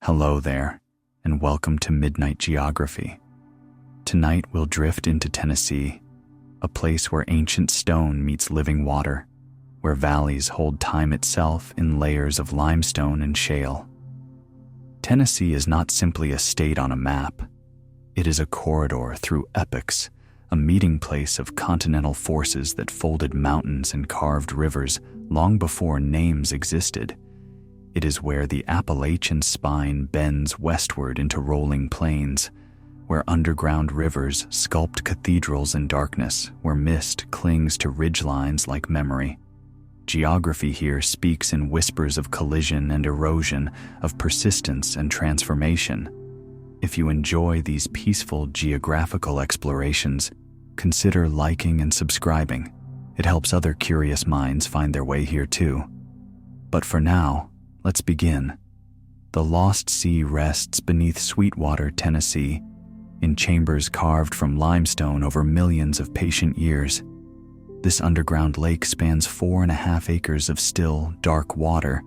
Hello there, and welcome to Midnight Geography. Tonight we'll drift into Tennessee, a place where ancient stone meets living water, where valleys hold time itself in layers of limestone and shale. Tennessee is not simply a state on a map. It is a corridor through epochs, a meeting place of continental forces that folded mountains and carved rivers long before names existed. It is where the Appalachian spine bends westward into rolling plains, where underground rivers sculpt cathedrals in darkness, where mist clings to ridgelines like memory. Geography here speaks in whispers of collision and erosion, of persistence and transformation. If you enjoy these peaceful geographical explorations, consider liking and subscribing. It helps other curious minds find their way here too. But for now, let's begin. The Lost Sea rests beneath Sweetwater, Tennessee, in chambers carved from limestone over millions of patient years. This underground lake spans 4.5 acres of still, dark water,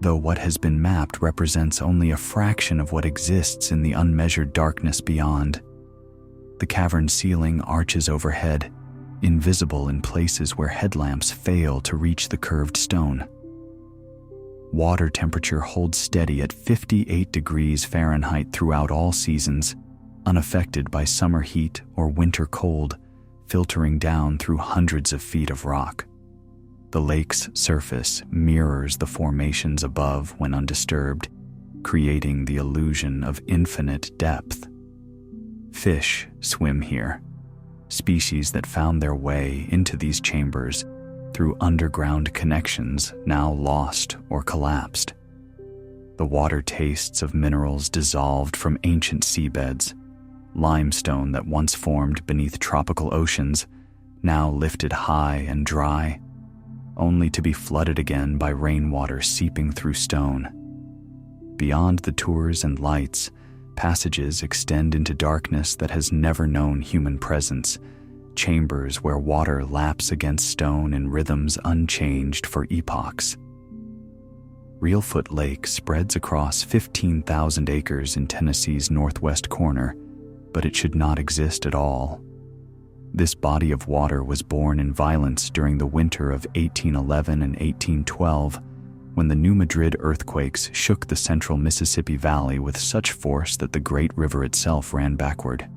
though what has been mapped represents only a fraction of what exists in the unmeasured darkness beyond. The cavern ceiling arches overhead, invisible in places where headlamps fail to reach the curved stone. Water temperature holds steady at 58 degrees Fahrenheit throughout all seasons, unaffected by summer heat or winter cold, filtering down through hundreds of feet of rock. The lake's surface mirrors the formations above when undisturbed, creating the illusion of infinite depth. Fish swim here, species that found their way into these chambers through underground connections now lost or collapsed. The water tastes of minerals dissolved from ancient seabeds, limestone that once formed beneath tropical oceans, now lifted high and dry, only to be flooded again by rainwater seeping through stone. Beyond the tours and lights, passages extend into darkness that has never known human presence, chambers where water laps against stone in rhythms unchanged for epochs. Reelfoot Lake spreads across 15,000 acres in Tennessee's northwest corner, but it should not exist at all. This body of water was born in violence during the winter of 1811 and 1812, when the New Madrid earthquakes shook the central Mississippi Valley with such force that the great river itself ran backward.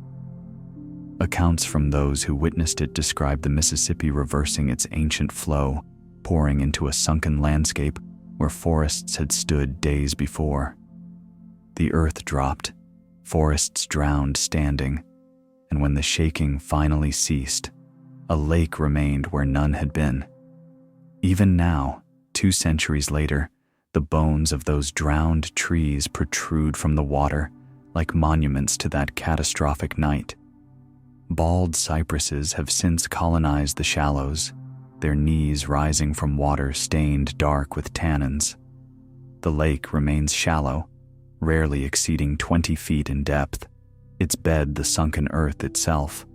Accounts from those who witnessed it describe the Mississippi reversing its ancient flow, pouring into a sunken landscape where forests had stood days before. The earth dropped, forests drowned standing, and when the shaking finally ceased, a lake remained where none had been. Even now, 2 centuries later, the bones of those drowned trees protrude from the water like monuments to that catastrophic night. Bald cypresses have since colonized the shallows, their knees rising from water stained dark with tannins. The lake remains shallow, rarely exceeding 20 feet in depth, its bed the sunken earth itself.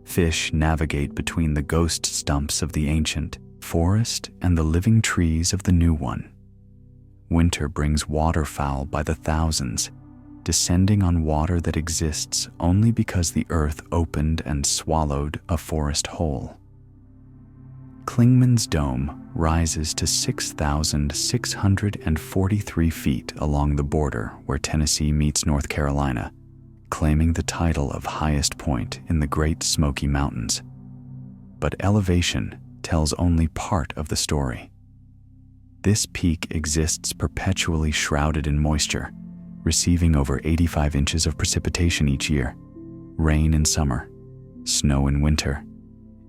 Fish navigate between the ghost stumps of the ancient forest and the living trees of the new one. Winter brings waterfowl by the thousands, descending on water that exists only because the earth opened and swallowed a forest whole. Clingman's Dome rises to 6,643 feet along the border where Tennessee meets North Carolina, claiming the title of highest point in the Great Smoky Mountains. But elevation tells only part of the story. This peak exists perpetually shrouded in moisture, receiving over 85 inches of precipitation each year, rain in summer, snow in winter,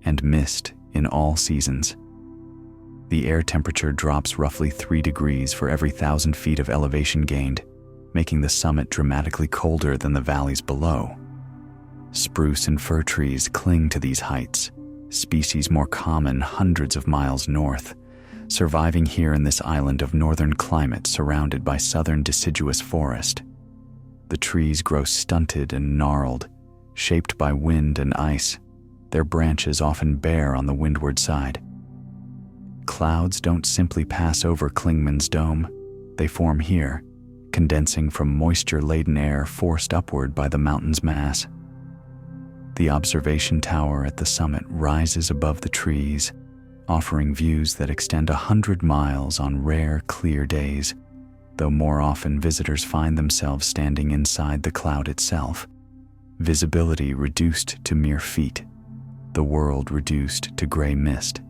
and mist in all seasons. The air temperature drops roughly 3 degrees for every 1,000 feet of elevation gained, making the summit dramatically colder than the valleys below. Spruce and fir trees cling to these heights, species more common hundreds of miles north, surviving here in this island of northern climate surrounded by southern deciduous forest. The trees grow stunted and gnarled, shaped by wind and ice, their branches often bare on the windward side. Clouds don't simply pass over Clingman's Dome, they form here, condensing from moisture-laden air forced upward by the mountain's mass. The observation tower at the summit rises above the trees, offering views that extend 100 miles on rare, clear days, though more often visitors find themselves standing inside the cloud itself. Visibility reduced to mere feet, the world reduced to gray mist,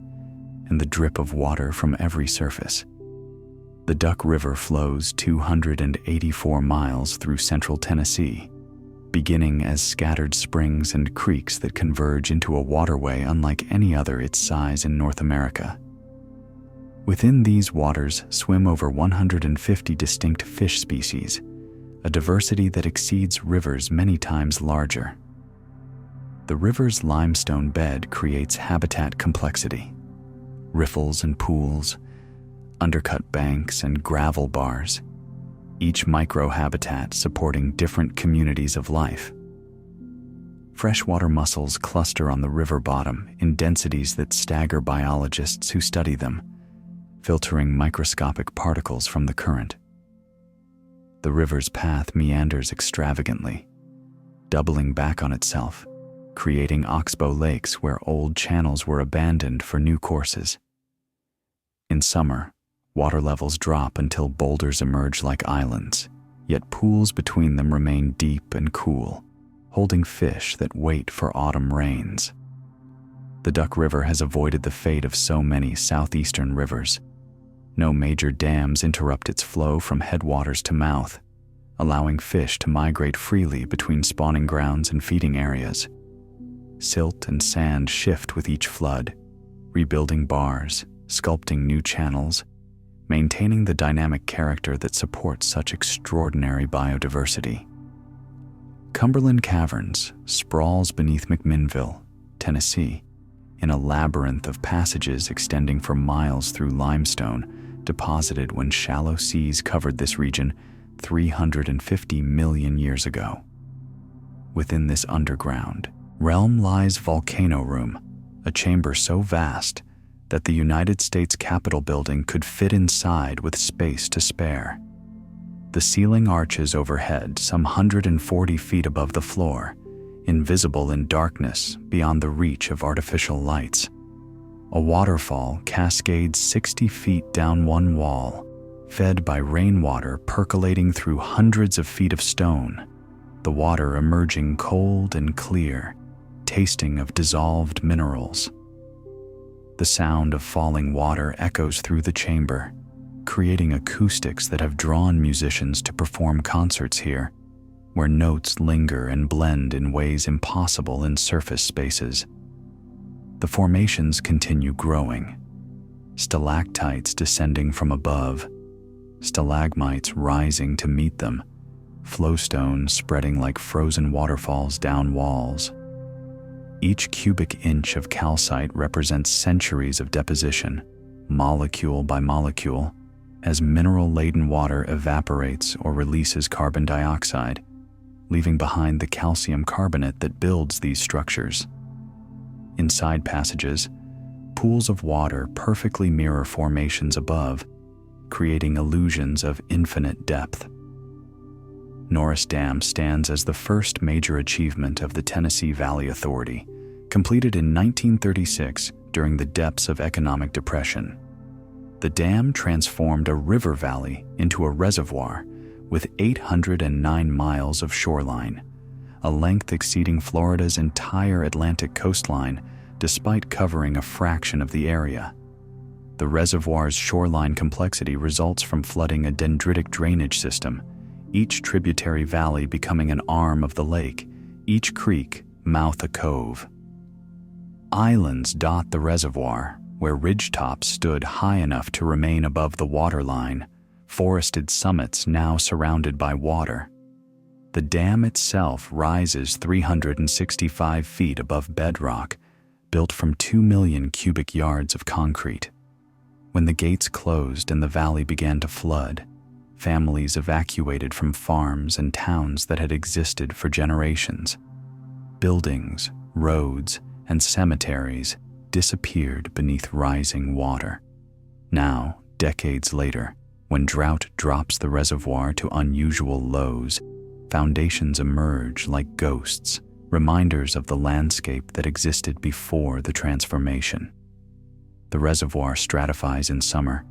and the drip of water from every surface. The Duck River flows 284 miles through central Tennessee, beginning as scattered springs and creeks that converge into a waterway unlike any other its size in North America. Within these waters swim over 150 distinct fish species, a diversity that exceeds rivers many times larger. The river's limestone bed creates habitat complexity. Riffles and pools, undercut banks and gravel bars, each microhabitat supporting different communities of life. Freshwater mussels cluster on the river bottom in densities that stagger biologists who study them, filtering microscopic particles from the current. The river's path meanders extravagantly, doubling back on itself, creating oxbow lakes where old channels were abandoned for new courses. In summer, water levels drop until boulders emerge like islands, yet pools between them remain deep and cool, holding fish that wait for autumn rains. The Duck River has avoided the fate of so many southeastern rivers. No major dams interrupt its flow from headwaters to mouth, allowing fish to migrate freely between spawning grounds and feeding areas. Silt and sand shift with each flood, rebuilding bars, sculpting new channels, maintaining the dynamic character that supports such extraordinary biodiversity. Cumberland Caverns sprawls beneath McMinnville, Tennessee, in a labyrinth of passages extending for miles through limestone deposited when shallow seas covered this region 350 million years ago. Within this underground realm lies Volcano Room, a chamber so vast that the United States Capitol building could fit inside with space to spare. The ceiling arches overhead some 140 feet above the floor, invisible in darkness beyond the reach of artificial lights. A waterfall cascades 60 feet down one wall, fed by rainwater percolating through hundreds of feet of stone, the water emerging cold and clear, tasting of dissolved minerals. The sound of falling water echoes through the chamber, creating acoustics that have drawn musicians to perform concerts here, where notes linger and blend in ways impossible in surface spaces. The formations continue growing, stalactites descending from above, stalagmites rising to meet them, flowstones spreading like frozen waterfalls down walls. Each cubic inch of calcite represents centuries of deposition, molecule by molecule, as mineral-laden water evaporates or releases carbon dioxide, leaving behind the calcium carbonate that builds these structures. Inside passages, pools of water perfectly mirror formations above, creating illusions of infinite depth. Norris Dam stands as the first major achievement of the Tennessee Valley Authority, completed in 1936 during the depths of economic depression. The dam transformed a river valley into a reservoir with 809 miles of shoreline, a length exceeding Florida's entire Atlantic coastline despite covering a fraction of the area. The reservoir's shoreline complexity results from flooding a dendritic drainage system, each tributary valley becoming an arm of the lake, each creek mouth a cove. Islands dot the reservoir, where ridgetops stood high enough to remain above the waterline, forested summits now surrounded by water. The dam itself rises 365 feet above bedrock, built from 2 million cubic yards of concrete. When the gates closed and the valley began to flood, families evacuated from farms and towns that had existed for generations. Buildings, roads, and cemeteries disappeared beneath rising water. Now, decades later, When drought drops the reservoir to unusual lows, foundations emerge like ghosts, reminders of the landscape that existed before the transformation. The reservoir stratifies in summer,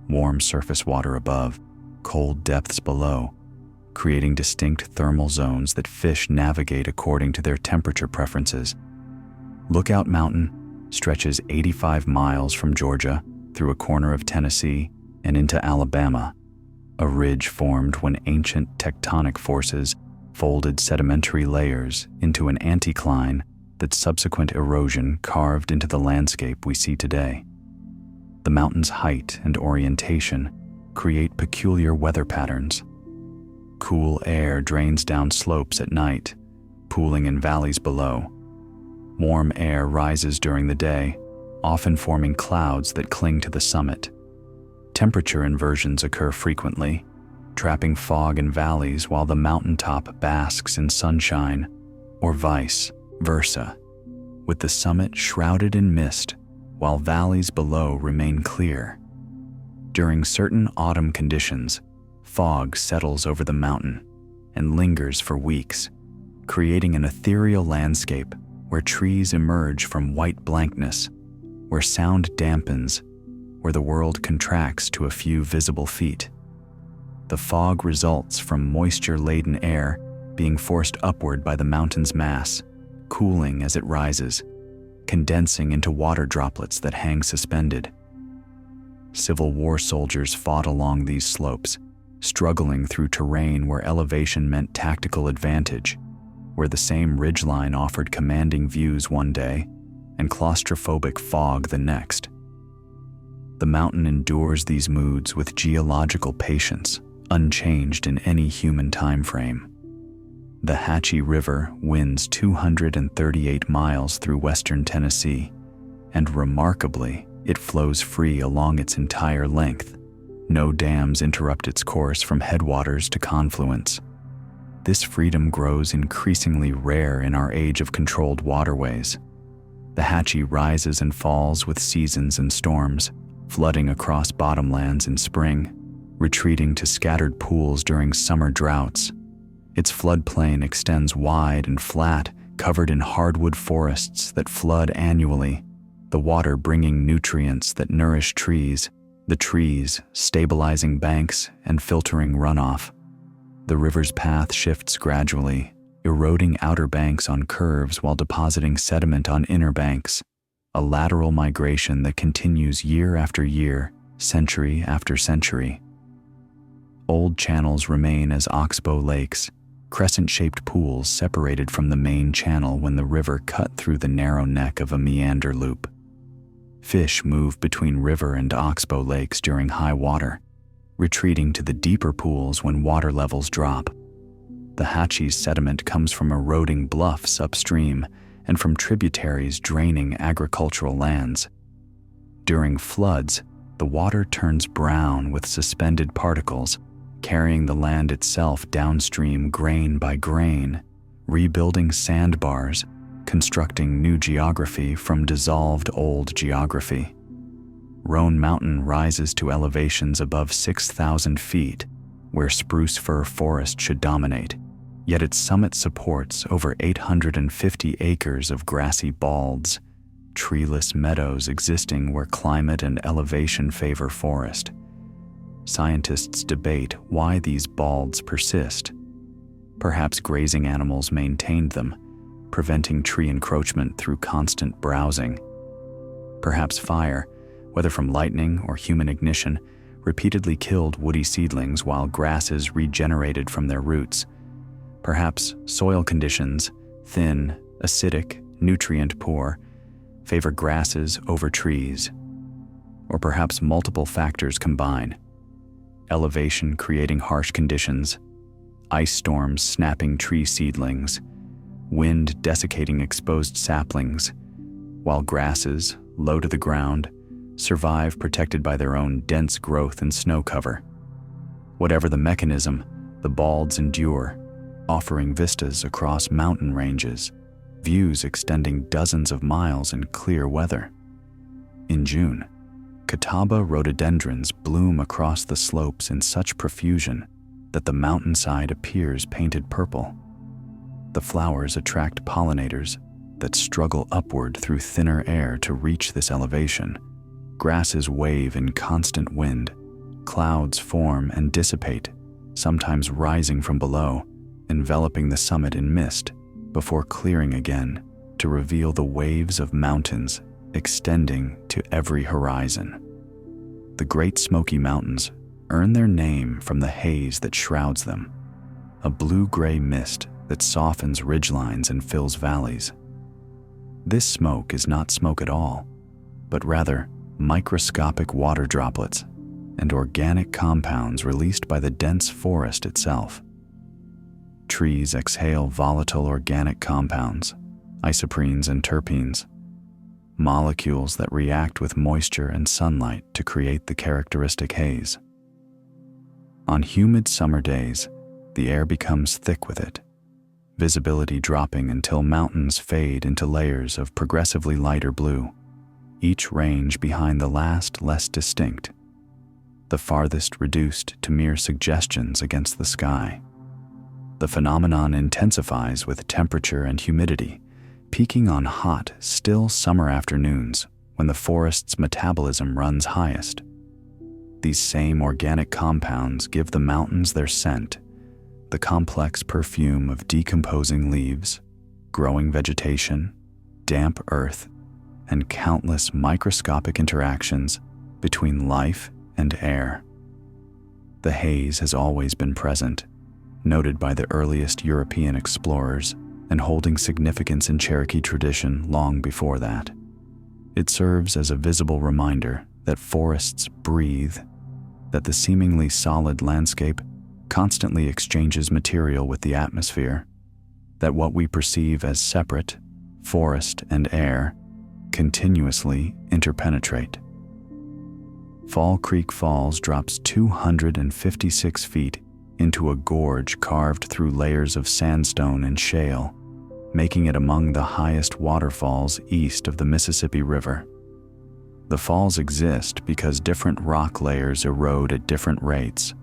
warm surface water above, cold depths below, creating distinct thermal zones that fish navigate according to their temperature preferences. Lookout Mountain stretches 85 miles from Georgia through a corner of Tennessee and into Alabama, a ridge formed when ancient tectonic forces folded sedimentary layers into an anticline that subsequent erosion carved into the landscape we see today. The mountain's height and orientation create peculiar weather patterns. Cool air drains down slopes at night, pooling in valleys below. Warm air rises during the day, often forming clouds that cling to the summit. Temperature inversions occur frequently, trapping fog in valleys while the mountaintop basks in sunshine, or vice versa, with the summit shrouded in mist while valleys below remain clear. During certain autumn conditions, fog settles over the mountain and lingers for weeks, creating an ethereal landscape where trees emerge from white blankness, where sound dampens, where the world contracts to a few visible feet. The fog results from moisture-laden air being forced upward by the mountain's mass, cooling as it rises, condensing into water droplets that hang suspended. Civil War soldiers fought along these slopes, struggling through terrain where elevation meant tactical advantage, where the same ridgeline offered commanding views one day and claustrophobic fog the next. The mountain endures these moods with geological patience, unchanged in any human time frame. The Hatchie River winds 238 miles through western Tennessee, and remarkably, it flows free along its entire length. No dams interrupt its course from headwaters to confluence. This freedom grows increasingly rare in our age of controlled waterways. The Hatchie rises and falls with seasons and storms, flooding across bottomlands in spring, retreating to scattered pools during summer droughts. Its floodplain extends wide and flat, covered in hardwood forests that flood annually, the water bringing nutrients that nourish trees, the trees stabilizing banks and filtering runoff. The river's path shifts gradually, eroding outer banks on curves while depositing sediment on inner banks, a lateral migration that continues year after year, century after century. Old channels remain as oxbow lakes, crescent-shaped pools separated from the main channel when the river cut through the narrow neck of a meander loop. Fish move between river and oxbow lakes during high water, retreating to the deeper pools when water levels drop. The Hatchie's sediment comes from eroding bluffs upstream and from tributaries draining agricultural lands. During floods, the water turns brown with suspended particles, carrying the land itself downstream grain by grain, rebuilding sandbars, constructing new geography from dissolved old geography. Roan Mountain rises to elevations above 6,000 feet, where spruce fir forest should dominate, yet its summit supports over 850 acres of grassy balds, treeless meadows existing where climate and elevation favor forest. Scientists debate why these balds persist. Perhaps grazing animals maintained them, preventing tree encroachment through constant browsing. Perhaps fire, whether from lightning or human ignition, repeatedly killed woody seedlings while grasses regenerated from their roots. Perhaps soil conditions, thin, acidic, nutrient-poor, favor grasses over trees. Or perhaps multiple factors combine. Elevation creating harsh conditions, ice storms snapping tree seedlings, wind desiccating exposed saplings, while grasses, low to the ground, survive protected by their own dense growth and snow cover. Whatever the mechanism, the balds endure, offering vistas across mountain ranges, views extending dozens of miles in clear weather. In June, Catawba rhododendrons bloom across the slopes in such profusion that the mountainside appears painted purple. The flowers attract pollinators that struggle upward through thinner air to reach this elevation. Grasses wave in constant wind. Clouds form and dissipate, sometimes rising from below, enveloping the summit in mist, before clearing again to reveal the waves of mountains extending to every horizon. The Great Smoky Mountains earn their name from the haze that shrouds them, a blue-gray mist that softens ridgelines and fills valleys. This smoke is not smoke at all, but rather microscopic water droplets and organic compounds released by the dense forest itself. Trees exhale volatile organic compounds, isoprenes and terpenes, molecules that react with moisture and sunlight to create the characteristic haze. On humid summer days, the air becomes thick with it, visibility dropping until mountains fade into layers of progressively lighter blue, each range behind the last less distinct, the farthest reduced to mere suggestions against the sky. The phenomenon intensifies with temperature and humidity, peaking on hot, still summer afternoons when the forest's metabolism runs highest. These same organic compounds give the mountains their scent, the complex perfume of decomposing leaves, growing vegetation, damp earth, and countless microscopic interactions between life and air. The haze has always been present, noted by the earliest European explorers and holding significance in Cherokee tradition long before that. It serves as a visible reminder that forests breathe, that the seemingly solid landscape constantly exchanges material with the atmosphere, that what we perceive as separate, forest and air, continuously interpenetrate. Fall Creek Falls drops 256 feet into a gorge carved through layers of sandstone and shale, making it among the highest waterfalls east of the Mississippi River. The falls exist because different rock layers erode at different rates.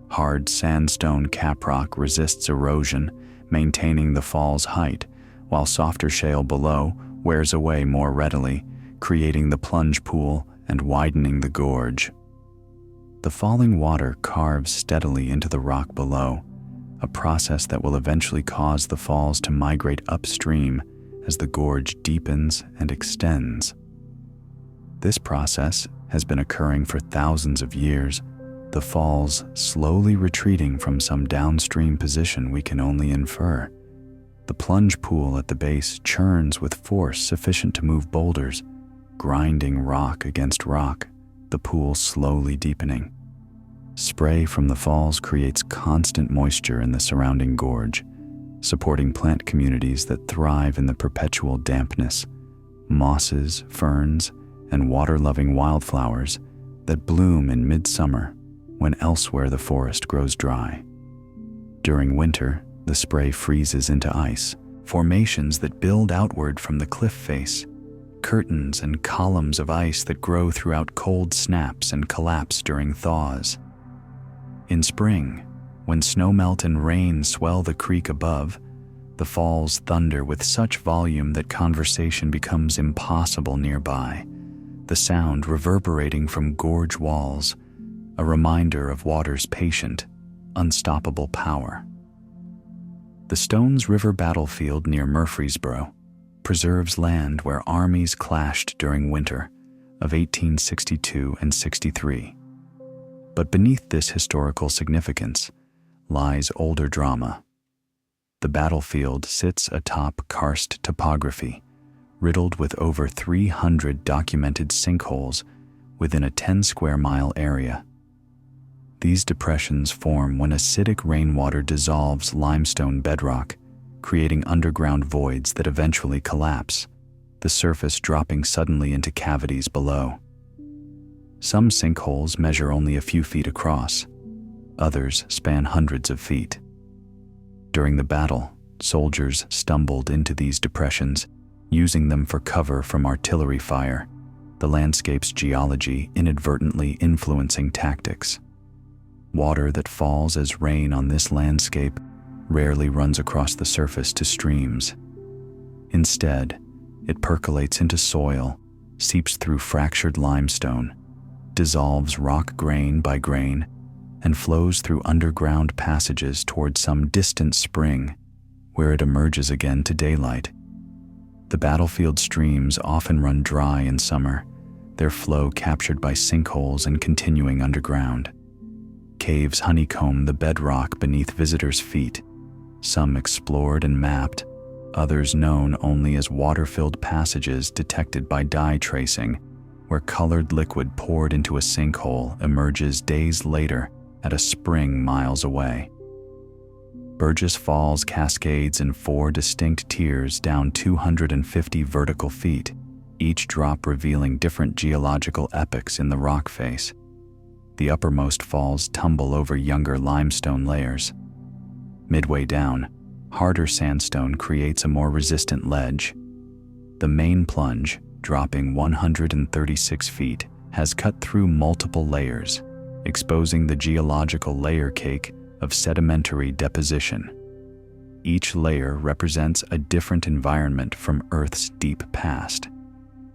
Hard sandstone caprock resists erosion, maintaining the fall's height, while softer shale below wears away more readily, creating the plunge pool and widening the gorge. The falling water carves steadily into the rock below, a process that will eventually cause the falls to migrate upstream as the gorge deepens and extends. This process has been occurring for thousands of years, the falls slowly retreating from some downstream position we can only infer. The plunge pool at the base churns with force sufficient to move boulders, grinding rock against rock, the pool slowly deepening. Spray from the falls creates constant moisture in the surrounding gorge, supporting plant communities that thrive in the perpetual dampness, mosses, ferns, and water-loving wildflowers that bloom in midsummer when elsewhere the forest grows dry. During winter, the spray freezes into ice, formations that build outward from the cliff face, curtains and columns of ice that grow throughout cold snaps and collapse during thaws. In spring, when snowmelt and rain swell the creek above, the falls thunder with such volume that conversation becomes impossible nearby, the sound reverberating from gorge walls, a reminder of water's patient, unstoppable power. The Stones River battlefield near Murfreesboro preserves land where armies clashed during winter of 1862 and 63. But beneath this historical significance lies older drama. The battlefield sits atop karst topography, riddled with over 300 documented sinkholes within a 10-square-mile area. These depressions form when acidic rainwater dissolves limestone bedrock, creating underground voids that eventually collapse, the surface dropping suddenly into cavities below. Some sinkholes measure only a few feet across, others span hundreds of feet. During the battle, soldiers stumbled into these depressions, using them for cover from artillery fire, the landscape's geology inadvertently influencing tactics. Water that falls as rain on this landscape rarely runs across the surface to streams. Instead, it percolates into soil, seeps through fractured limestone, dissolves rock grain by grain, and flows through underground passages toward some distant spring, where it emerges again to daylight. The battlefield streams often run dry in summer, their flow captured by sinkholes and continuing underground. Caves honeycomb the bedrock beneath visitors' feet, some explored and mapped, others known only as water-filled passages detected by dye tracing, where colored liquid poured into a sinkhole emerges days later at a spring miles away. Burgess Falls cascades in 4 distinct tiers down 250 vertical feet, each drop revealing different geological epochs in the rock face. The uppermost falls tumble over younger limestone layers. Midway down, harder sandstone creates a more resistant ledge. The main plunge, dropping 136 feet, has cut through multiple layers, exposing the geological layer cake of sedimentary deposition. Each layer represents a different environment from Earth's deep past.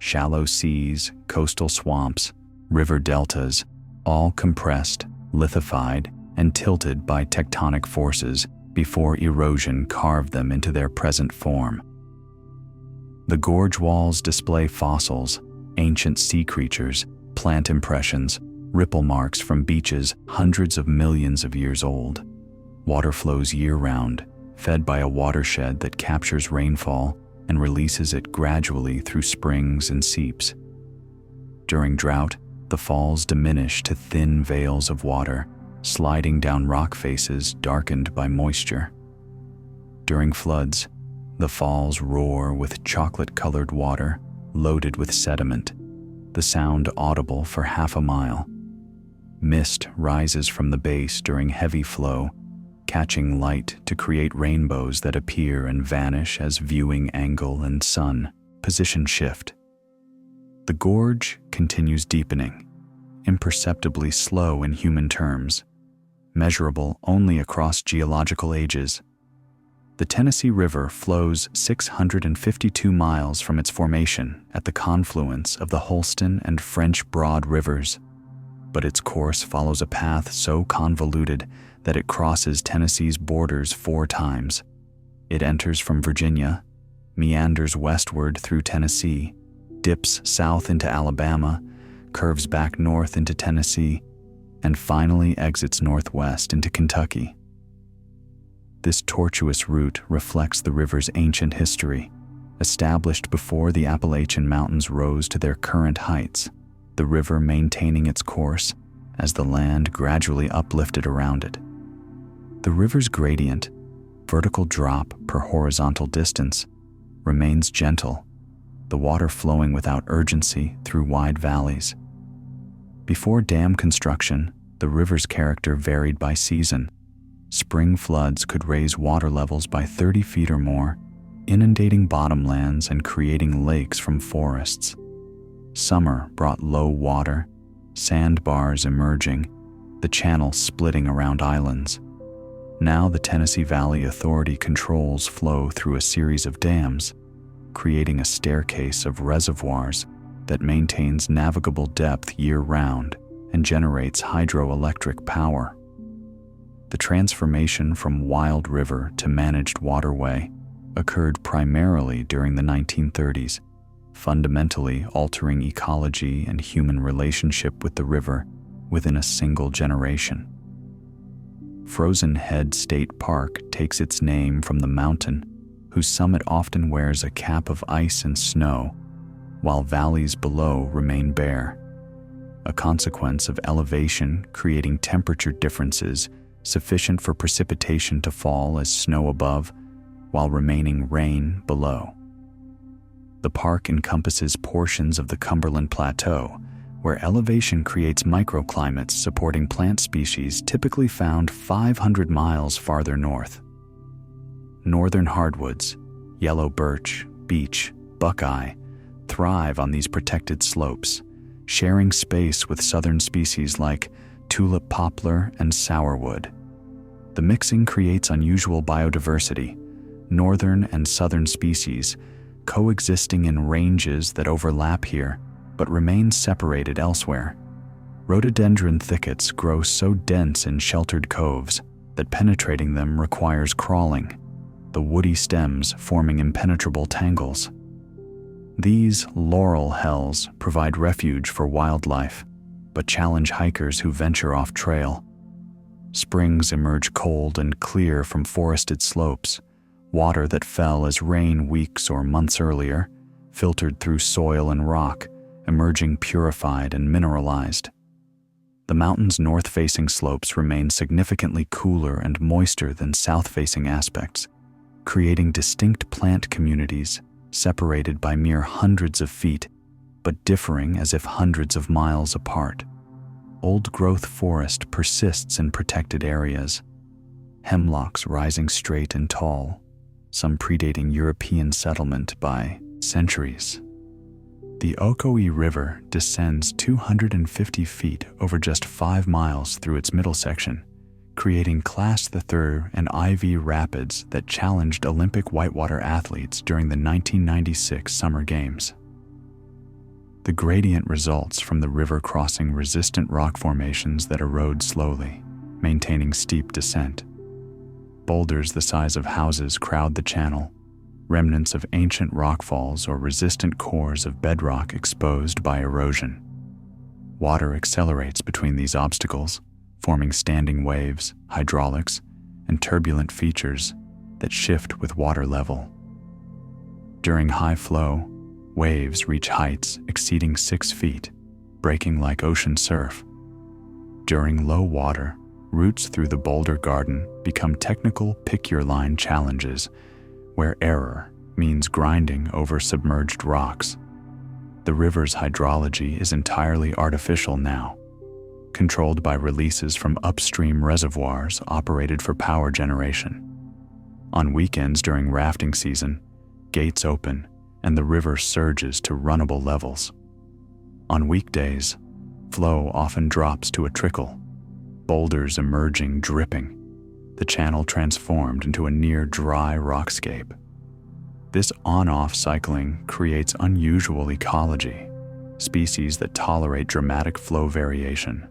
Shallow seas, coastal swamps, river deltas, all compressed, lithified, and tilted by tectonic forces before erosion carved them into their present form. The gorge walls display fossils, ancient sea creatures, plant impressions, ripple marks from beaches hundreds of millions of years old. Water flows year-round, fed by a watershed that captures rainfall and releases it gradually through springs and seeps. During drought, the falls diminish to thin veils of water, sliding down rock faces darkened by moisture. During floods, the falls roar with chocolate-colored water loaded with sediment, the sound audible for half a mile. Mist rises from the base during heavy flow, catching light to create rainbows that appear and vanish as viewing angle and sun position shift. The gorge continues deepening, imperceptibly slow in human terms, measurable only across geological ages. The Tennessee River flows 652 miles from its formation at the confluence of the Holston and French Broad rivers, but its course follows a path so convoluted that it crosses Tennessee's borders 4 times. It enters from Virginia, meanders westward through Tennessee, dips south into Alabama, curves back north into Tennessee, and finally exits northwest into Kentucky. This tortuous route reflects the river's ancient history, established before the Appalachian Mountains rose to their current heights, the river maintaining its course as the land gradually uplifted around it. The river's gradient, vertical drop per horizontal distance, remains gentle, the water flowing without urgency through wide valleys. Before dam construction, the river's character varied by season. Spring floods could raise water levels by 30 feet or more, inundating bottomlands and creating lakes from forests. Summer brought low water, sandbars emerging, the channel splitting around islands. Now the Tennessee Valley Authority controls flow through a series of dams, creating a staircase of reservoirs that maintains navigable depth year-round and generates hydroelectric power. The transformation from wild river to managed waterway occurred primarily during the 1930s, fundamentally altering ecology and human relationship with the river within a single generation. Frozen Head State Park takes its name from the mountain, whose summit often wears a cap of ice and snow, while valleys below remain bare, a consequence of elevation creating temperature differences sufficient for precipitation to fall as snow above, while remaining rain below. The park encompasses portions of the Cumberland Plateau, where elevation creates microclimates supporting plant species typically found 500 miles farther north. Northern hardwoods, yellow birch, beech, buckeye, thrive on these protected slopes, sharing space with southern species like tulip poplar and sourwood. The mixing creates unusual biodiversity, northern and southern species coexisting in ranges that overlap here but remain separated elsewhere. Rhododendron thickets grow so dense in sheltered coves that penetrating them requires crawling, the woody stems forming impenetrable tangles. These laurel hells provide refuge for wildlife, but challenge hikers who venture off trail. Springs emerge cold and clear from forested slopes, water that fell as rain weeks or months earlier, filtered through soil and rock, emerging purified and mineralized. The mountain's north-facing slopes remain significantly cooler and moister than south-facing aspects, creating distinct plant communities separated by mere hundreds of feet, but differing as if hundreds of miles apart. Old-growth forest persists in protected areas, hemlocks rising straight and tall, some predating European settlement by centuries. The Ocoee River descends 250 feet over just 5 miles through its middle section, creating Class III and IV rapids that challenged Olympic whitewater athletes during the 1996 Summer Games. The gradient results from the river crossing resistant rock formations that erode slowly, maintaining steep descent. Boulders the size of houses crowd the channel, remnants of ancient rockfalls or resistant cores of bedrock exposed by erosion. Water accelerates between these obstacles, forming standing waves, hydraulics, and turbulent features that shift with water level. During high flow, waves reach heights exceeding 6 feet, breaking like ocean surf. During low water, routes through the boulder garden become technical pick-your-line challenges where error means grinding over submerged rocks. The river's hydrology is entirely artificial now, controlled by releases from upstream reservoirs operated for power generation. On weekends during rafting season, gates open and the river surges to runnable levels. On weekdays, flow often drops to a trickle, boulders emerging dripping, the channel transformed into a near-dry rockscape. This on-off cycling creates unusual ecology, species that tolerate dramatic flow variation,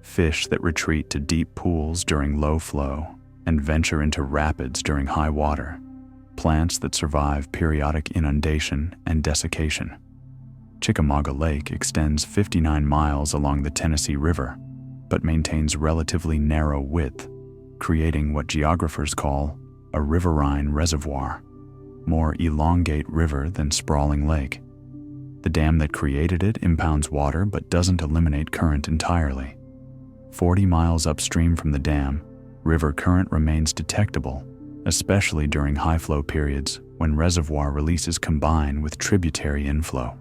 fish that retreat to deep pools during low flow and venture into rapids during high water, plants that survive periodic inundation and desiccation. Chickamauga Lake extends 59 miles along the Tennessee River, but maintains relatively narrow width, creating what geographers call a riverine reservoir, more elongate river than sprawling lake. The dam that created it impounds water but doesn't eliminate current entirely. 40 miles upstream from the dam, river current remains detectable, especially during high flow periods when reservoir releases combine with tributary inflow.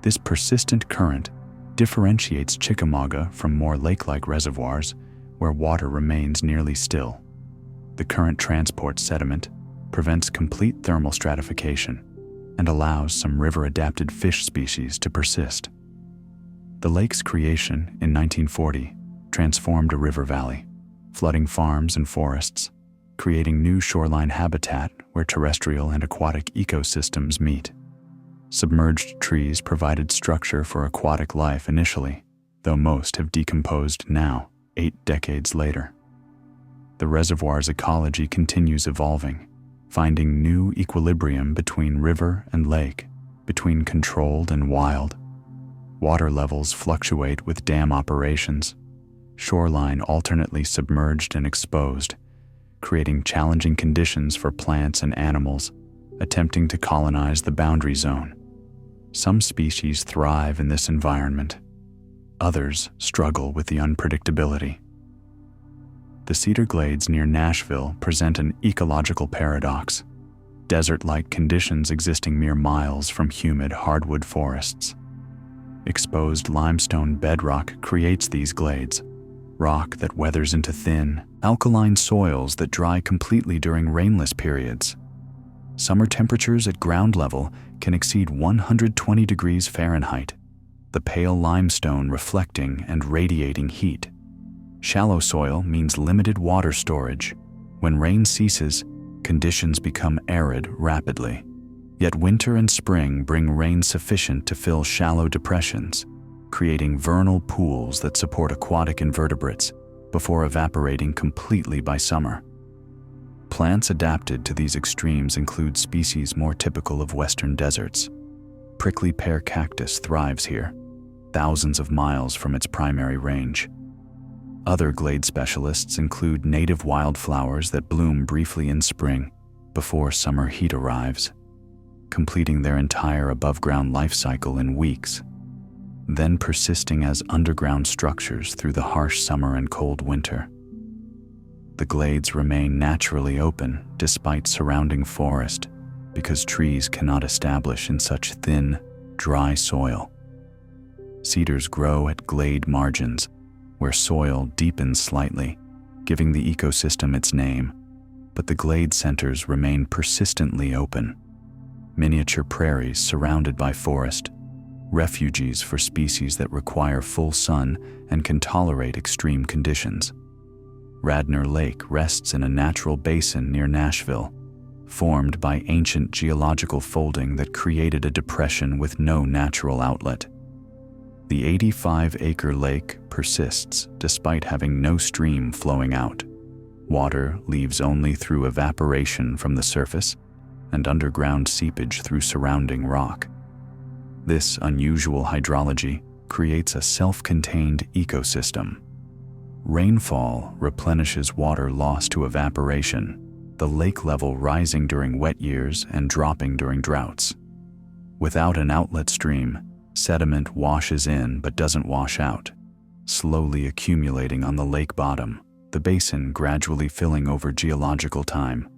This persistent current differentiates Chickamauga from more lake-like reservoirs where water remains nearly still. The current transports sediment, prevents complete thermal stratification, and allows some river-adapted fish species to persist. The lake's creation in 1940 transformed a river valley, flooding farms and forests, creating new shoreline habitat where terrestrial and aquatic ecosystems meet. Submerged trees provided structure for aquatic life initially, though most have decomposed now, 8 decades later. The reservoir's ecology continues evolving, finding new equilibrium between river and lake, between controlled and wild. Water levels fluctuate with dam operations, shoreline alternately submerged and exposed, creating challenging conditions for plants and animals attempting to colonize the boundary zone. Some species thrive in this environment. Others struggle with the unpredictability. The Cedar Glades near Nashville present an ecological paradox, desert-like conditions existing mere miles from humid hardwood forests. Exposed limestone bedrock creates these glades, rock that weathers into thin, alkaline soils that dry completely during rainless periods. Summer temperatures at ground level can exceed 120 degrees Fahrenheit, the pale limestone reflecting and radiating heat. Shallow soil means limited water storage. When rain ceases, conditions become arid rapidly. Yet winter and spring bring rain sufficient to fill shallow depressions, creating vernal pools that support aquatic invertebrates before evaporating completely by summer. Plants adapted to these extremes include species more typical of western deserts. Prickly pear cactus thrives here, thousands of miles from its primary range. Other glade specialists include native wildflowers that bloom briefly in spring before summer heat arrives, completing their entire above-ground life cycle in weeks, then persisting as underground structures through the harsh summer and cold winter. The glades remain naturally open despite surrounding forest because trees cannot establish in such thin, dry soil. Cedars grow at glade margins, where soil deepens slightly, giving the ecosystem its name, but the glade centers remain persistently open. Miniature prairies surrounded by forest, refuges for species that require full sun and can tolerate extreme conditions. Radnor Lake rests in a natural basin near Nashville, formed by ancient geological folding that created a depression with no natural outlet. The 85-acre lake persists despite having no stream flowing out. Water leaves only through evaporation from the surface and underground seepage through surrounding rock. This unusual hydrology creates a self-contained ecosystem. Rainfall replenishes water lost to evaporation, the lake level rising during wet years and dropping during droughts. Without an outlet stream, sediment washes in but doesn't wash out, slowly accumulating on the lake bottom, the basin gradually filling over geological time.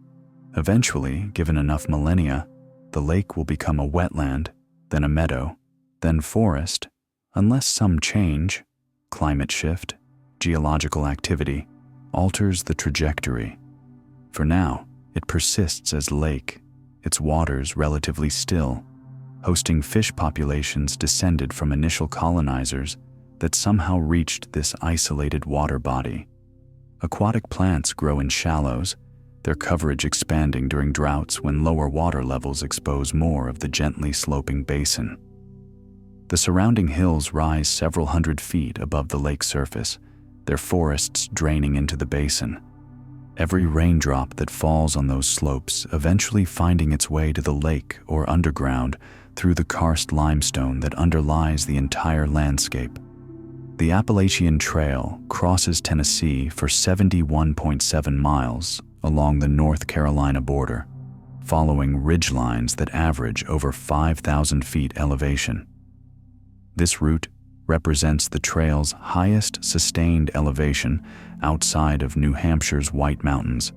Eventually, given enough millennia, the lake will become a wetland, then a meadow, then forest, unless some change, climate shift, geological activity, alters the trajectory. For now, it persists as lake, its waters relatively still, hosting fish populations descended from initial colonizers that somehow reached this isolated water body. Aquatic plants grow in shallows, their coverage expanding during droughts when lower water levels expose more of the gently sloping basin. The surrounding hills rise several hundred feet above the lake surface, their forests draining into the basin. Every raindrop that falls on those slopes eventually finding its way to the lake or underground through the karst limestone that underlies the entire landscape. The Appalachian Trail crosses Tennessee for 71.7 miles along the North Carolina border, following ridgelines that average over 5,000 feet elevation. This route represents the trail's highest sustained elevation outside of New Hampshire's White Mountains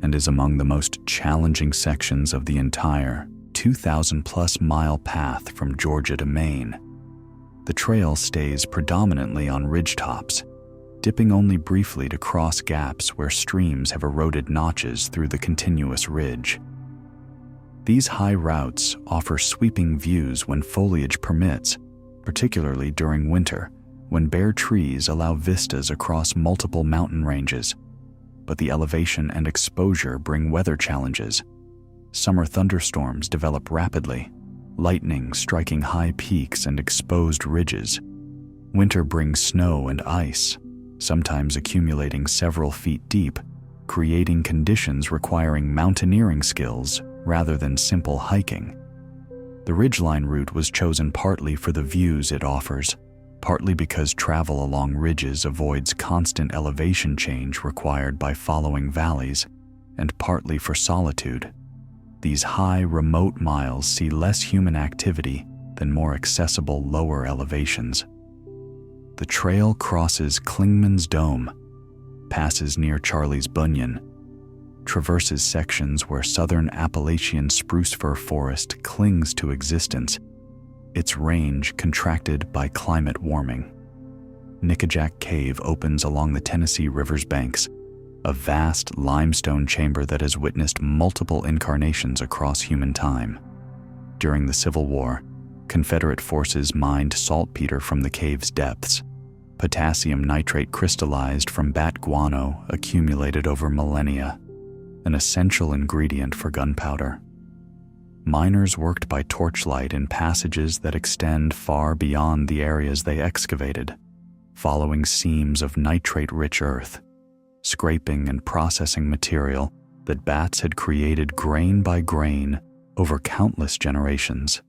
and is among the most challenging sections of the entire 2,000-plus mile path from Georgia to Maine. The trail stays predominantly on ridgetops, dipping only briefly to cross gaps where streams have eroded notches through the continuous ridge. These high routes offer sweeping views when foliage permits, particularly during winter, when bare trees allow vistas across multiple mountain ranges. But the elevation and exposure bring weather challenges. Summer thunderstorms develop rapidly, lightning striking high peaks and exposed ridges. Winter brings snow and ice, sometimes accumulating several feet deep, creating conditions requiring mountaineering skills rather than simple hiking. The ridgeline route was chosen partly for the views it offers, partly because travel along ridges avoids constant elevation change required by following valleys, and partly for solitude. These high, remote miles see less human activity than more accessible lower elevations. The trail crosses Clingman's Dome, passes near Charlie's Bunyan, traverses sections where southern Appalachian spruce fir forest clings to existence, its range contracted by climate warming. Nickajack Cave opens along the Tennessee River's banks, a vast limestone chamber that has witnessed multiple incarnations across human time. During the Civil War, Confederate forces mined saltpeter from the cave's depths. Potassium nitrate crystallized from bat guano accumulated over millennia, an essential ingredient for gunpowder. Miners worked by torchlight in passages that extend far beyond the areas they excavated, following seams of nitrate-rich earth, scraping and processing material that bats had created grain by grain over countless generations.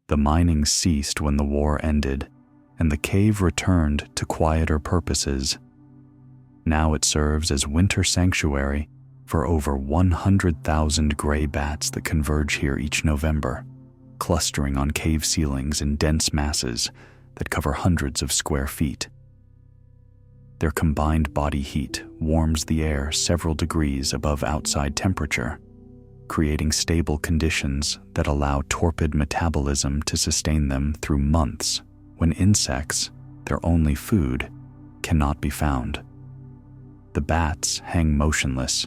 The mining ceased when the war ended, and the cave returned to quieter purposes. Now it serves as winter sanctuary for over 100,000 gray bats that converge here each November, clustering on cave ceilings in dense masses that cover hundreds of square feet. Their combined body heat warms the air several degrees above outside temperature, creating stable conditions that allow torpid metabolism to sustain them through months when insects, their only food, cannot be found. The bats hang motionless,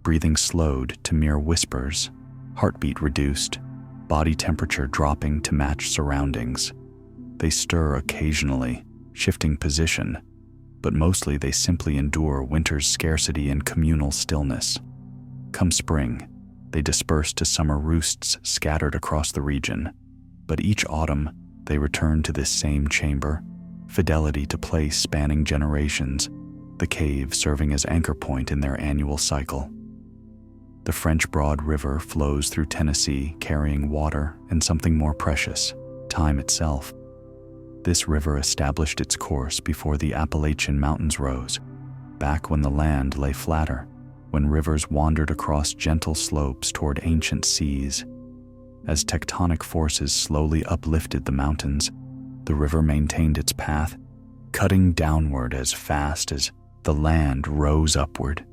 breathing slowed to mere whispers, heartbeat reduced, body temperature dropping to match surroundings. They stir occasionally, shifting position, but mostly they simply endure winter's scarcity and communal stillness. Come spring, they disperse to summer roosts scattered across the region, but each autumn they return to this same chamber, fidelity to place spanning generations, the cave serving as anchor point in their annual cycle. The French Broad River flows through Tennessee, carrying water and something more precious, time itself. This river established its course before the Appalachian Mountains rose, back when the land lay flatter, when rivers wandered across gentle slopes toward ancient seas. As tectonic forces slowly uplifted the mountains, the river maintained its path, cutting downward as fast as the land rose upward,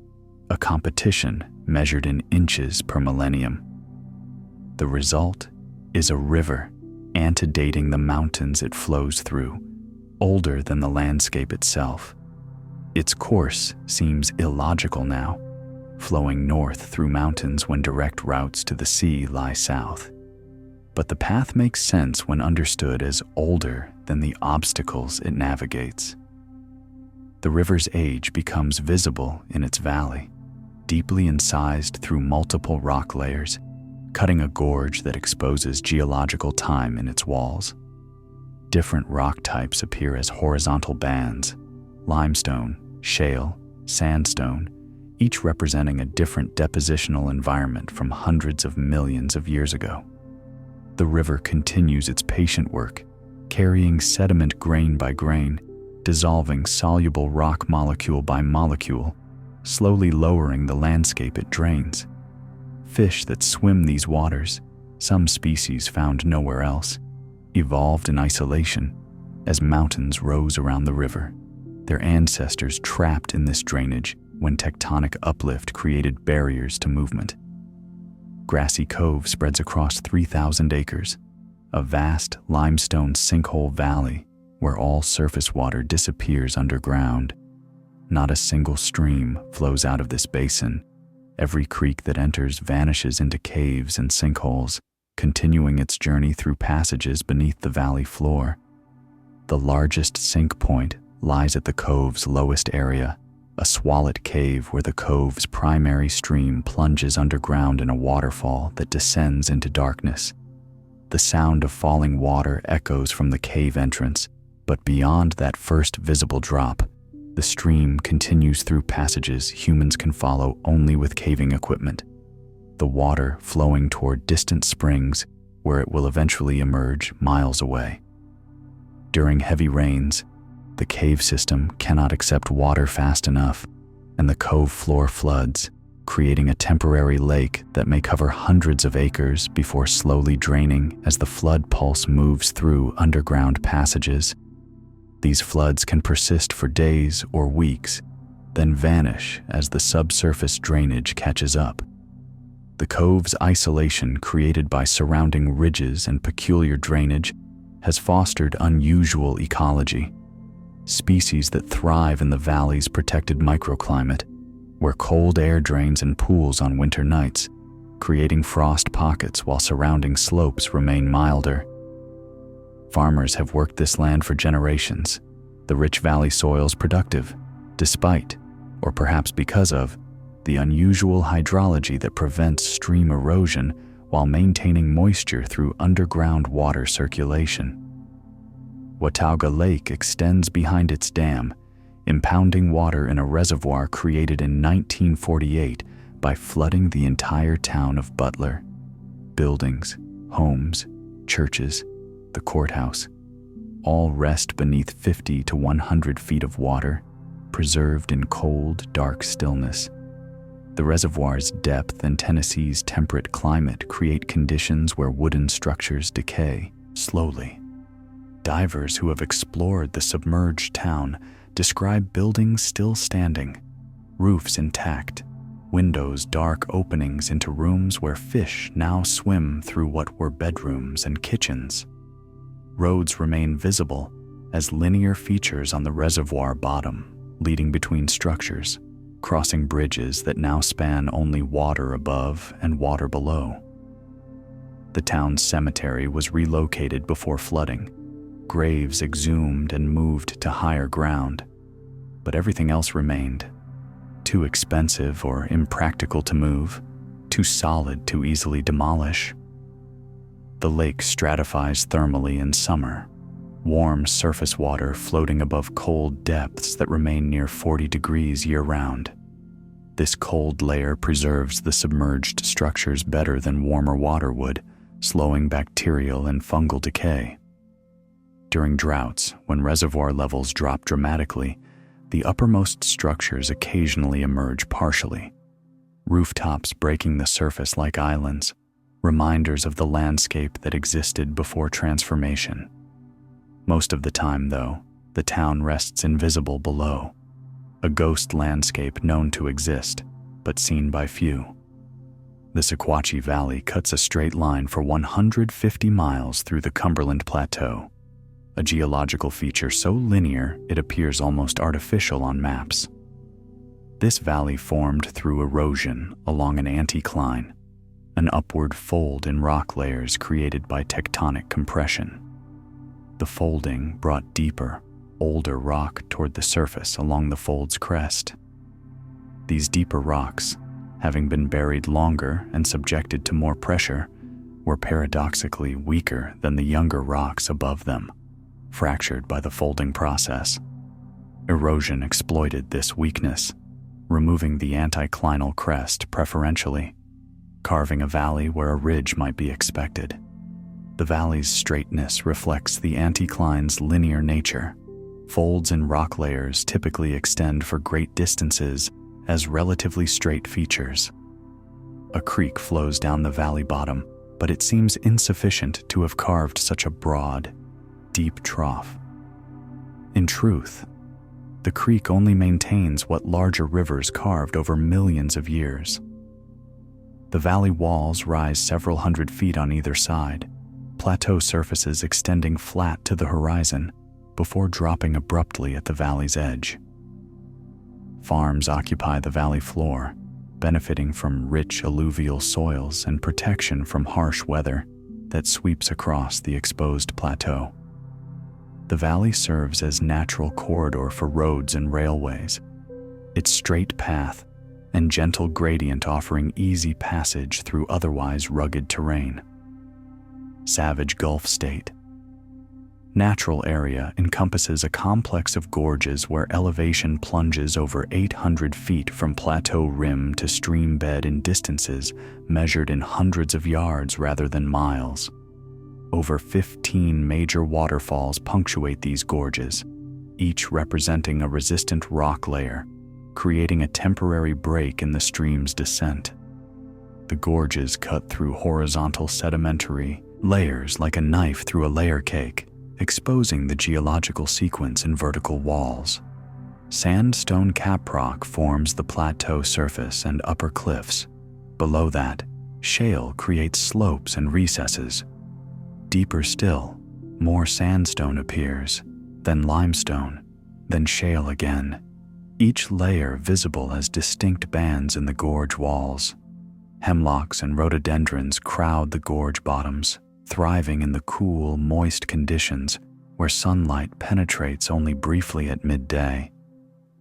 a competition measured in inches per millennium. The result is a river antedating the mountains it flows through, older than the landscape itself. Its course seems illogical now, flowing north through mountains when direct routes to the sea lie south. But the path makes sense when understood as older than the obstacles it navigates. The river's age becomes visible in its valley, deeply incised through multiple rock layers, cutting a gorge that exposes geological time in its walls. Different rock types appear as horizontal bands: limestone, shale, sandstone, each representing a different depositional environment from hundreds of millions of years ago. The river continues its patient work, carrying sediment grain by grain, dissolving soluble rock molecule by molecule, slowly lowering the landscape it drains. Fish that swim these waters, some species found nowhere else, evolved in isolation as mountains rose around the river, their ancestors trapped in this drainage when tectonic uplift created barriers to movement. Grassy Cove spreads across 3,000 acres, a vast limestone sinkhole valley where all surface water disappears underground. Not a single stream flows out of this basin. Every creek that enters vanishes into caves and sinkholes, continuing its journey through passages beneath the valley floor. The largest sink point lies at the cove's lowest area, a swallet cave where the cove's primary stream plunges underground in a waterfall that descends into darkness. The sound of falling water echoes from the cave entrance, but beyond that first visible drop, the stream continues through passages humans can follow only with caving equipment, the water flowing toward distant springs where it will eventually emerge miles away. During heavy rains, the cave system cannot accept water fast enough, and the cove floor floods, creating a temporary lake that may cover hundreds of acres before slowly draining as the flood pulse moves through underground passages. These floods can persist for days or weeks, then vanish as the subsurface drainage catches up. The cove's isolation, created by surrounding ridges and peculiar drainage, has fostered unusual ecology. Species that thrive in the valley's protected microclimate, where cold air drains and pools on winter nights, creating frost pockets while surrounding slopes remain milder. Farmers have worked this land for generations, the rich valley soils productive, despite, or perhaps because of, the unusual hydrology that prevents stream erosion while maintaining moisture through underground water circulation. Watauga Lake extends behind its dam, impounding water in a reservoir created in 1948 by flooding the entire town of Butler. Buildings, homes, churches, the courthouse, all rest beneath 50 to 100 feet of water, preserved in cold, dark stillness. The reservoir's depth and Tennessee's temperate climate create conditions where wooden structures decay slowly. Divers who have explored the submerged town describe buildings still standing, roofs intact, windows dark openings into rooms where fish now swim through what were bedrooms and kitchens. Roads remain visible as linear features on the reservoir bottom, leading between structures, crossing bridges that now span only water above and water below. The town's cemetery was relocated before flooding. Graves exhumed and moved to higher ground, but everything else remained. Too expensive or impractical to move, too solid to easily demolish. The lake stratifies thermally in summer, warm surface water floating above cold depths that remain near 40 degrees year-round. This cold layer preserves the submerged structures better than warmer water would, slowing bacterial and fungal decay. During droughts, when reservoir levels drop dramatically, the uppermost structures occasionally emerge partially, rooftops breaking the surface like islands, reminders of the landscape that existed before transformation. Most of the time, though, the town rests invisible below, a ghost landscape known to exist, but seen by few. The Sequatchie Valley cuts a straight line for 150 miles through the Cumberland Plateau, a geological feature so linear it appears almost artificial on maps. This valley formed through erosion along an anticline, an upward fold in rock layers created by tectonic compression. The folding brought deeper, older rock toward the surface along the fold's crest. These deeper rocks, having been buried longer and subjected to more pressure, were paradoxically weaker than the younger rocks above them, fractured by the folding process. Erosion exploited this weakness, removing the anticlinal crest preferentially, carving a valley where a ridge might be expected. The valley's straightness reflects the anticline's linear nature. Folds in rock layers typically extend for great distances as relatively straight features. A creek flows down the valley bottom, but it seems insufficient to have carved such a broad, deep trough. In truth, the creek only maintains what larger rivers carved over millions of years. The valley walls rise several hundred feet on either side, plateau surfaces extending flat to the horizon before dropping abruptly at the valley's edge. Farms occupy the valley floor, benefiting from rich alluvial soils and protection from harsh weather that sweeps across the exposed plateau. The valley serves as natural corridor for roads and railways, its straight path and gentle gradient offering easy passage through otherwise rugged terrain. Savage Gulf State. Natural area encompasses a complex of gorges where elevation plunges over 800 feet from plateau rim to stream bed in distances measured in hundreds of yards rather than miles. Over 15 major waterfalls punctuate these gorges, each representing a resistant rock layer, creating a temporary break in the stream's descent. The gorges cut through horizontal sedimentary layers like a knife through a layer cake, exposing the geological sequence in vertical walls. Sandstone caprock forms the plateau surface and upper cliffs. Below that, shale creates slopes and recesses. Deeper still, more sandstone appears, then limestone, then shale again. each layer visible as distinct bands in the gorge walls. Hemlocks and rhododendrons crowd the gorge bottoms, thriving in the cool, moist conditions where sunlight penetrates only briefly at midday.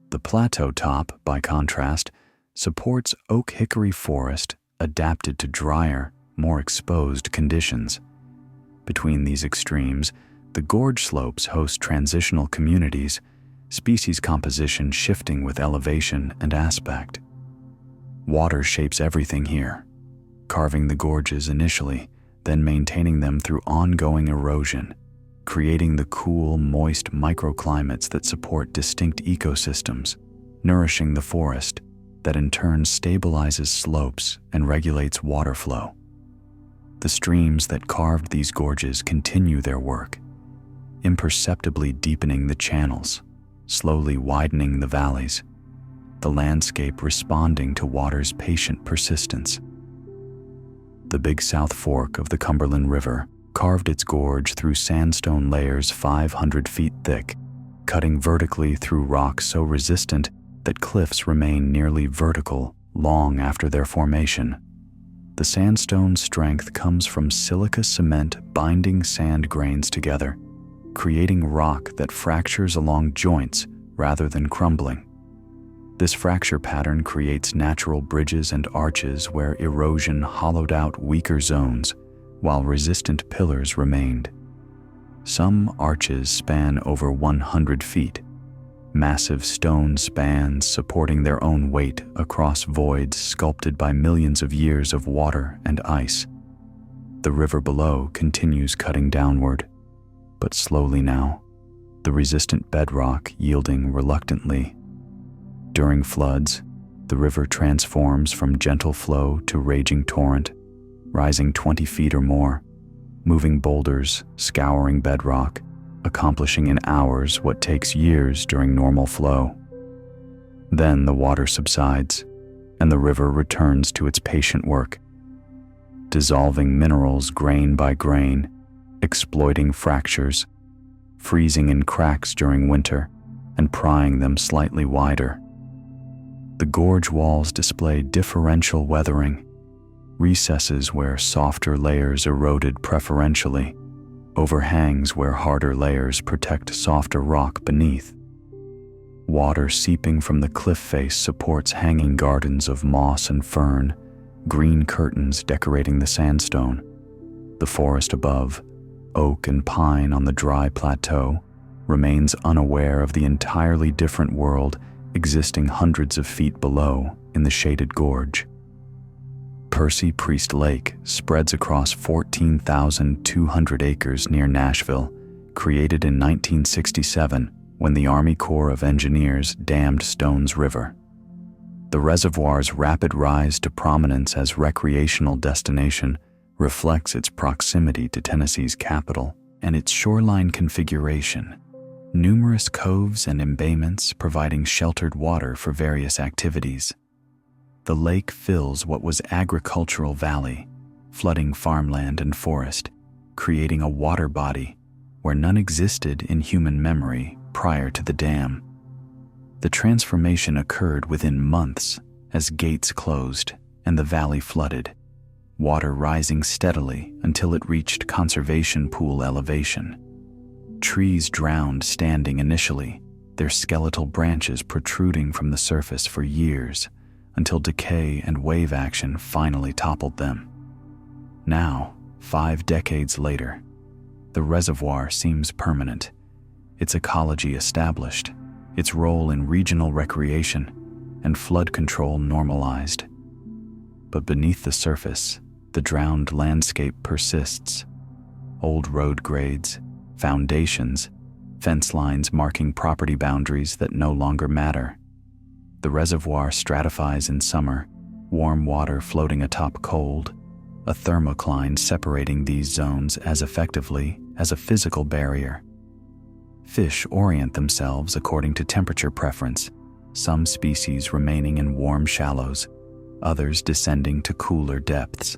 The plateau top, by contrast, supports oak hickory forest adapted to drier, more exposed conditions. Between these extremes, the gorge slopes host transitional communities, species composition shifting with elevation and aspect. Water shapes everything here, carving the gorges initially, then maintaining them through ongoing erosion, creating the cool, moist microclimates that support distinct ecosystems, nourishing the forest that in turn stabilizes slopes and regulates water flow. The streams that carved these gorges continue their work, imperceptibly deepening the channels, slowly widening the valleys, the landscape responding to water's patient persistence. The Big South Fork of the Cumberland River carved its gorge through sandstone layers 500 feet thick, cutting vertically through rock so resistant that cliffs remain nearly vertical long after their formation. The sandstone's strength comes from silica cement binding sand grains together, creating rock that fractures along joints rather than crumbling. This fracture pattern creates natural bridges and arches where erosion hollowed out weaker zones, while resistant pillars remained. Some arches span over 100 feet, massive stone spans supporting their own weight across voids sculpted by millions of years of water and ice. The river below continues cutting downward, but slowly now, the resistant bedrock yielding reluctantly. During floods, the river transforms from gentle flow to raging torrent, rising 20 feet or more, moving boulders, scouring bedrock, accomplishing in hours what takes years during normal flow. Then the water subsides, and the river returns to its patient work, dissolving minerals grain by grain, exploiting fractures, freezing in cracks during winter, and prying them slightly wider. The gorge walls display differential weathering, recesses where softer layers eroded preferentially, overhangs where harder layers protect softer rock beneath. Water seeping from the cliff face supports hanging gardens of moss and fern, green curtains decorating the sandstone. The forest above, oak and pine on the dry plateau, remains unaware of the entirely different world existing hundreds of feet below in the shaded gorge. Percy Priest Lake spreads across 14,200 acres near Nashville, created in 1967 when the Army Corps of Engineers dammed Stones River. The reservoir's rapid rise to prominence as recreational destination reflects its proximity to Tennessee's capital and its shoreline configuration, numerous coves and embayments providing sheltered water for various activities. The lake fills what was agricultural valley, flooding farmland and forest, creating a water body where none existed in human memory prior to the dam. The transformation occurred within months as gates closed and the valley flooded, water rising steadily until it reached conservation pool elevation. Trees drowned standing initially, their skeletal branches protruding from the surface for years, until decay and wave action finally toppled them. Now, 5 decades later, the reservoir seems permanent, its ecology established, its role in regional recreation and flood control normalized. But beneath the surface, the drowned landscape persists. Old road grades, foundations, fence lines marking property boundaries that no longer matter. The reservoir stratifies in summer, warm water floating atop cold, a thermocline separating these zones as effectively as a physical barrier. Fish orient themselves according to temperature preference, some species remaining in warm shallows, others descending to cooler depths.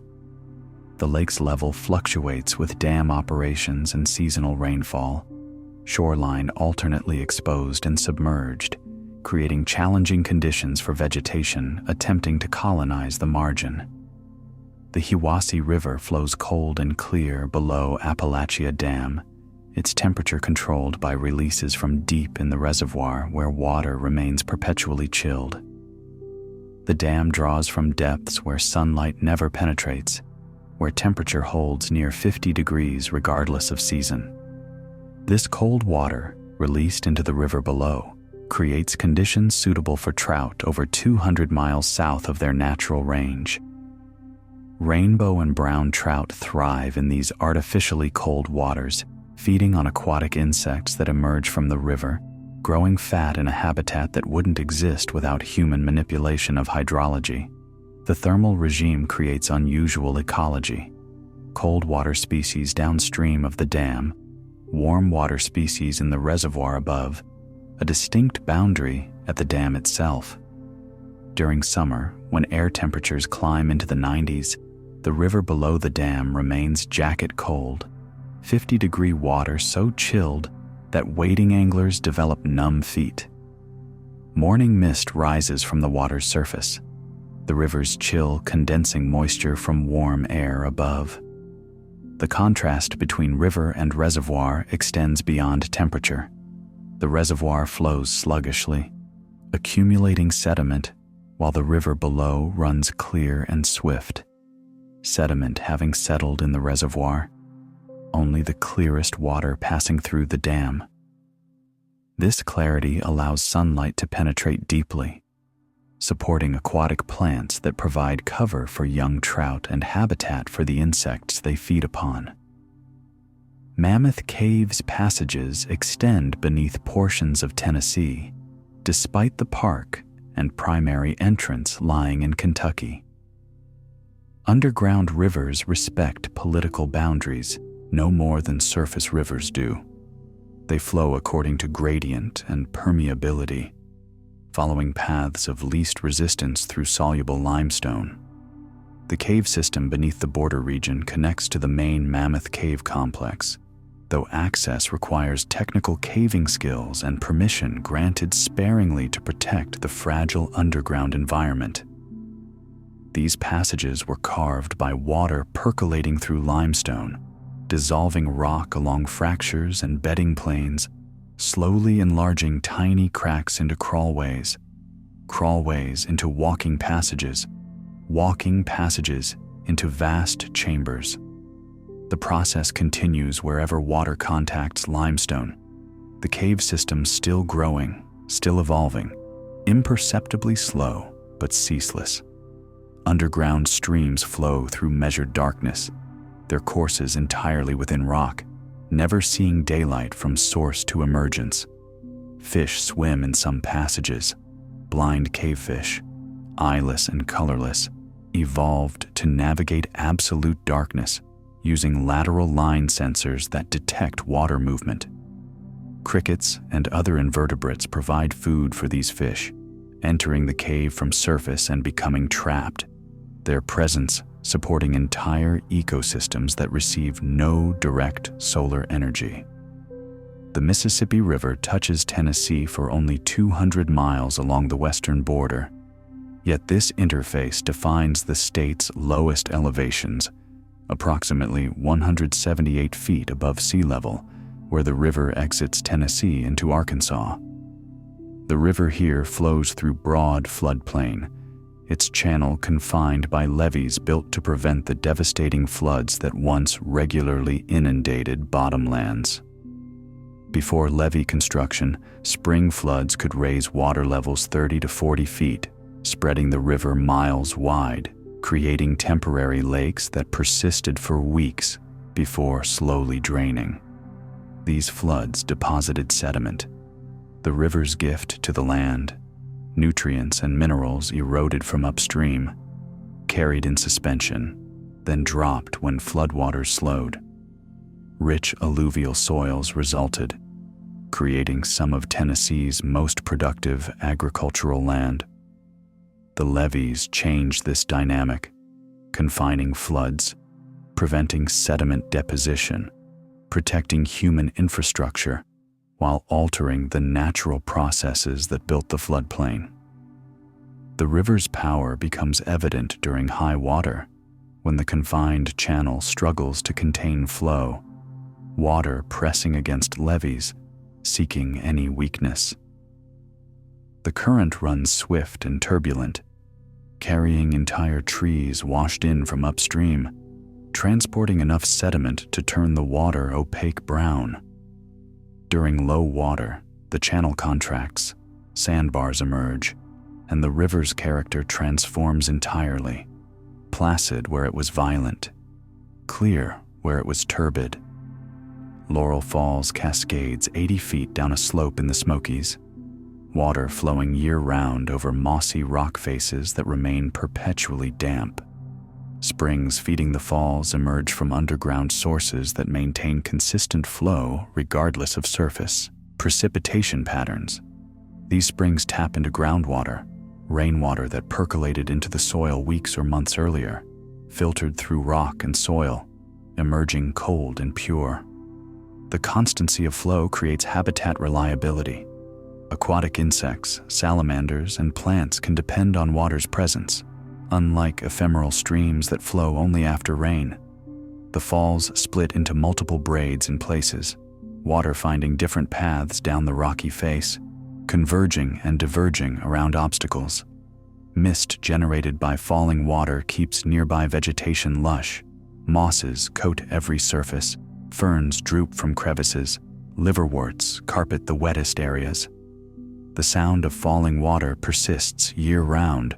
The lake's level fluctuates with dam operations and seasonal rainfall, shoreline alternately exposed and submerged, creating challenging conditions for vegetation attempting to colonize the margin. The Hiwassee River flows cold and clear below Appalachia Dam, its temperature controlled by releases from deep in the reservoir where water remains perpetually chilled. The dam draws from depths where sunlight never penetrates, where temperature holds near 50 degrees regardless of season. This cold water, released into the river below, creates conditions suitable for trout over 200 miles south of their natural range. Rainbow and brown trout thrive in these artificially cold waters, feeding on aquatic insects that emerge from the river, growing fat in a habitat that wouldn't exist without human manipulation of hydrology. The thermal regime creates unusual ecology. Cold water species downstream of the dam, warm water species in the reservoir above, a distinct boundary at the dam itself. During summer, when air temperatures climb into the 90s, the river below the dam remains jacket cold, 50-degree water so chilled that wading anglers develop numb feet. Morning mist rises from the water's surface, the river's chill condensing moisture from warm air above. The contrast between river and reservoir extends beyond temperature. The reservoir flows sluggishly, accumulating sediment, while the river below runs clear and swift. Sediment having settled in the reservoir, only the clearest water passing through the dam. This clarity allows sunlight to penetrate deeply, supporting aquatic plants that provide cover for young trout and habitat for the insects they feed upon. Mammoth Cave's passages extend beneath portions of Tennessee, despite the park and primary entrance lying in Kentucky. Underground rivers respect political boundaries no more than surface rivers do. They flow according to gradient and permeability, following paths of least resistance through soluble limestone. The cave system beneath the border region connects to the main Mammoth Cave complex, though access requires technical caving skills and permission granted sparingly to protect the fragile underground environment. These passages were carved by water percolating through limestone, dissolving rock along fractures and bedding planes, slowly enlarging tiny cracks into crawlways, crawlways into walking passages into vast chambers. The process continues wherever water contacts limestone, the cave system still growing, still evolving, imperceptibly slow but ceaseless. Underground streams flow through measured darkness, their courses entirely within rock, never seeing daylight from source to emergence. Fish swim in some passages, blind cavefish, eyeless and colorless, evolved to navigate absolute darkness using lateral line sensors that detect water movement. Crickets and other invertebrates provide food for these fish, entering the cave from surface and becoming trapped, their presence supporting entire ecosystems that receive no direct solar energy. The Mississippi River touches Tennessee for only 200 miles along the western border, yet this interface defines the state's lowest elevations, approximately 178 feet above sea level, where the river exits Tennessee into Arkansas. The river here flows through broad floodplain, its channel confined by levees built to prevent the devastating floods that once regularly inundated bottomlands. Before levee construction, spring floods could raise water levels 30 to 40 feet, spreading the river miles wide, creating temporary lakes that persisted for weeks before slowly draining. These floods deposited sediment, the river's gift to the land. Nutrients and minerals eroded from upstream, carried in suspension, then dropped when floodwaters slowed. Rich alluvial soils resulted, creating some of Tennessee's most productive agricultural land. The levees changed this dynamic, confining floods, preventing sediment deposition, protecting human infrastructure, while altering the natural processes that built the floodplain. The river's power becomes evident during high water, when the confined channel struggles to contain flow, water pressing against levees, seeking any weakness. The current runs swift and turbulent, carrying entire trees washed in from upstream, transporting enough sediment to turn the water opaque brown. During low water, the channel contracts, sandbars emerge, and the river's character transforms entirely, placid where it was violent, clear where it was turbid. Laurel Falls cascades 80 feet down a slope in the Smokies, water flowing year-round over mossy rock faces that remain perpetually damp. Springs feeding the falls emerge from underground sources that maintain consistent flow regardless of surface precipitation patterns. These springs tap into groundwater, rainwater that percolated into the soil weeks or months earlier, filtered through rock and soil, emerging cold and pure. The constancy of flow creates habitat reliability. Aquatic insects, salamanders, and plants can depend on water's presence, unlike ephemeral streams that flow only after rain. The falls split into multiple braids in places, water finding different paths down the rocky face, converging and diverging around obstacles. Mist generated by falling water keeps nearby vegetation lush. Mosses coat every surface, ferns droop from crevices, liverworts carpet the wettest areas. The sound of falling water persists year-round,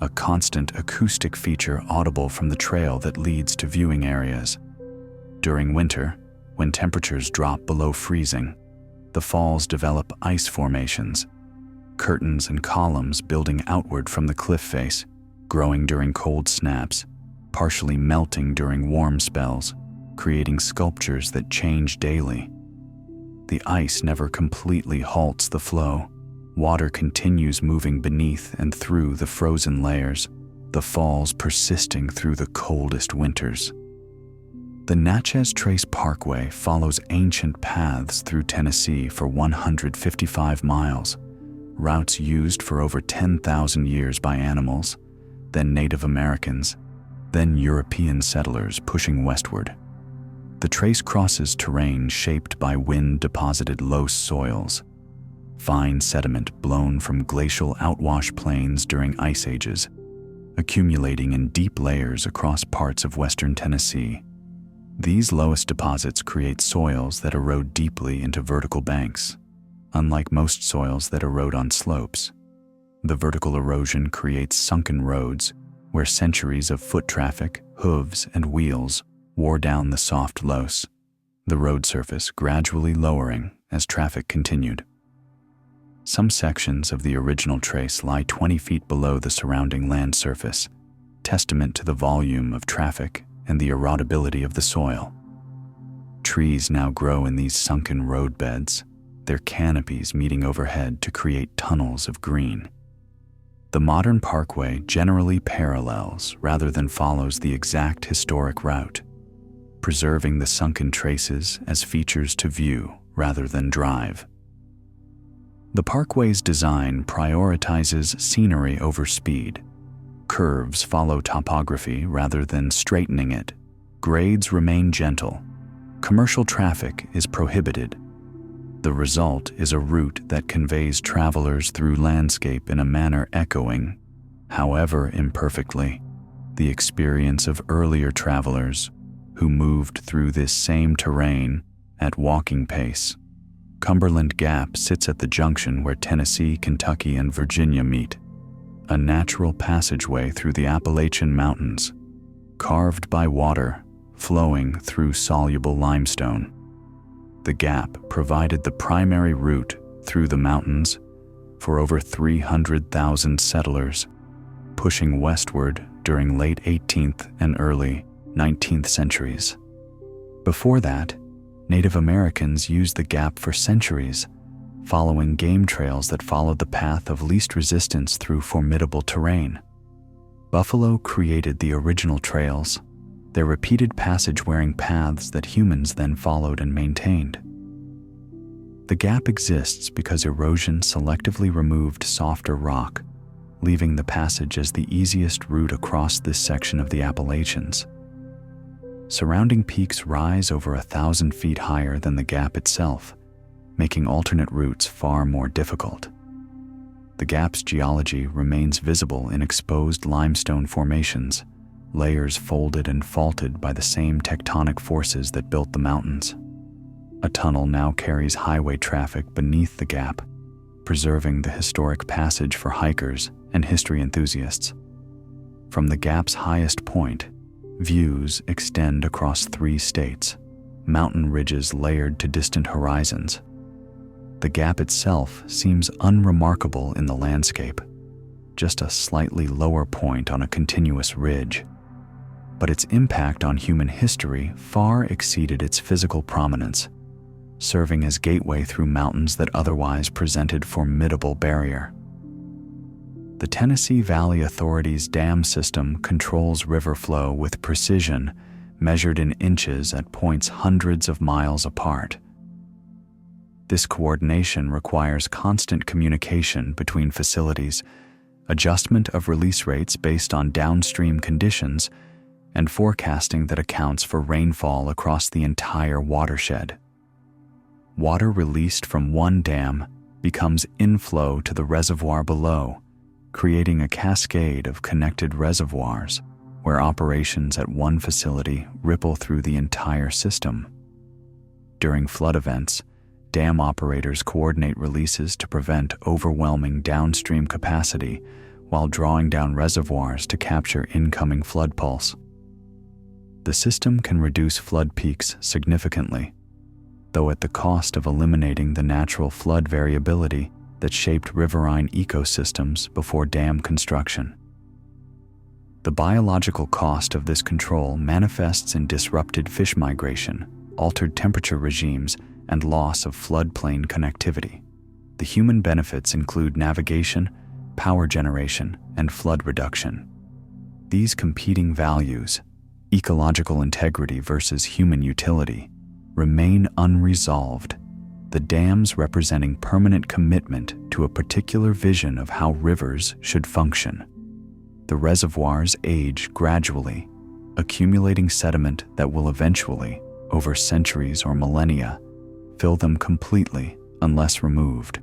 a constant acoustic feature audible from the trail that leads to viewing areas. During winter, when temperatures drop below freezing, the falls develop ice formations, curtains and columns building outward from the cliff face, growing during cold snaps, partially melting during warm spells, creating sculptures that change daily. The ice never completely halts the flow. Water continues moving beneath and through the frozen layers, the falls persisting through the coldest winters. The Natchez Trace Parkway follows ancient paths through Tennessee for 155 miles, routes used for over 10,000 years by animals, then Native Americans, then European settlers pushing westward. The trace crosses terrain shaped by wind-deposited loess soils, fine sediment blown from glacial outwash plains during ice ages, accumulating in deep layers across parts of western Tennessee. These loess deposits create soils that erode deeply into vertical banks, unlike most soils that erode on slopes. The vertical erosion creates sunken roads where centuries of foot traffic, hooves, and wheels wore down the soft loess, the road surface gradually lowering as traffic continued. Some sections of the original trace lie 20 feet below the surrounding land surface, testament to the volume of traffic and the erodibility of the soil. Trees now grow in these sunken roadbeds, their canopies meeting overhead to create tunnels of green. The modern parkway generally parallels rather than follows the exact historic route, preserving the sunken traces as features to view rather than drive. The parkway's design prioritizes scenery over speed. Curves follow topography rather than straightening it. Grades remain gentle. Commercial traffic is prohibited. The result is a route that conveys travelers through landscape in a manner echoing, however imperfectly, the experience of earlier travelers who moved through this same terrain at walking pace. Cumberland Gap sits at the junction where Tennessee, Kentucky, and Virginia meet, a natural passageway through the Appalachian Mountains, carved by water, flowing through soluble limestone. The gap provided the primary route through the mountains for over 300,000 settlers, pushing westward during late 18th and early 19th centuries. Before that, Native Americans used the gap for centuries, following game trails that followed the path of least resistance through formidable terrain. Buffalo created the original trails, their repeated passage wearing paths that humans then followed and maintained. The gap exists because erosion selectively removed softer rock, leaving the passage as the easiest route across this section of the Appalachians. Surrounding peaks rise over 1,000 feet higher than the gap itself, making alternate routes far more difficult. The gap's geology remains visible in exposed limestone formations, layers folded and faulted by the same tectonic forces that built the mountains. A tunnel now carries highway traffic beneath the gap, preserving the historic passage for hikers and history enthusiasts. From the gap's highest point, views extend across 3 states, mountain ridges layered to distant horizons. The gap itself seems unremarkable in the landscape, just a slightly lower point on a continuous ridge. But its impact on human history far exceeded its physical prominence, serving as gateway through mountains that otherwise presented formidable barrier. The Tennessee Valley Authority's dam system controls river flow with precision, measured in inches at points hundreds of miles apart. This coordination requires constant communication between facilities, adjustment of release rates based on downstream conditions, and forecasting that accounts for rainfall across the entire watershed. Water released from one dam becomes inflow to the reservoir below, creating a cascade of connected reservoirs where operations at one facility ripple through the entire system. During flood events, dam operators coordinate releases to prevent overwhelming downstream capacity while drawing down reservoirs to capture incoming flood pulse. The system can reduce flood peaks significantly, though at the cost of eliminating the natural flood variability that shaped riverine ecosystems before dam construction. The biological cost of this control manifests in disrupted fish migration, altered temperature regimes, and loss of floodplain connectivity. The human benefits include navigation, power generation, and flood reduction. These competing values, ecological integrity versus human utility, remain unresolved, the dams representing permanent commitment to a particular vision of how rivers should function. The reservoirs age gradually, accumulating sediment that will eventually, over centuries or millennia, fill them completely unless removed,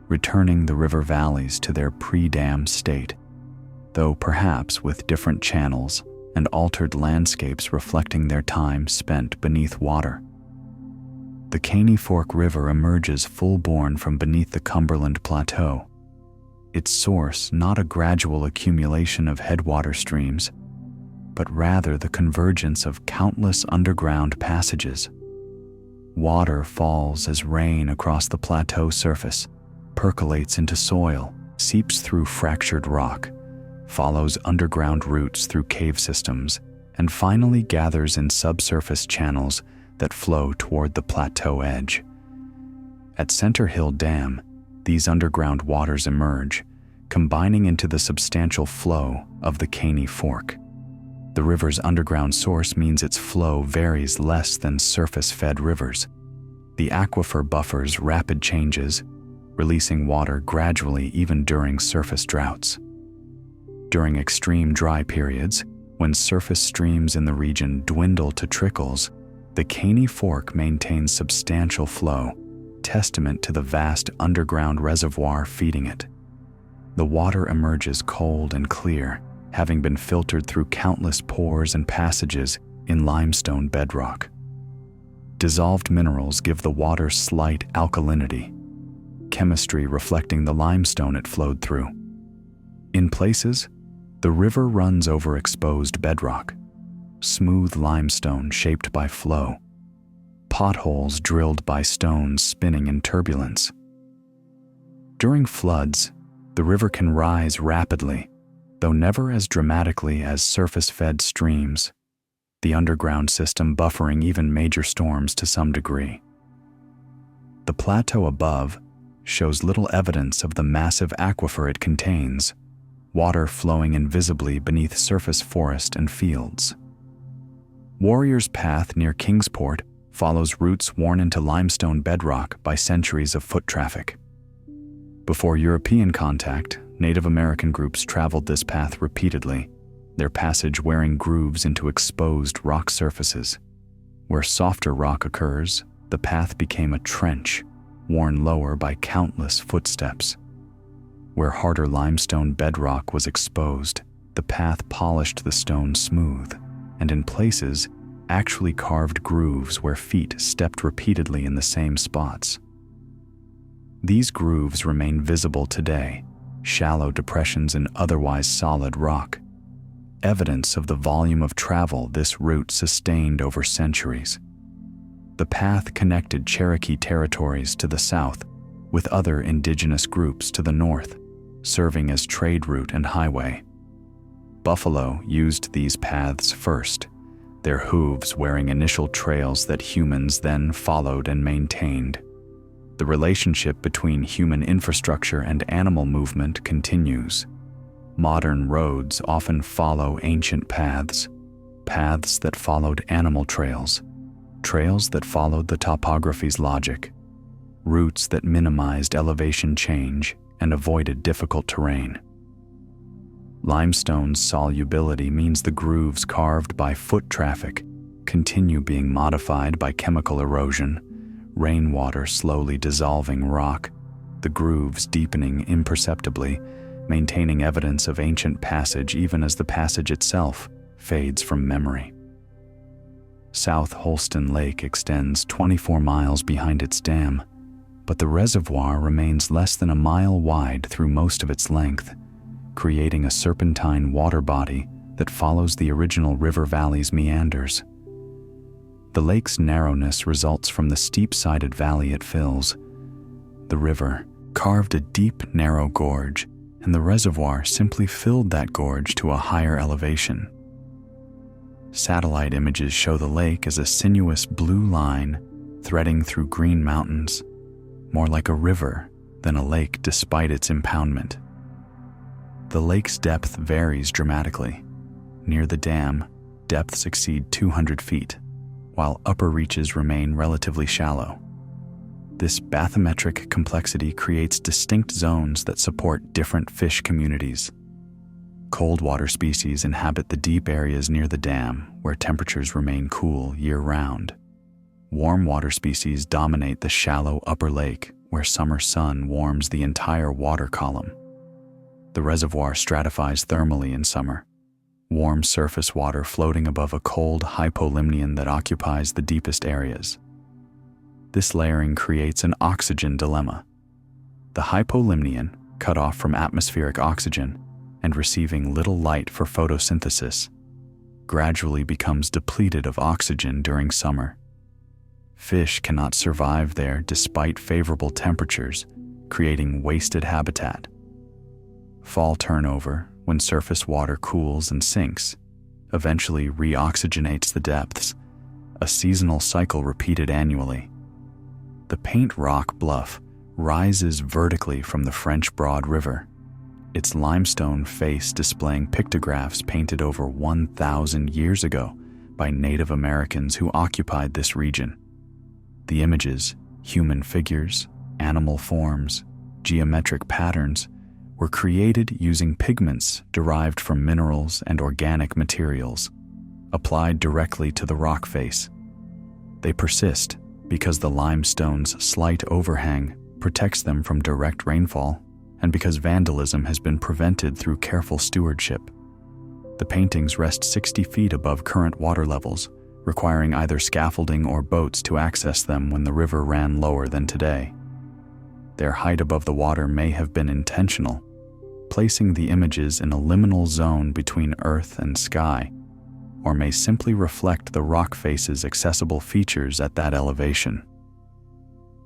returning the river valleys to their pre-dam state, though perhaps with different channels and altered landscapes reflecting their time spent beneath water. The Caney Fork River emerges full-born from beneath the Cumberland Plateau, its source not a gradual accumulation of headwater streams, but rather the convergence of countless underground passages. Water falls as rain across the plateau surface, percolates into soil, seeps through fractured rock, follows underground routes through cave systems, and finally gathers in subsurface channels that flow toward the plateau edge. At Center Hill Dam, these underground waters emerge, combining into the substantial flow of the Caney Fork. The river's underground source means its flow varies less than surface-fed rivers. The aquifer buffers rapid changes, releasing water gradually even during surface droughts. During extreme dry periods, when surface streams in the region dwindle to trickles, the Caney Fork maintains substantial flow, testament to the vast underground reservoir feeding it. The water emerges cold and clear, having been filtered through countless pores and passages in limestone bedrock. Dissolved minerals give the water slight alkalinity, chemistry reflecting the limestone it flowed through. In places, the river runs over exposed bedrock, smooth limestone shaped by flow, potholes drilled by stones spinning in turbulence. During floods, the river can rise rapidly, though never as dramatically as surface-fed streams, the underground system buffering even major storms to some degree. The plateau above shows little evidence of the massive aquifer it contains, water flowing invisibly beneath surface forest and fields. Warrior's Path near Kingsport follows routes worn into limestone bedrock by centuries of foot traffic. Before European contact, Native American groups traveled this path repeatedly, their passage wearing grooves into exposed rock surfaces. Where softer rock occurs, the path became a trench, worn lower by countless footsteps. Where harder limestone bedrock was exposed, the path polished the stone smooth, and in places, actually carved grooves where feet stepped repeatedly in the same spots. These grooves remain visible today, shallow depressions in otherwise solid rock, evidence of the volume of travel this route sustained over centuries. The path connected Cherokee territories to the south with other indigenous groups to the north, serving as trade route and highway. Buffalo used these paths first, their hooves wearing initial trails that humans then followed and maintained. The relationship between human infrastructure and animal movement continues. Modern roads often follow ancient paths, paths that followed animal trails, trails that followed the topography's logic, routes that minimized elevation change and avoided difficult terrain. Limestone's solubility means the grooves carved by foot traffic continue being modified by chemical erosion, rainwater slowly dissolving rock, the grooves deepening imperceptibly, maintaining evidence of ancient passage even as the passage itself fades from memory. South Holston Lake extends 24 miles behind its dam, but the reservoir remains less than a mile wide through most of its length, creating a serpentine water body that follows the original river valley's meanders. The lake's narrowness results from the steep-sided valley it fills. The river carved a deep, narrow gorge, and the reservoir simply filled that gorge to a higher elevation. Satellite images show the lake as a sinuous blue line threading through green mountains, more like a river than a lake despite its impoundment. The lake's depth varies dramatically. Near the dam, depths exceed 200 feet, while upper reaches remain relatively shallow. This bathymetric complexity creates distinct zones that support different fish communities. Cold water species inhabit the deep areas near the dam, where temperatures remain cool year-round. Warm water species dominate the shallow upper lake, where summer sun warms the entire water column. The reservoir stratifies thermally in summer, warm surface water floating above a cold hypolimnion that occupies the deepest areas. This layering creates an oxygen dilemma. The hypolimnion, cut off from atmospheric oxygen and receiving little light for photosynthesis, gradually becomes depleted of oxygen during summer. Fish cannot survive there despite favorable temperatures, creating wasted habitat. Fall turnover, when surface water cools and sinks, eventually reoxygenates the depths, a seasonal cycle repeated annually. The Paint Rock Bluff rises vertically from the French Broad River, its limestone face displaying pictographs painted over 1,000 years ago by Native Americans who occupied this region. The images, human figures, animal forms, geometric patterns, were created using pigments derived from minerals and organic materials, applied directly to the rock face. They persist because the limestone's slight overhang protects them from direct rainfall, and because vandalism has been prevented through careful stewardship. The paintings rest 60 feet above current water levels, requiring either scaffolding or boats to access them when the river ran lower than today. Their height above the water may have been intentional, placing the images in a liminal zone between earth and sky, or may simply reflect the rock face's accessible features at that elevation.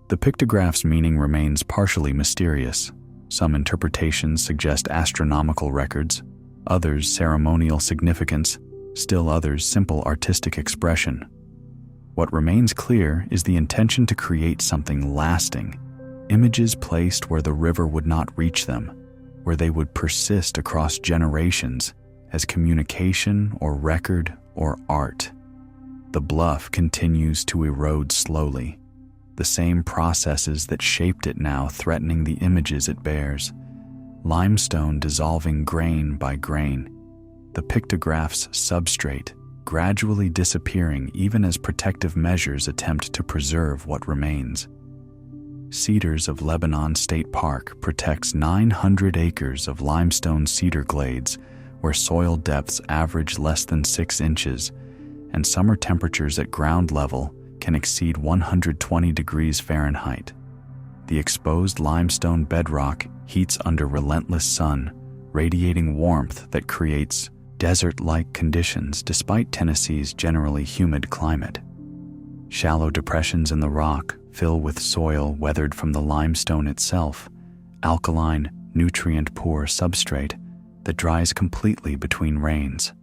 The pictograph's meaning remains partially mysterious. Some interpretations suggest astronomical records, others ceremonial significance, still others simple artistic expression. What remains clear is the intention to create something lasting, images placed where the river would not reach them, where they would persist across generations as communication or record or art. The bluff continues to erode slowly, the same processes that shaped it now threatening the images it bears, limestone dissolving grain by grain, the pictograph's substrate gradually disappearing even as protective measures attempt to preserve what remains. Cedars of Lebanon State Park protects 900 acres of limestone cedar glades where soil depths average less than 6 inches and summer temperatures at ground level can exceed 120 degrees Fahrenheit. The exposed limestone bedrock heats under relentless sun, radiating warmth that creates desert-like conditions despite Tennessee's generally humid climate. Shallow depressions in the rock fill with soil weathered from the limestone itself, alkaline, nutrient-poor substrate that dries completely between rains.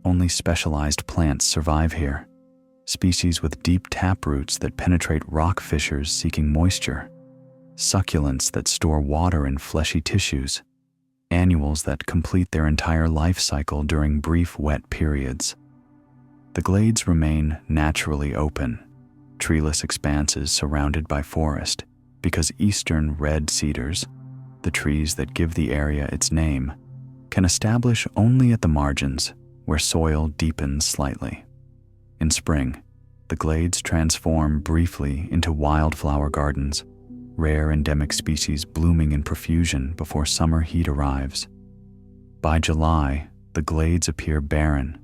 Only specialized plants survive here, species with deep taproots that penetrate rock fissures seeking moisture, succulents that store water in fleshy tissues, annuals that complete their entire life cycle during brief wet periods. The glades remain naturally open, treeless expanses surrounded by forest, because eastern red cedars, the trees that give the area its name, can establish only at the margins where soil deepens slightly. In spring, the glades transform briefly into wildflower gardens, rare endemic species blooming in profusion before summer heat arrives. By July, the glades appear barren,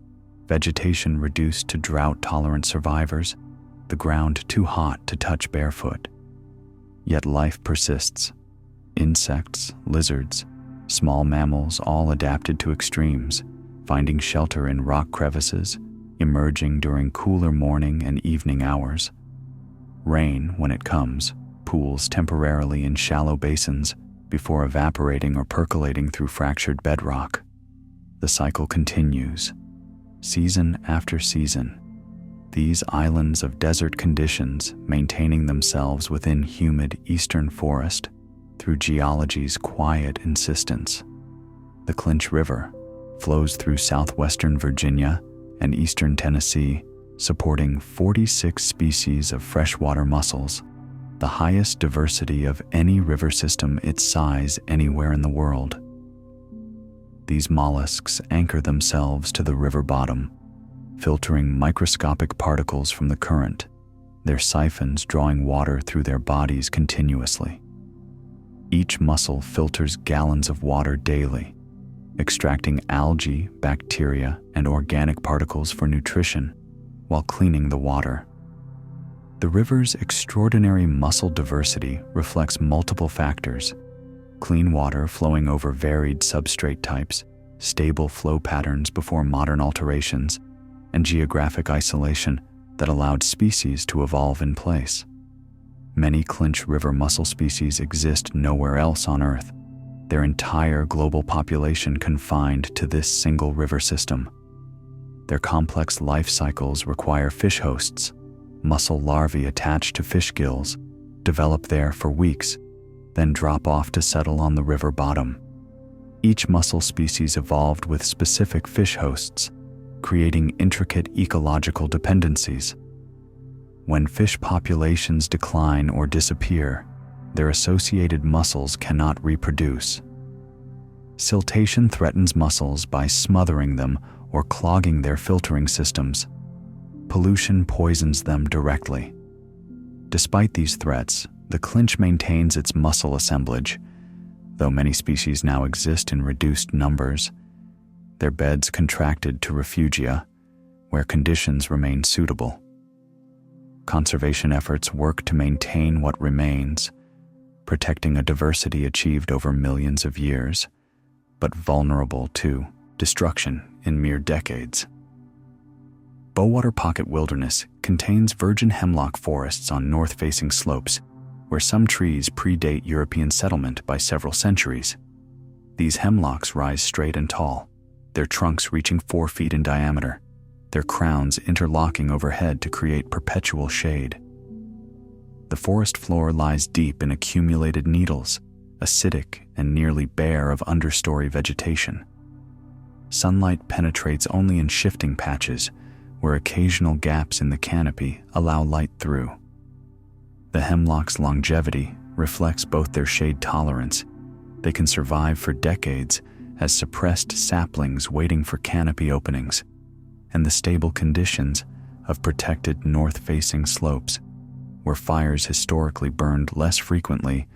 vegetation reduced to drought-tolerant survivors, the ground too hot to touch barefoot. Yet life persists. Insects, lizards, small mammals all adapted to extremes, finding shelter in rock crevices, emerging during cooler morning and evening hours. Rain, when it comes, pools temporarily in shallow basins before evaporating or percolating through fractured bedrock. The cycle continues, season after season. These islands of desert conditions maintaining themselves within humid eastern forest through geology's quiet insistence. The Clinch River flows through southwestern Virginia and eastern Tennessee, supporting 46 species of freshwater mussels, the highest diversity of any river system its size anywhere in the world. These mollusks anchor themselves to the river bottom, filtering microscopic particles from the current, their siphons drawing water through their bodies continuously. Each mussel filters gallons of water daily, extracting algae, bacteria, and organic particles for nutrition while cleaning the water. The river's extraordinary mussel diversity reflects multiple factors: clean water flowing over varied substrate types, stable flow patterns before modern alterations, and geographic isolation that allowed species to evolve in place. Many Clinch River mussel species exist nowhere else on Earth, their entire global population confined to this single river system. Their complex life cycles require fish hosts, mussel larvae attached to fish gills, develop there for weeks, then drop off to settle on the river bottom. Each mussel species evolved with specific fish hosts, creating intricate ecological dependencies. When fish populations decline or disappear, their associated mussels cannot reproduce. Siltation threatens mussels by smothering them or clogging their filtering systems. Pollution poisons them directly. Despite these threats, the Clinch maintains its mussel assemblage. Though many species now exist in reduced numbers, their beds contracted to refugia, where conditions remain suitable. Conservation efforts work to maintain what remains, protecting a diversity achieved over millions of years, but vulnerable to destruction in mere decades. Bowater Pocket Wilderness contains virgin hemlock forests on north-facing slopes, where some trees predate European settlement by several centuries. These hemlocks rise straight and tall, their trunks reaching 4 feet in diameter, their crowns interlocking overhead to create perpetual shade. The forest floor lies deep in accumulated needles, acidic and nearly bare of understory vegetation. Sunlight penetrates only in shifting patches, where occasional gaps in the canopy allow light through. The hemlock's longevity reflects both their shade tolerance. They can survive for decades as suppressed saplings waiting for canopy openings, and the stable conditions of protected north-facing slopes, where fires historically burned less frequently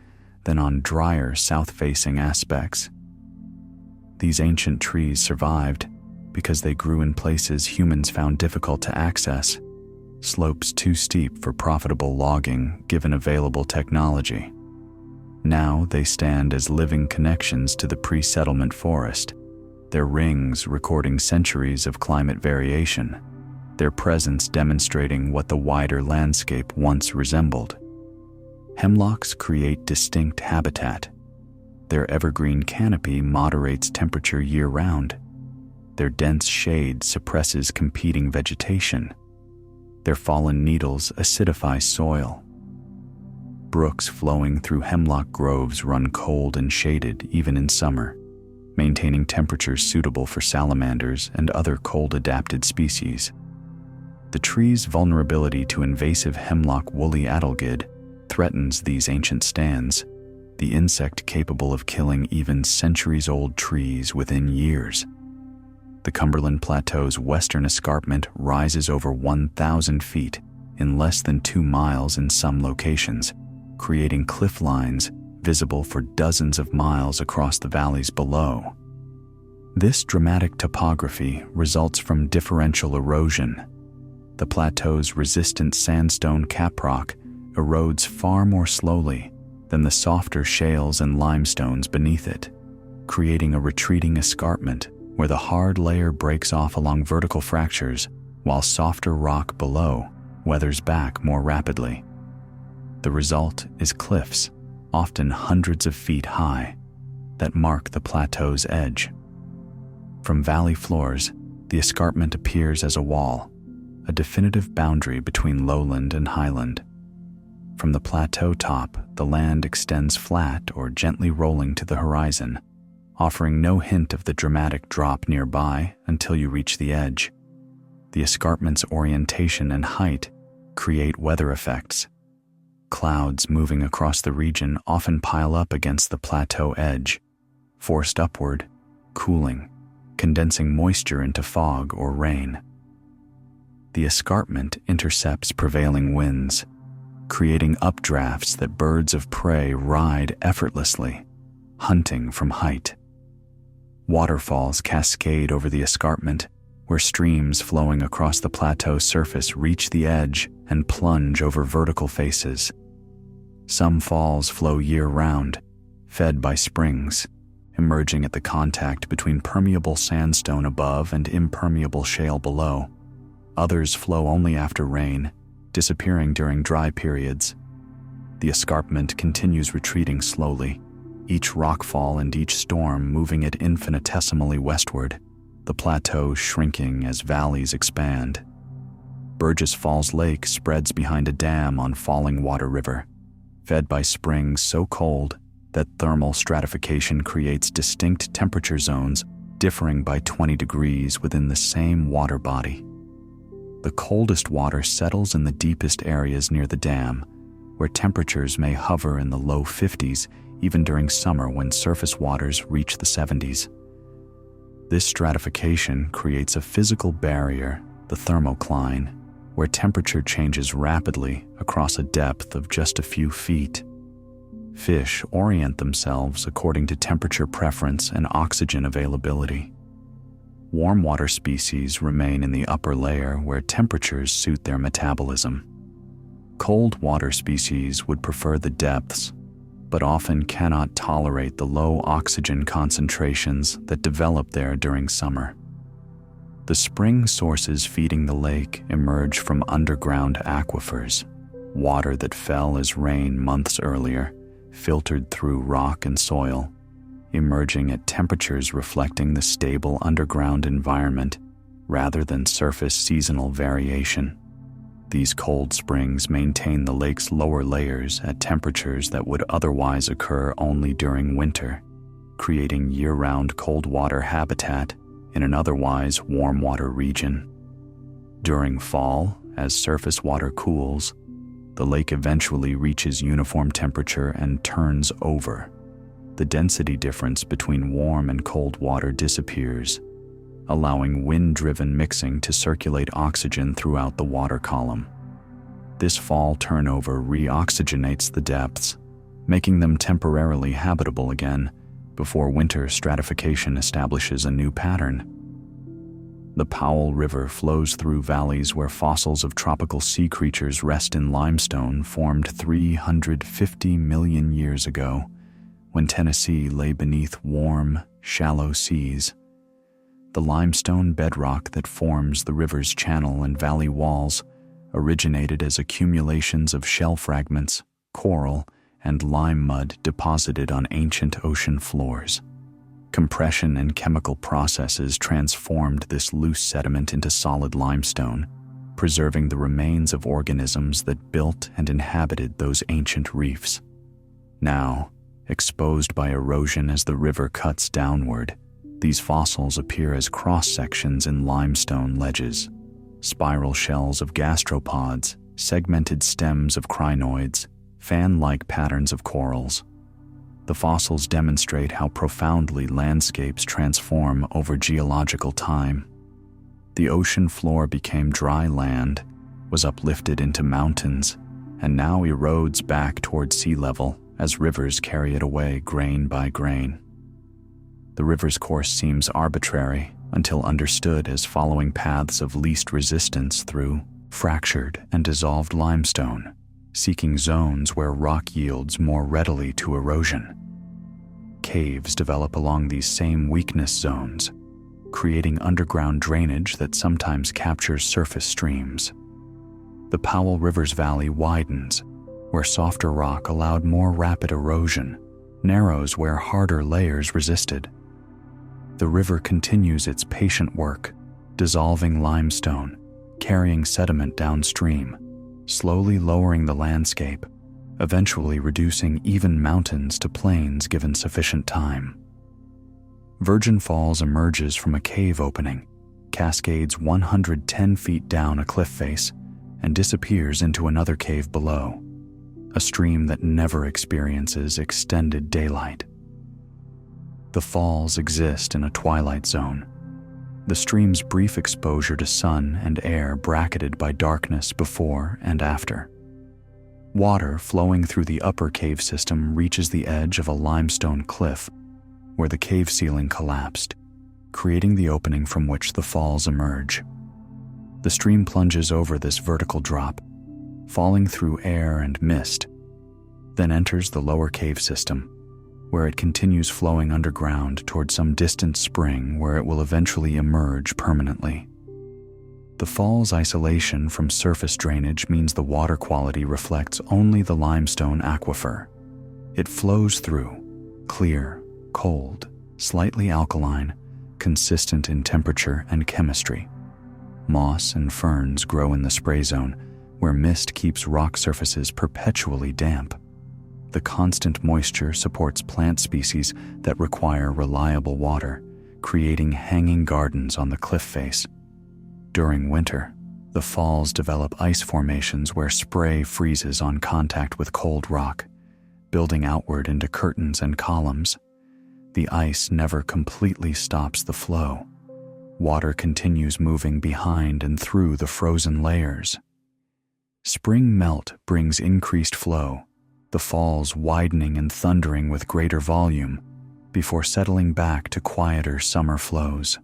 than on drier south-facing aspects. These ancient trees survived because they grew in places humans found difficult to access, slopes too steep for profitable logging given available technology. Now they stand as living connections to the pre-settlement forest, their rings recording centuries of climate variation, their presence demonstrating what the wider landscape once resembled. Hemlocks create distinct habitat. Their evergreen canopy moderates temperature year-round. Their dense shade suppresses competing vegetation. Their fallen needles acidify soil. Brooks flowing through hemlock groves run cold and shaded even in summer, maintaining temperatures suitable for salamanders and other cold-adapted species. The tree's vulnerability to invasive hemlock woolly adelgid threatens these ancient stands, the insect capable of killing even centuries-old trees within years. The Cumberland Plateau's western escarpment rises over 1,000 feet in less than 2 miles in some locations, creating cliff lines visible for dozens of miles across the valleys below. This dramatic topography results from differential erosion. The plateau's resistant sandstone caprock erodes far more slowly than the softer shales and limestones beneath it, creating a retreating escarpment where the hard layer breaks off along vertical fractures while softer rock below weathers back more rapidly. The result is cliffs, often hundreds of feet high, that mark the plateau's edge. From valley floors, the escarpment appears as a wall, a definitive boundary between lowland and highland. From the plateau top, the land extends flat or gently rolling to the horizon, offering no hint of the dramatic drop nearby until you reach the edge. The escarpment's orientation and height create weather effects. Clouds moving across the region often pile up against the plateau edge, forced upward, cooling, condensing moisture into fog or rain. The escarpment intercepts prevailing winds, creating updrafts that birds of prey ride effortlessly, hunting from height. Waterfalls cascade over the escarpment, where streams flowing across the plateau surface reach the edge and plunge over vertical faces. Some falls flow year-round, fed by springs, emerging at the contact between permeable sandstone above and impermeable shale below. Others flow only after rain, disappearing during dry periods. The escarpment continues retreating slowly, each rockfall and each storm moving it infinitesimally westward, the plateau shrinking as valleys expand. Burgess Falls Lake spreads behind a dam on Falling Water River, fed by springs so cold that thermal stratification creates distinct temperature zones differing by 20 degrees within the same water body. The coldest water settles in the deepest areas near the dam, where temperatures may hover in the low 50s even during summer when surface waters reach the 70s. This stratification creates a physical barrier, the thermocline, where temperature changes rapidly across a depth of just a few feet. Fish orient themselves according to temperature preference and oxygen availability. Warm water species remain in the upper layer where temperatures suit their metabolism. Cold water species would prefer the depths, but often cannot tolerate the low oxygen concentrations that develop there during summer. The spring sources feeding the lake emerge from underground aquifers, water that fell as rain months earlier, filtered through rock and soil, emerging at temperatures reflecting the stable underground environment rather than surface seasonal variation. These cold springs maintain the lake's lower layers at temperatures that would otherwise occur only during winter, creating year-round cold water habitat in an otherwise warm water region. During fall, as surface water cools, the lake eventually reaches uniform temperature and turns over. The density difference between warm and cold water disappears, allowing wind-driven mixing to circulate oxygen throughout the water column. This fall turnover re-oxygenates the depths, making them temporarily habitable again before winter stratification establishes a new pattern. The Powell River flows through valleys where fossils of tropical sea creatures rest in limestone formed 350 million years ago, when Tennessee lay beneath warm, shallow seas. The limestone bedrock that forms the river's channel and valley walls originated as accumulations of shell fragments, coral, and lime mud deposited on ancient ocean floors. Compression and chemical processes transformed this loose sediment into solid limestone, preserving the remains of organisms that built and inhabited those ancient reefs. Now, exposed by erosion as the river cuts downward, these fossils appear as cross-sections in limestone ledges, spiral shells of gastropods, segmented stems of crinoids, fan-like patterns of corals. The fossils demonstrate how profoundly landscapes transform over geological time. The ocean floor became dry land, was uplifted into mountains, and now erodes back toward sea level as rivers carry it away grain by grain. The river's course seems arbitrary until understood as following paths of least resistance through fractured and dissolved limestone, seeking zones where rock yields more readily to erosion. Caves develop along these same weakness zones, creating underground drainage that sometimes captures surface streams. The Powell River's valley widens, where softer rock allowed more rapid erosion, narrows where harder layers resisted. The river continues its patient work, dissolving limestone, carrying sediment downstream, slowly lowering the landscape, eventually reducing even mountains to plains given sufficient time. Virgin Falls emerges from a cave opening, cascades 110 feet down a cliff face, and disappears into another cave below, a stream that never experiences extended daylight. The falls exist in a twilight zone, the stream's brief exposure to sun and air bracketed by darkness before and after. Water flowing through the upper cave system reaches the edge of a limestone cliff where the cave ceiling collapsed, creating the opening from which the falls emerge. The stream plunges over this vertical drop, falling through air and mist, then enters the lower cave system, where it continues flowing underground toward some distant spring where it will eventually emerge permanently. The fall's isolation from surface drainage means the water quality reflects only the limestone aquifer. It flows through, clear, cold, slightly alkaline, consistent in temperature and chemistry. Moss and ferns grow in the spray zone, where mist keeps rock surfaces perpetually damp. The constant moisture supports plant species that require reliable water, creating hanging gardens on the cliff face. During winter, the falls develop ice formations where spray freezes on contact with cold rock, building outward into curtains and columns. The ice never completely stops the flow. Water continues moving behind and through the frozen layers. Spring melt brings increased flow, the falls widening and thundering with greater volume before settling back to quieter summer flows.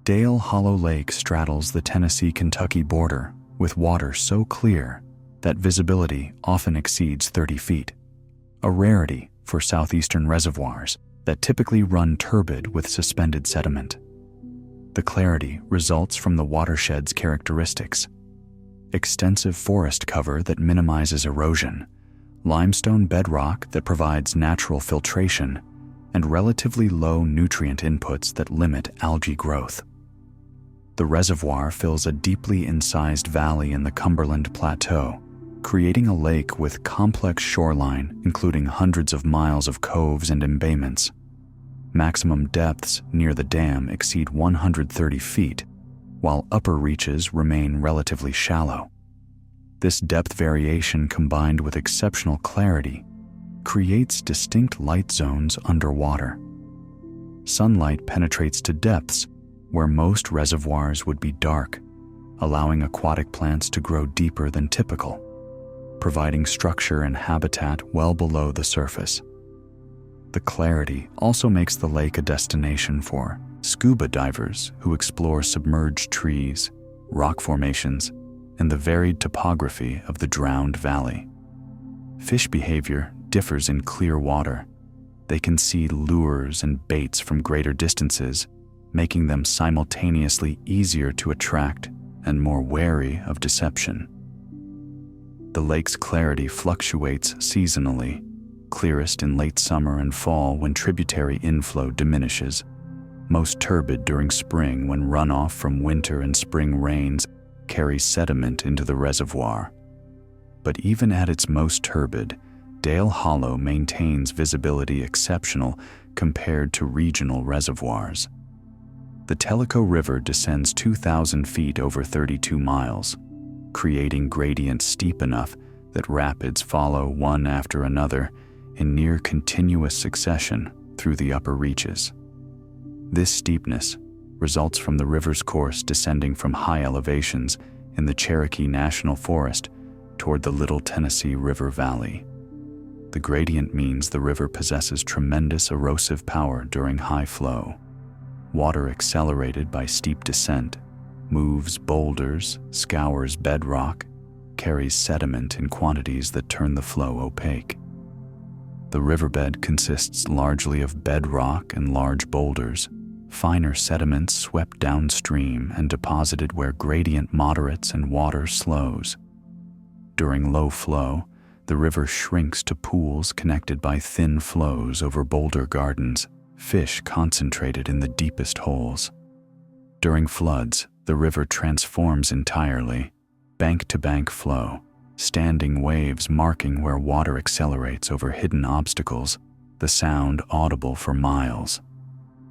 Dale Hollow Lake straddles the Tennessee-Kentucky border with water so clear that visibility often exceeds 30 feet, a rarity for southeastern reservoirs that typically run turbid with suspended sediment. The clarity results from the watershed's characteristics: extensive forest cover that minimizes erosion, limestone bedrock that provides natural filtration, and relatively low nutrient inputs that limit algae growth. The reservoir fills a deeply incised valley in the Cumberland Plateau, creating a lake with complex shoreline including hundreds of miles of coves and embayments. Maximum depths near the dam exceed 130 feet, while upper reaches remain relatively shallow. This depth variation, combined with exceptional clarity, creates distinct light zones underwater. Sunlight penetrates to depths where most reservoirs would be dark, allowing aquatic plants to grow deeper than typical, providing structure and habitat well below the surface. The clarity also makes the lake a destination for scuba divers who explore submerged trees, rock formations, and the varied topography of the drowned valley. Fish behavior differs in clear water. They can see lures and baits from greater distances, making them simultaneously easier to attract and more wary of deception. The lake's clarity fluctuates seasonally, clearest in late summer and fall when tributary inflow diminishes, most turbid during spring when runoff from winter and spring rains carries sediment into the reservoir. But even at its most turbid, Dale Hollow maintains visibility exceptional compared to regional reservoirs. The Tellico River descends 2,000 feet over 32 miles, creating gradients steep enough that rapids follow one after another in near continuous succession through the upper reaches. This steepness results from the river's course descending from high elevations in the Cherokee National Forest toward the Little Tennessee River Valley. The gradient means the river possesses tremendous erosive power during high flow. Water accelerated by steep descent moves boulders, scours bedrock, carries sediment in quantities that turn the flow opaque. The riverbed consists largely of bedrock and large boulders, finer sediments swept downstream and deposited where gradient moderates and water slows. During low flow, the river shrinks to pools connected by thin flows over boulder gardens, fish concentrated in the deepest holes. During floods, the river transforms entirely, bank-to-bank flow, standing waves marking where water accelerates over hidden obstacles, the sound audible for miles.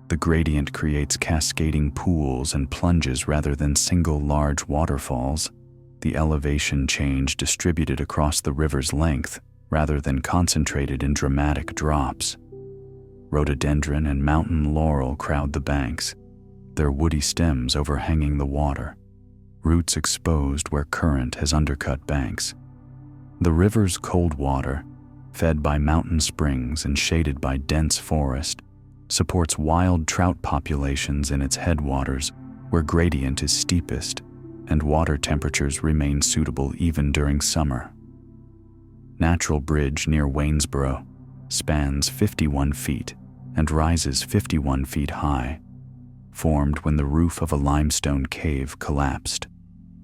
The gradient creates cascading pools and plunges rather than single large waterfalls, the elevation change distributed across the river's length rather than concentrated in dramatic drops. Rhododendron and mountain laurel crowd the banks, their woody stems overhanging the water, roots exposed where current has undercut banks. The river's cold water, fed by mountain springs and shaded by dense forest, supports wild trout populations in its headwaters where gradient is steepest and water temperatures remain suitable even during summer. Natural Bridge near Waynesboro spans 51 feet and rises 51 feet high, formed when the roof of a limestone cave collapsed,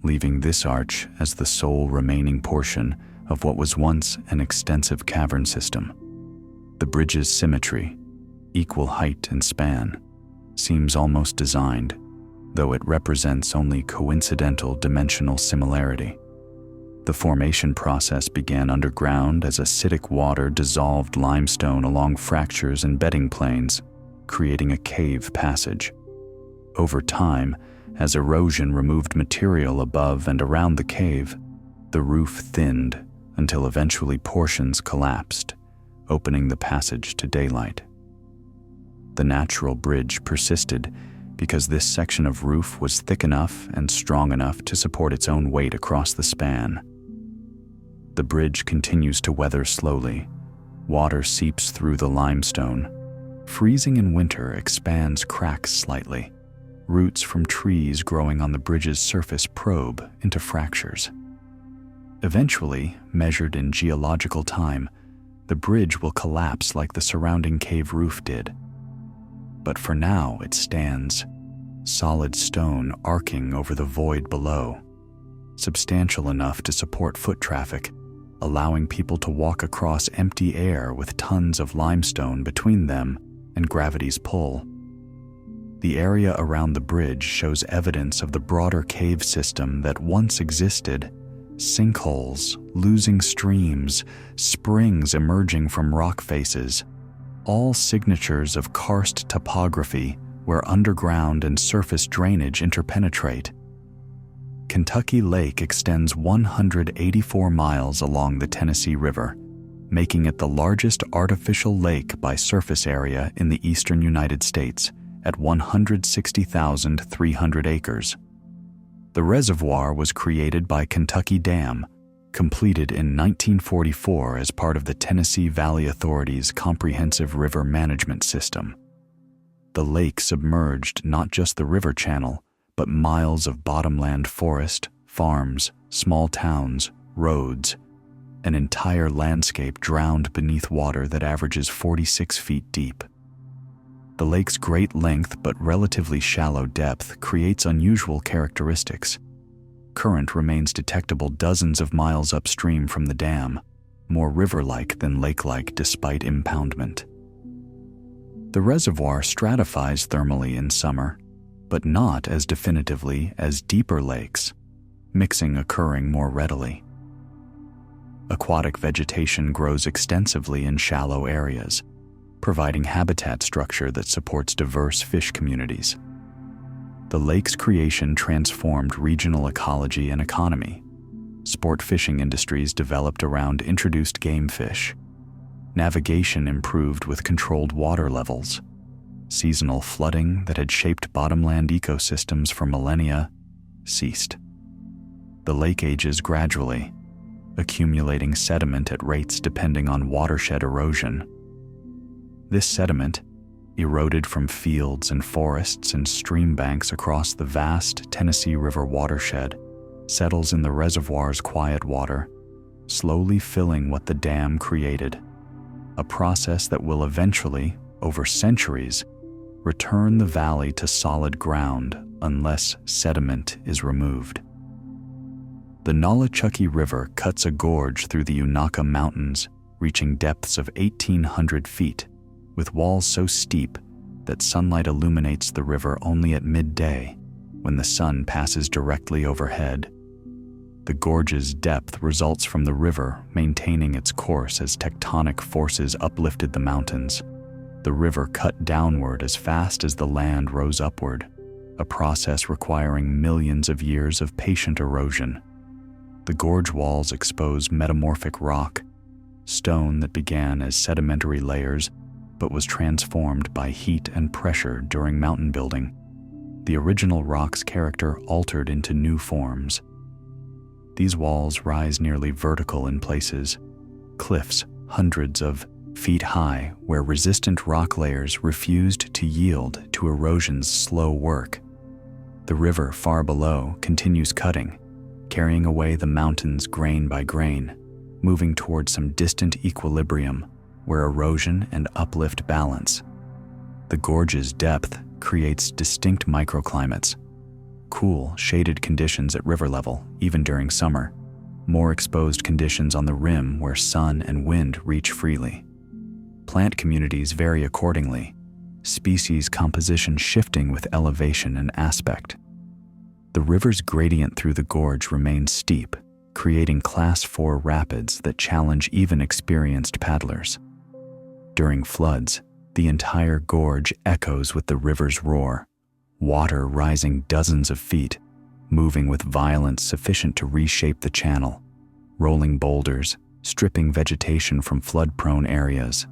leaving this arch as the sole remaining portion of what was once an extensive cavern system. The bridge's symmetry, equal height and span, seems almost designed, though it represents only coincidental dimensional similarity. The formation process began underground as acidic water dissolved limestone along fractures and bedding planes, creating a cave passage. Over time, as erosion removed material above and around the cave, the roof thinned until eventually portions collapsed, opening the passage to daylight. The natural bridge persisted because this section of roof was thick enough and strong enough to support its own weight across the span. The bridge continues to weather slowly. Water seeps through the limestone. Freezing in winter, expanse cracks slightly. Roots from trees growing on the bridge's surface probe into fractures. Eventually, measured in geological time, the bridge will collapse like the surrounding cave roof did. But for now, it stands, solid stone arcing over the void below, substantial enough to support foot traffic, allowing people to walk across empty air with tons of limestone between them and gravity's pull. The area around the bridge shows evidence of the broader cave system that once existed: sinkholes, losing streams, springs emerging from rock faces, all signatures of karst topography where underground and surface drainage interpenetrate. Kentucky Lake extends 184 miles along the Tennessee River, making it the largest artificial lake by surface area in the eastern United States at 160,300 acres. The reservoir was created by Kentucky Dam, completed in 1944 as part of the Tennessee Valley Authority's comprehensive river management system. The lake submerged not just the river channel, but miles of bottomland forest, farms, small towns, roads, an entire landscape drowned beneath water that averages 46 feet deep. The lake's great length but relatively shallow depth creates unusual characteristics. Current remains detectable dozens of miles upstream from the dam, more river-like than lake-like despite impoundment. The reservoir stratifies thermally in summer, but not as definitively as deeper lakes, mixing occurring more readily. Aquatic vegetation grows extensively in shallow areas, providing habitat structure that supports diverse fish communities. The lake's creation transformed regional ecology and economy. Sport fishing industries developed around introduced game fish. Navigation improved with controlled water levels. Seasonal flooding that had shaped bottomland ecosystems for millennia ceased. The lake ages gradually, accumulating sediment at rates depending on watershed erosion. This sediment, eroded from fields and forests and stream banks across the vast Tennessee River watershed, settles in the reservoir's quiet water, slowly filling what the dam created, a process that will eventually, over centuries, return the valley to solid ground unless sediment is removed. The Nolichucky River cuts a gorge through the Unaka Mountains, reaching depths of 1,800 feet, with walls so steep that sunlight illuminates the river only at midday, when the sun passes directly overhead. The gorge's depth results from the river maintaining its course as tectonic forces uplifted the mountains. The river cut downward as fast as the land rose upward, a process requiring millions of years of patient erosion. The gorge walls expose metamorphic rock, stone that began as sedimentary layers but was transformed by heat and pressure during mountain building. The original rock's character altered into new forms. These walls rise nearly vertical in places, cliffs hundreds of feet high where resistant rock layers refused to yield to erosion's slow work. The river far below continues cutting, carrying away the mountains grain by grain, moving toward some distant equilibrium where erosion and uplift balance. The gorge's depth creates distinct microclimates, cool, shaded conditions at river level, even during summer, more exposed conditions on the rim where sun and wind reach freely. Plant communities vary accordingly, species composition shifting with elevation and aspect. The river's gradient through the gorge remains steep, creating Class 4 rapids that challenge even experienced paddlers. During floods, the entire gorge echoes with the river's roar, water rising dozens of feet, moving with violence sufficient to reshape the channel, rolling boulders, stripping vegetation from flood-prone areas.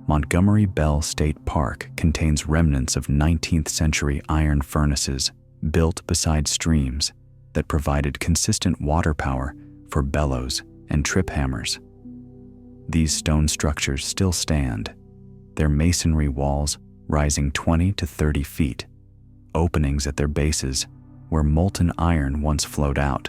Montgomery Bell State Park contains remnants of 19th-century iron furnaces built beside streams that provided consistent water power for bellows and trip hammers. These stone structures still stand, their masonry walls rising 20 to 30 feet, openings at their bases where molten iron once flowed out.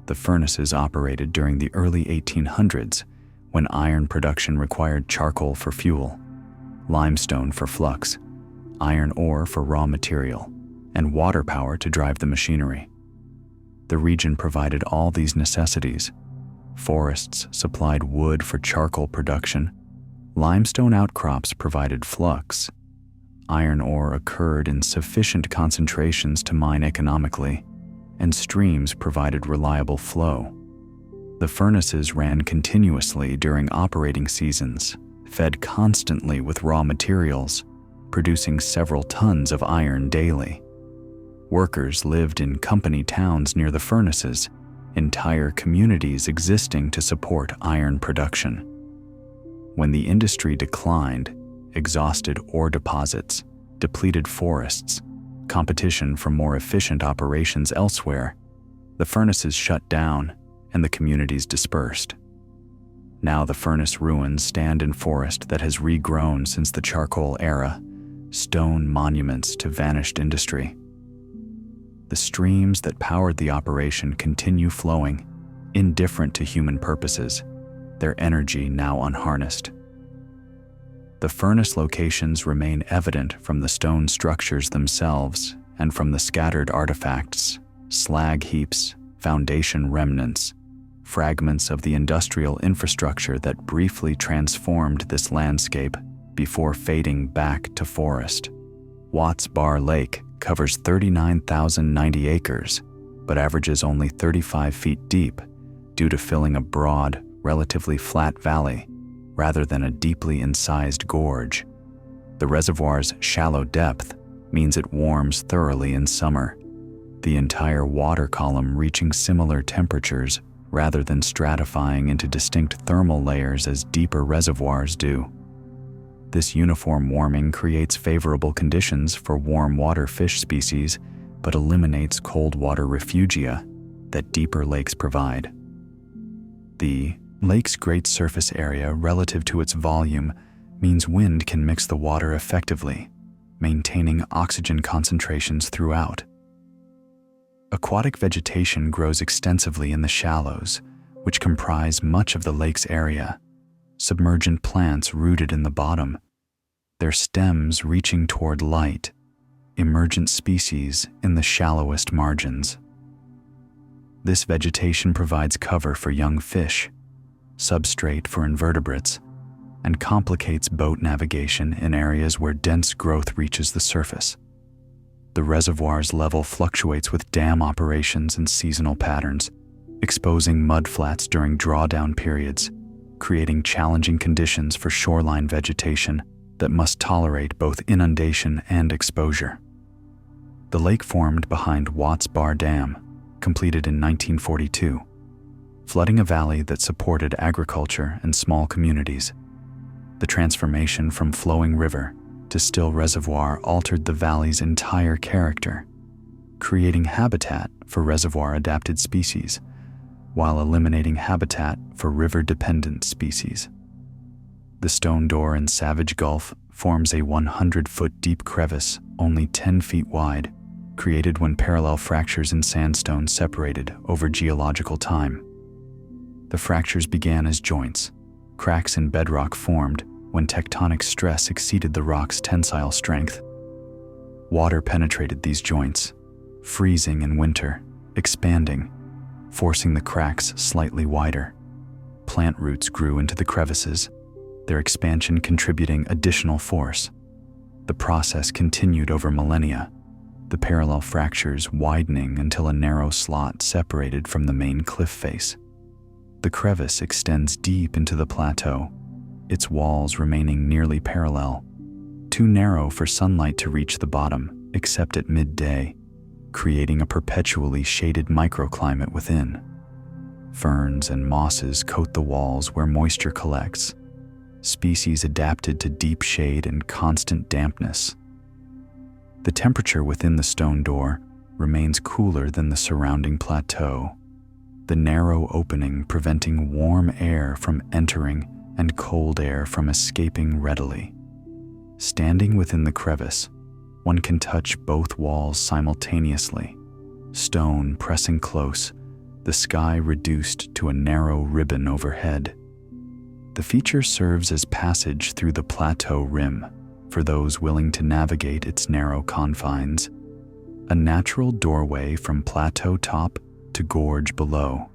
The furnaces operated during the early 1800s when iron production required charcoal for fuel, limestone for flux, iron ore for raw material, and water power to drive the machinery. The region provided all these necessities. Forests supplied wood for charcoal production, limestone outcrops provided flux, iron ore occurred in sufficient concentrations to mine economically, and streams provided reliable flow. The furnaces ran continuously during operating seasons, fed constantly with raw materials, producing several tons of iron daily. Workers lived in company towns near the furnaces, entire communities existing to support iron production. When the industry declined, exhausted ore deposits, depleted forests, competition for more efficient operations elsewhere, the furnaces shut down and the communities dispersed. Now the furnace ruins stand in forest that has regrown since the charcoal era, stone monuments to vanished industry. The streams that powered the operation continue flowing, indifferent to human purposes, their energy now unharnessed. The furnace locations remain evident from the stone structures themselves and from the scattered artifacts, slag heaps, foundation remnants, fragments of the industrial infrastructure that briefly transformed this landscape before fading back to forest. Watts Bar Lake covers 39,090 acres, but averages only 35 feet deep due to filling a broad, relatively flat valley rather than a deeply incised gorge. The reservoir's shallow depth means it warms thoroughly in summer, the entire water column reaching similar temperatures rather than stratifying into distinct thermal layers as deeper reservoirs do. This uniform warming creates favorable conditions for warm water fish species, but eliminates cold water refugia that deeper lakes provide. The lake's great surface area relative to its volume means wind can mix the water effectively, maintaining oxygen concentrations throughout. Aquatic vegetation grows extensively in the shallows, which comprise much of the lake's area. Submergent plants rooted in the bottom, their stems reaching toward light, emergent species in the shallowest margins. This vegetation provides cover for young fish, substrate for invertebrates, and complicates boat navigation in areas where dense growth reaches the surface. The reservoir's level fluctuates with dam operations and seasonal patterns, exposing mudflats during drawdown periods, creating challenging conditions for shoreline vegetation that must tolerate both inundation and exposure. The lake formed behind Watts Bar Dam, completed in 1942, flooding a valley that supported agriculture and small communities. The transformation from flowing river to still reservoir altered the valley's entire character, creating habitat for reservoir-adapted species, while eliminating habitat for river-dependent species. The stone door in Savage Gulf forms a 100-foot deep crevice only 10 feet wide, created when parallel fractures in sandstone separated over geological time. The fractures began as joints. Cracks in bedrock formed when tectonic stress exceeded the rock's tensile strength. Water penetrated these joints, freezing in winter, expanding, forcing the cracks slightly wider. Plant roots grew into the crevices, their expansion contributing additional force. The process continued over millennia, the parallel fractures widening until a narrow slot separated from the main cliff face. The crevice extends deep into the plateau, its walls remaining nearly parallel, too narrow for sunlight to reach the bottom except at midday, creating a perpetually shaded microclimate within. Ferns and mosses coat the walls where moisture collects, species adapted to deep shade and constant dampness. The temperature within the stone door remains cooler than the surrounding plateau, the narrow opening preventing warm air from entering and cold air from escaping readily. Standing within the crevice, one can touch both walls simultaneously, stone pressing close, the sky reduced to a narrow ribbon overhead. The feature serves as passage through the plateau rim for those willing to navigate its narrow confines, a natural doorway from plateau top to gorge below,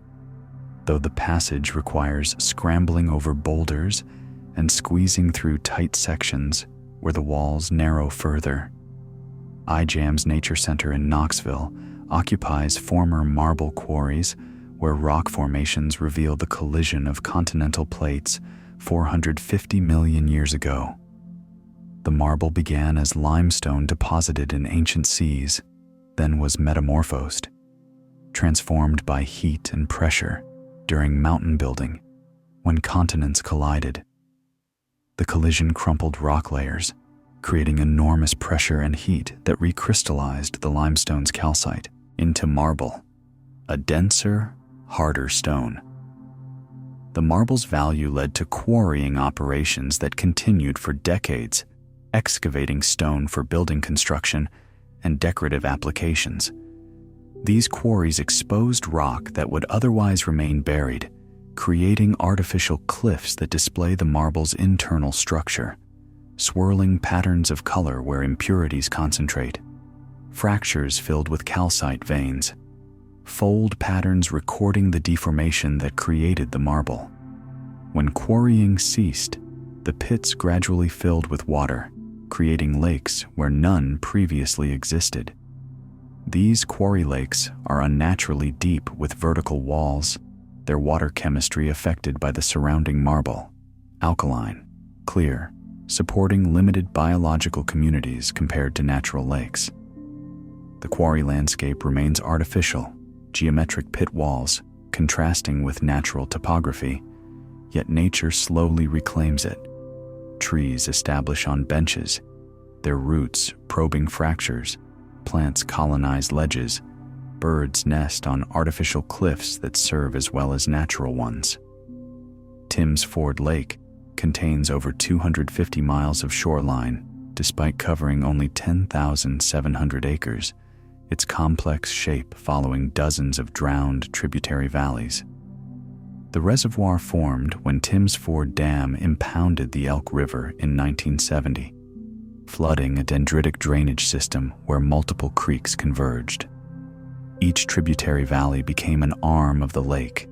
though the passage requires scrambling over boulders and squeezing through tight sections where the walls narrow further. iJam's Nature Center in Knoxville occupies former marble quarries where rock formations reveal the collision of continental plates 450 million years ago. The marble began as limestone deposited in ancient seas, then was metamorphosed, transformed by heat and pressure during mountain building when continents collided. The collision crumpled rock layers, creating enormous pressure and heat that recrystallized the limestone's calcite into marble, a denser, harder stone. The marble's value led to quarrying operations that continued for decades, excavating stone for building construction and decorative applications. These quarries exposed rock that would otherwise remain buried, creating artificial cliffs that display the marble's internal structure, swirling patterns of color where impurities concentrate, fractures filled with calcite veins, fold patterns recording the deformation that created the marble. When quarrying ceased, the pits gradually filled with water, creating lakes where none previously existed. These quarry lakes are unnaturally deep with vertical walls, their water chemistry affected by the surrounding marble, alkaline, clear, supporting limited biological communities compared to natural lakes. The quarry landscape remains artificial, geometric pit walls contrasting with natural topography, yet nature slowly reclaims it. Trees establish on benches, their roots probing fractures, plants colonize ledges, birds nest on artificial cliffs that serve as well as natural ones. Timsford Lake contains over 250 miles of shoreline, despite covering only 10,700 acres, its complex shape following dozens of drowned tributary valleys. The reservoir formed when Timsford Dam impounded the Elk River in 1970, flooding a dendritic drainage system where multiple creeks converged. Each tributary valley became an arm of the lake,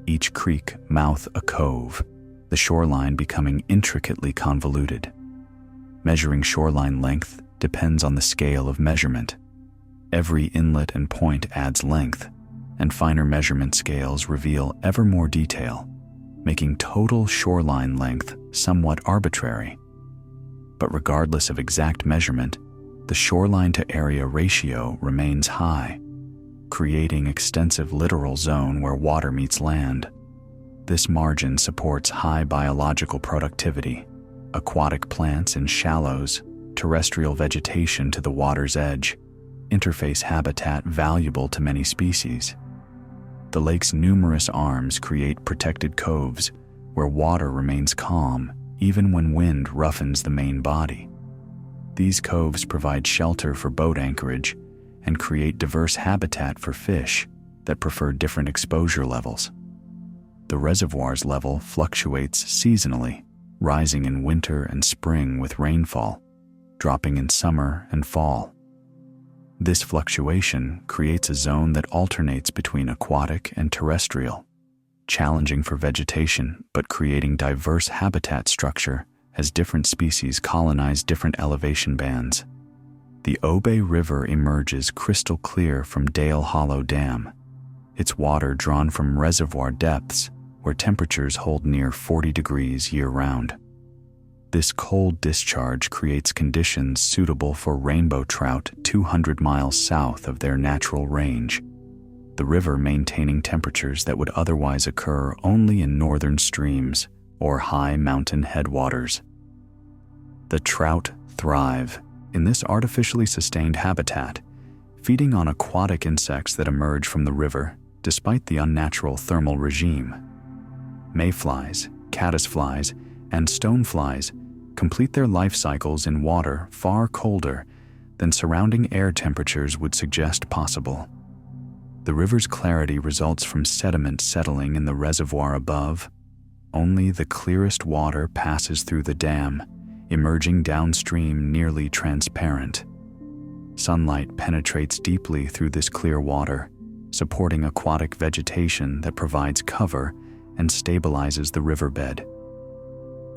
each creek mouth a cove, the shoreline becoming intricately convoluted. Measuring shoreline length depends on the scale of measurement. Every inlet and point adds length, and finer measurement scales reveal ever more detail, making total shoreline length somewhat arbitrary. But regardless of exact measurement, the shoreline-to-area ratio remains high, creating extensive littoral zone where water meets land. This margin supports high biological productivity, aquatic plants in shallows, terrestrial vegetation to the water's edge, interface habitat valuable to many species. The lake's numerous arms create protected coves where water remains calm even when wind roughens the main body. These coves provide shelter for boat anchorage and create diverse habitat for fish that prefer different exposure levels. The reservoir's level fluctuates seasonally, rising in winter and spring with rainfall, dropping in summer and fall. This fluctuation creates a zone that alternates between aquatic and terrestrial, challenging for vegetation but creating diverse habitat structure as different species colonize different elevation bands. The Obey River emerges crystal clear from Dale Hollow Dam, its water drawn from reservoir depths where temperatures hold near 40 degrees year-round. This cold discharge creates conditions suitable for rainbow trout 200 miles south of their natural range, the river maintaining temperatures that would otherwise occur only in northern streams or high mountain headwaters. The trout thrive in this artificially sustained habitat, feeding on aquatic insects that emerge from the river despite the unnatural thermal regime. Mayflies, caddisflies, and stoneflies complete their life cycles in water far colder than surrounding air temperatures would suggest possible. The river's clarity results from sediment settling in the reservoir above. Only the clearest water passes through the dam, emerging downstream nearly transparent. Sunlight penetrates deeply through this clear water, supporting aquatic vegetation that provides cover and stabilizes the riverbed.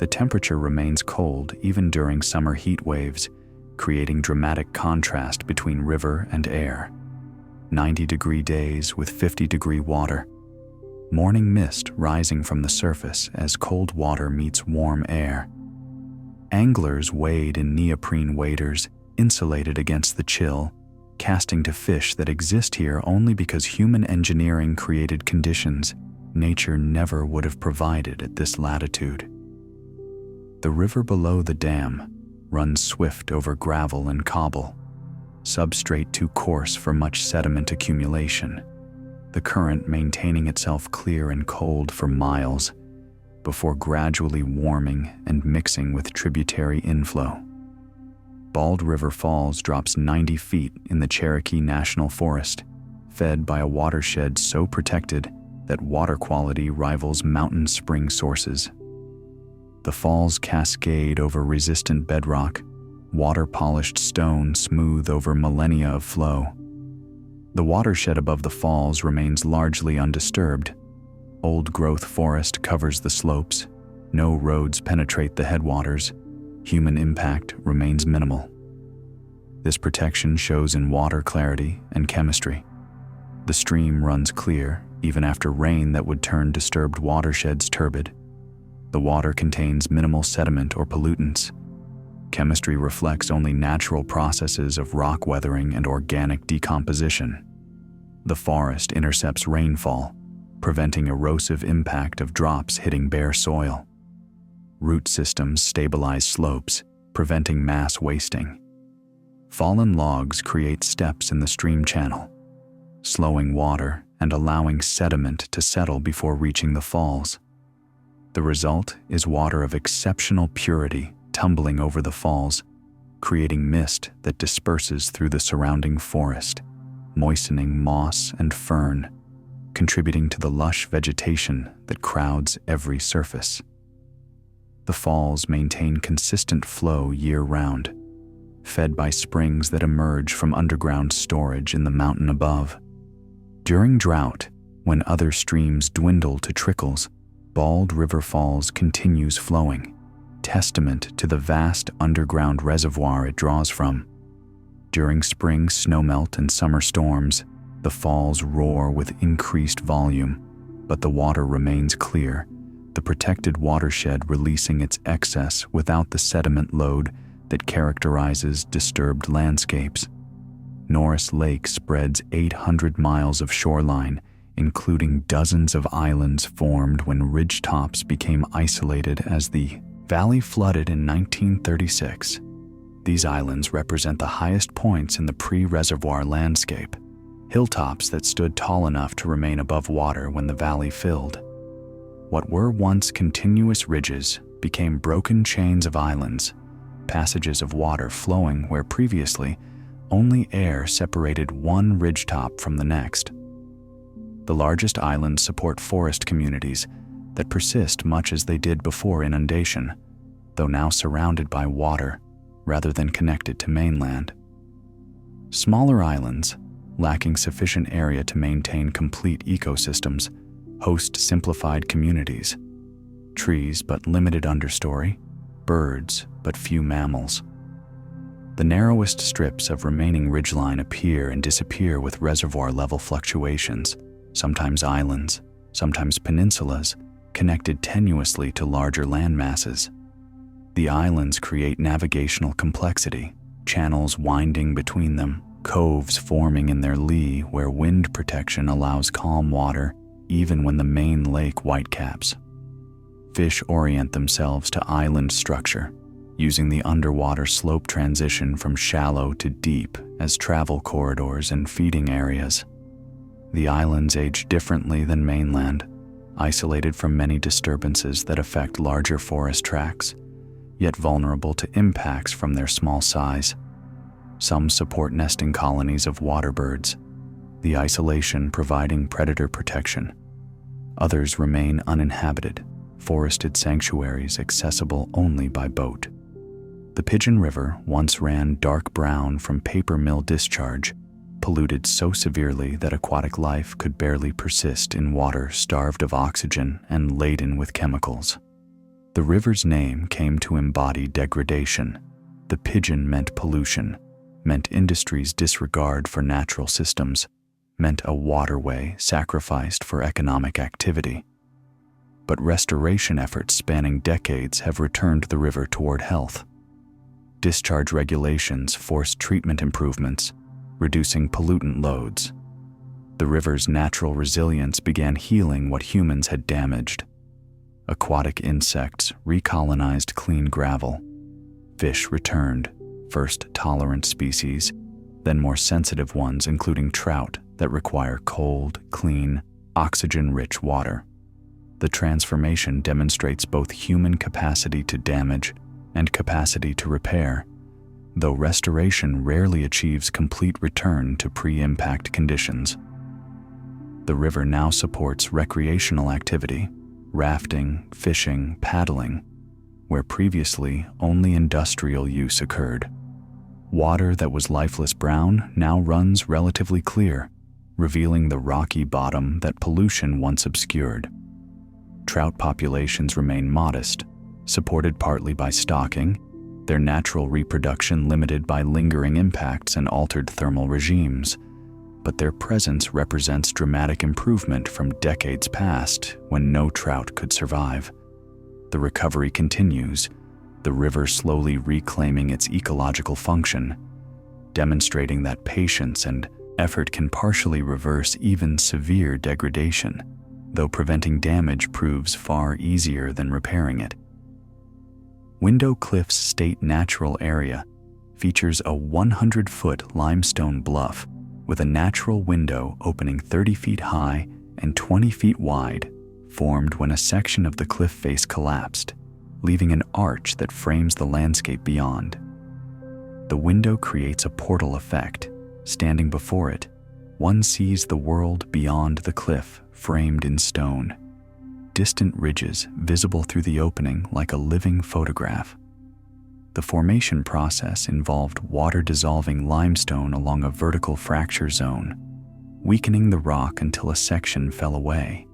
The temperature remains cold even during summer heat waves, creating dramatic contrast between river and air. 90-degree days with 50-degree water. Morning mist rising from the surface as cold water meets warm air. Anglers wade in neoprene waders, insulated against the chill, casting to fish that exist here only because human engineering created conditions nature never would have provided at this latitude. The river below the dam runs swift over gravel and cobble, substrate too coarse for much sediment accumulation, the current maintaining itself clear and cold for miles before gradually warming and mixing with tributary inflow. Bald River Falls drops 90 feet in the Cherokee National Forest, fed by a watershed so protected that water quality rivals mountain spring sources. The falls cascade over resistant bedrock, water-polished stone smooth over millennia of flow. The watershed above the falls remains largely undisturbed. Old-growth forest covers the slopes, no roads penetrate the headwaters, human impact remains minimal. This protection shows in water clarity and chemistry. The stream runs clear, even after rain that would turn disturbed watersheds turbid. The water contains minimal sediment or pollutants. Chemistry reflects only natural processes of rock weathering and organic decomposition. The forest intercepts rainfall, preventing erosive impact of drops hitting bare soil. Root systems stabilize slopes, preventing mass wasting. Fallen logs create steps in the stream channel, slowing water and allowing sediment to settle before reaching the falls. The result is water of exceptional purity tumbling over the falls, creating mist that disperses through the surrounding forest, moistening moss and fern, contributing to the lush vegetation that crowds every surface. The falls maintain consistent flow year-round, fed by springs that emerge from underground storage in the mountain above. During drought, when other streams dwindle to trickles, Bald River Falls continues flowing, testament to the vast underground reservoir it draws from. During spring snowmelt and summer storms, the falls roar with increased volume, but the water remains clear, the protected watershed releasing its excess without the sediment load that characterizes disturbed landscapes. Norris Lake spreads 800 miles of shoreline, including dozens of islands formed when ridgetops became isolated as the valley flooded in 1936. These islands represent the highest points in the pre-reservoir landscape, hilltops that stood tall enough to remain above water when the valley filled. What were once continuous ridges became broken chains of islands, passages of water flowing where previously only air separated one ridgetop from the next. The largest islands support forest communities that persist much as they did before inundation, though now surrounded by water rather than connected to mainland. Smaller islands, lacking sufficient area to maintain complete ecosystems, host simplified communities: trees but limited understory, birds but few mammals. The narrowest strips of remaining ridgeline appear and disappear with reservoir level fluctuations, sometimes islands, sometimes peninsulas, connected tenuously to larger landmasses. The islands create navigational complexity, channels winding between them, coves forming in their lee where wind protection allows calm water even when the main lake whitecaps. Fish orient themselves to island structure, using the underwater slope transition from shallow to deep as travel corridors and feeding areas. The islands age differently than mainland, isolated from many disturbances that affect larger forest tracts, yet vulnerable to impacts from their small size. Some support nesting colonies of water birds, the isolation providing predator protection. Others remain uninhabited, forested sanctuaries accessible only by boat. The Pigeon River once ran dark brown from paper mill discharge, polluted so severely that aquatic life could barely persist in water starved of oxygen and laden with chemicals. The river's name came to embody degradation. The pigeon meant pollution, meant industry's disregard for natural systems, meant a waterway sacrificed for economic activity. but restoration efforts spanning decades have returned the river toward health. Discharge regulations forced treatment improvements, reducing pollutant loads. The river's natural resilience began healing what humans had damaged. Aquatic insects recolonized clean gravel. Fish returned, first tolerant species, then more sensitive ones including trout that require cold, clean, oxygen-rich water. The transformation demonstrates both human capacity to damage and capacity to repair, though restoration rarely achieves complete return to pre-impact conditions. The river now supports recreational activity, rafting, fishing, paddling, where previously only industrial use occurred. Water that was lifeless brown now runs relatively clear, revealing the rocky bottom that pollution once obscured. Trout populations remain modest, supported partly by stocking, their natural reproduction limited by lingering impacts and altered thermal regimes, but their presence represents dramatic improvement from decades past when no trout could survive. The recovery continues, the river slowly reclaiming its ecological function, demonstrating that patience and effort can partially reverse even severe degradation, though preventing damage proves far easier than repairing it. Window Cliffs State Natural Area features a 100-foot limestone bluff with a natural window opening 30 feet high and 20 feet wide, formed when a section of the cliff face collapsed, leaving an arch that frames the landscape beyond. The window creates a portal effect. Standing before it, one sees the world beyond the cliff framed in stone. Distant ridges visible through the opening like a living photograph. The formation process involved water-dissolving limestone along a vertical fracture zone, weakening the rock until a section fell away.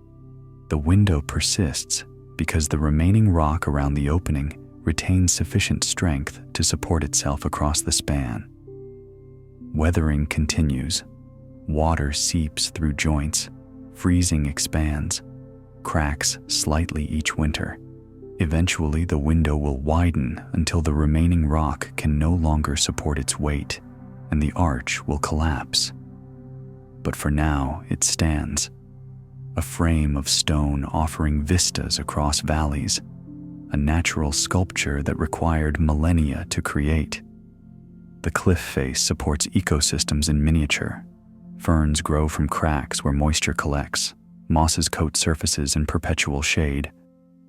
The window persists because the remaining rock around the opening retains sufficient strength to support itself across the span. Weathering continues. Water seeps through joints, freezing expands, cracks slightly each winter. Eventually, the window will widen until the remaining rock can no longer support its weight, and the arch will collapse. But for now, it stands, a frame of stone offering vistas across valleys, a natural sculpture that required millennia to create. The cliff face supports ecosystems in miniature. Ferns grow from cracks where moisture collects, mosses coat surfaces in perpetual shade,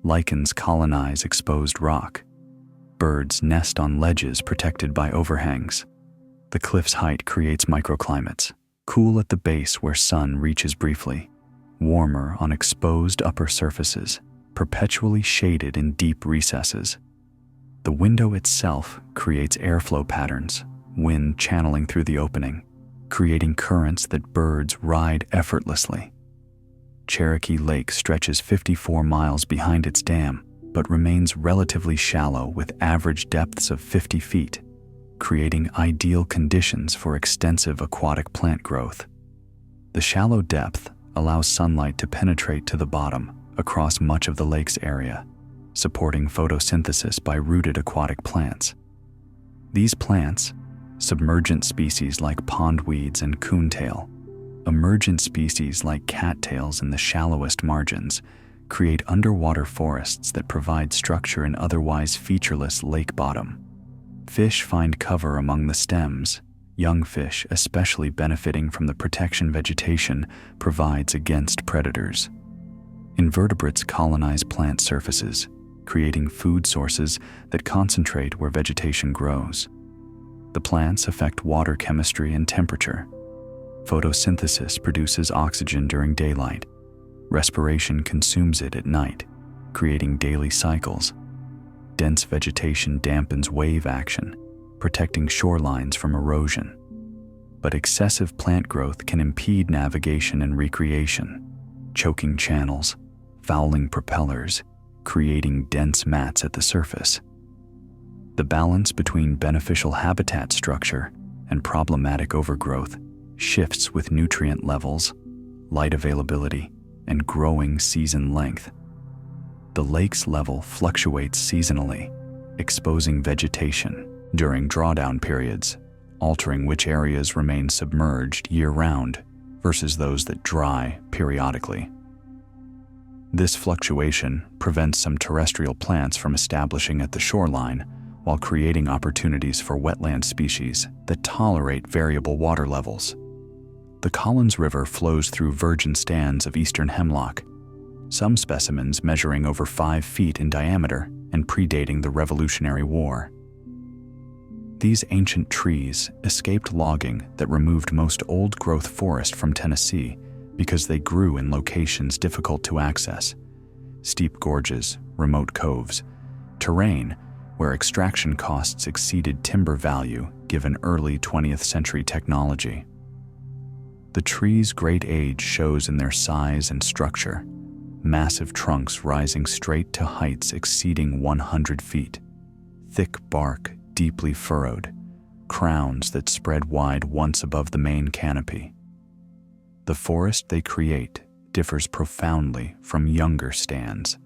lichens colonize exposed rock. Birds nest on ledges protected by overhangs. The cliff's height creates microclimates, cool at the base where sun reaches briefly, warmer on exposed upper surfaces, perpetually shaded in deep recesses. The window itself creates airflow patterns, wind channeling through the opening, creating currents that birds ride effortlessly. Cherokee Lake stretches 54 miles behind its dam, but remains relatively shallow with average depths of 50 feet, creating ideal conditions for extensive aquatic plant growth. The shallow depth allows sunlight to penetrate to the bottom across much of the lake's area, supporting photosynthesis by rooted aquatic plants. These plants, submergent species like pondweeds and coontail, emergent species like cattails in the shallowest margins, create underwater forests that provide structure in otherwise featureless lake bottom. Fish find cover among the stems. Young fish, especially benefiting from the protection vegetation, provides against predators. Invertebrates colonize plant surfaces, creating food sources that concentrate where vegetation grows. The plants affect water chemistry and temperature. Photosynthesis produces oxygen during daylight. Respiration consumes it at night, creating daily cycles. Dense vegetation dampens wave action, protecting shorelines from erosion. But excessive plant growth can impede navigation and recreation, choking channels, fouling propellers, creating dense mats at the surface. The balance between beneficial habitat structure and problematic overgrowth shifts with nutrient levels, light availability, and growing season length. The lake's level fluctuates seasonally, exposing vegetation during drawdown periods, altering which areas remain submerged year-round versus those that dry periodically. This fluctuation prevents some terrestrial plants from establishing at the shoreline while creating opportunities for wetland species that tolerate variable water levels. The Collins River flows through virgin stands of eastern hemlock, some specimens measuring over 5 feet in diameter and predating the Revolutionary War. These ancient trees escaped logging that removed most old-growth forest from Tennessee because they grew in locations difficult to access: steep gorges, remote coves, terrain where extraction costs exceeded timber value given early 20th century technology. The trees' great age shows in their size and structure, massive trunks rising straight to heights exceeding 100 feet, thick bark deeply furrowed, crowns that spread wide once above the main canopy. The forest they create differs profoundly from younger stands.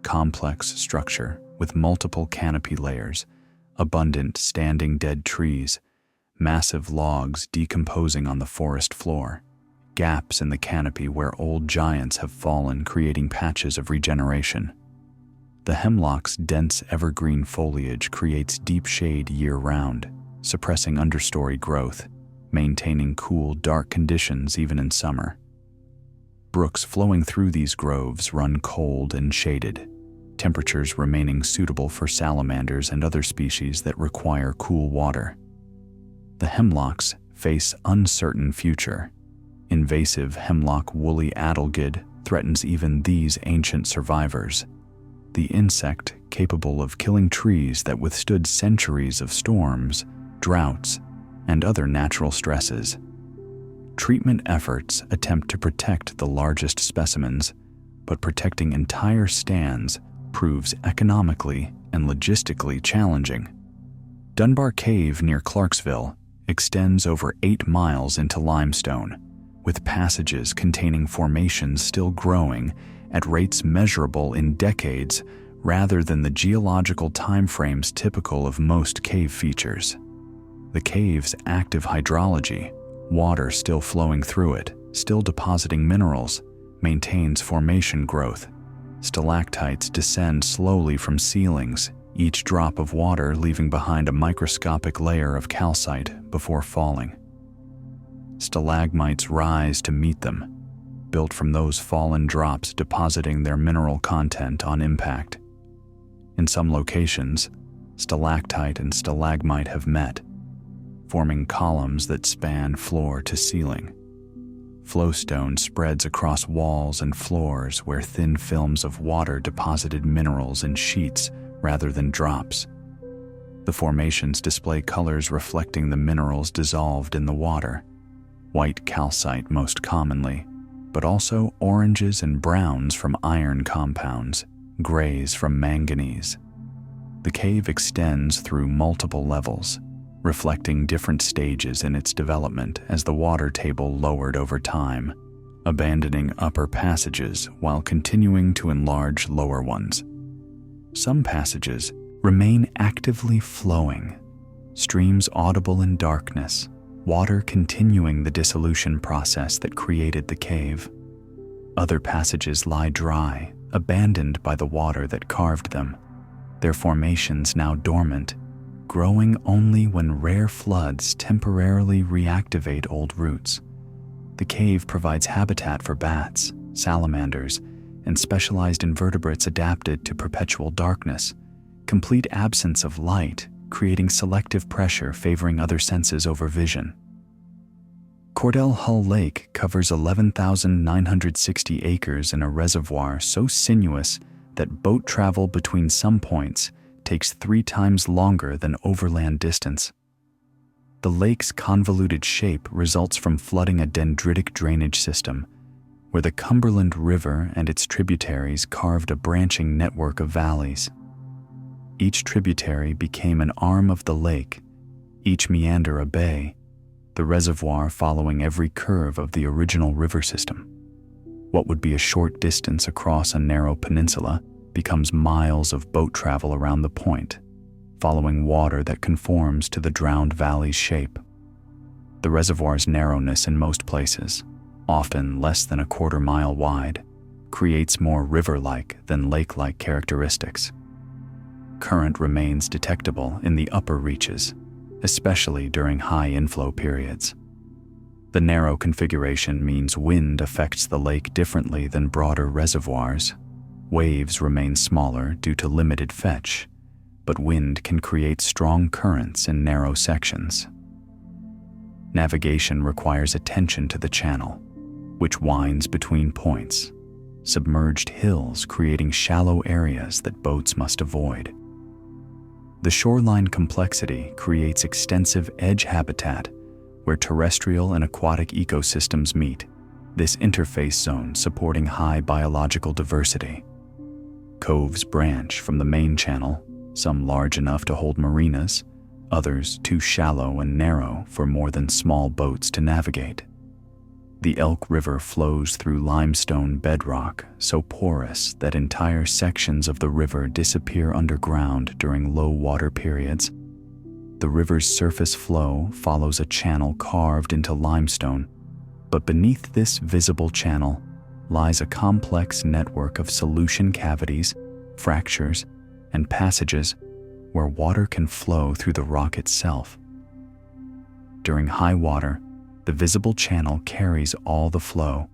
Complex structure with multiple canopy layers, abundant standing dead trees, massive logs decomposing on the forest floor, gaps in the canopy where old giants have fallen, creating patches of regeneration. The hemlock's dense evergreen foliage creates deep shade year-round, suppressing understory growth, maintaining cool, dark conditions even in summer. Brooks flowing through these groves run cold and shaded, temperatures remaining suitable for salamanders and other species that require cool water. The hemlocks face uncertain future. Invasive hemlock woolly adelgid threatens even these ancient survivors, the insect capable of killing trees that withstood centuries of storms, droughts, and other natural stresses. Treatment efforts attempt to protect the largest specimens, but protecting entire stands proves economically and logistically challenging. Dunbar Cave near Clarksville extends over 8 miles into limestone, with passages containing formations still growing at rates measurable in decades rather than the geological timeframes typical of most cave features. The cave's active hydrology, water still flowing through it, still depositing minerals, maintains formation growth. Stalactites descend slowly from ceilings, each drop of water leaving behind a microscopic layer of calcite before falling. Stalagmites rise to meet them, built from those fallen drops depositing their mineral content on impact. In some locations, stalactite and stalagmite have met, forming columns that span floor to ceiling. Flowstone spreads across walls and floors where thin films of water deposited minerals in sheets rather than drops. The formations display colors reflecting the minerals dissolved in the water: white calcite most commonly, but also oranges and browns from iron compounds, grays from manganese. The cave extends through multiple levels, reflecting different stages in its development as the water table lowered over time, abandoning upper passages while continuing to enlarge lower ones. Some passages remain actively flowing, streams audible in darkness, water continuing the dissolution process that created the cave. Other passages lie dry, abandoned by the water that carved them, their formations now dormant, growing only when rare floods temporarily reactivate old roots. The cave provides habitat for bats, salamanders, and specialized invertebrates adapted to perpetual darkness, complete absence of light, creating selective pressure favoring other senses over vision. Cordell Hull Lake covers 11,960 acres in a reservoir so sinuous that boat travel between some points takes 3 times longer than overland distance. The lake's convoluted shape results from flooding a dendritic drainage system, where the Cumberland River and its tributaries carved a branching network of valleys. Each tributary became an arm of the lake, each meander a bay, the reservoir following every curve of the original river system. What would be a short distance across a narrow peninsula becomes miles of boat travel around the point, following water that conforms to the drowned valley's shape. The reservoir's narrowness in most places, often less than a quarter-mile wide, creates more river-like than lake-like characteristics. Current remains detectable in the upper reaches, especially during high inflow periods. The narrow configuration means wind affects the lake differently than broader reservoirs. Waves remain smaller due to limited fetch, but wind can create strong currents in narrow sections. Navigation requires attention to the channel, which winds between points, submerged hills creating shallow areas that boats must avoid. The shoreline complexity creates extensive edge habitat where terrestrial and aquatic ecosystems meet, this interface zone supporting high biological diversity. Coves branch from the main channel, some large enough to hold marinas, others too shallow and narrow for more than small boats to navigate. The Elk River flows through limestone bedrock so porous that entire sections of the river disappear underground during low water periods. The river's surface flow follows a channel carved into limestone, but beneath this visible channel lies a complex network of solution cavities, fractures, and passages where water can flow through the rock itself. During high water, the visible channel carries all the flow,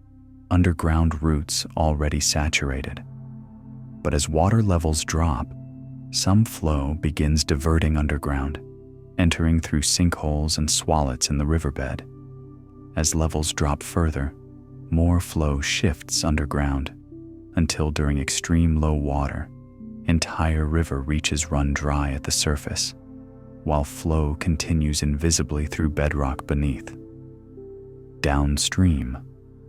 underground roots already saturated. But as water levels drop, some flow begins diverting underground, entering through sinkholes and swallets in the riverbed. As levels drop further, more flow shifts underground, until during extreme low water, entire river reaches run dry at the surface, while flow continues invisibly through bedrock beneath. Downstream,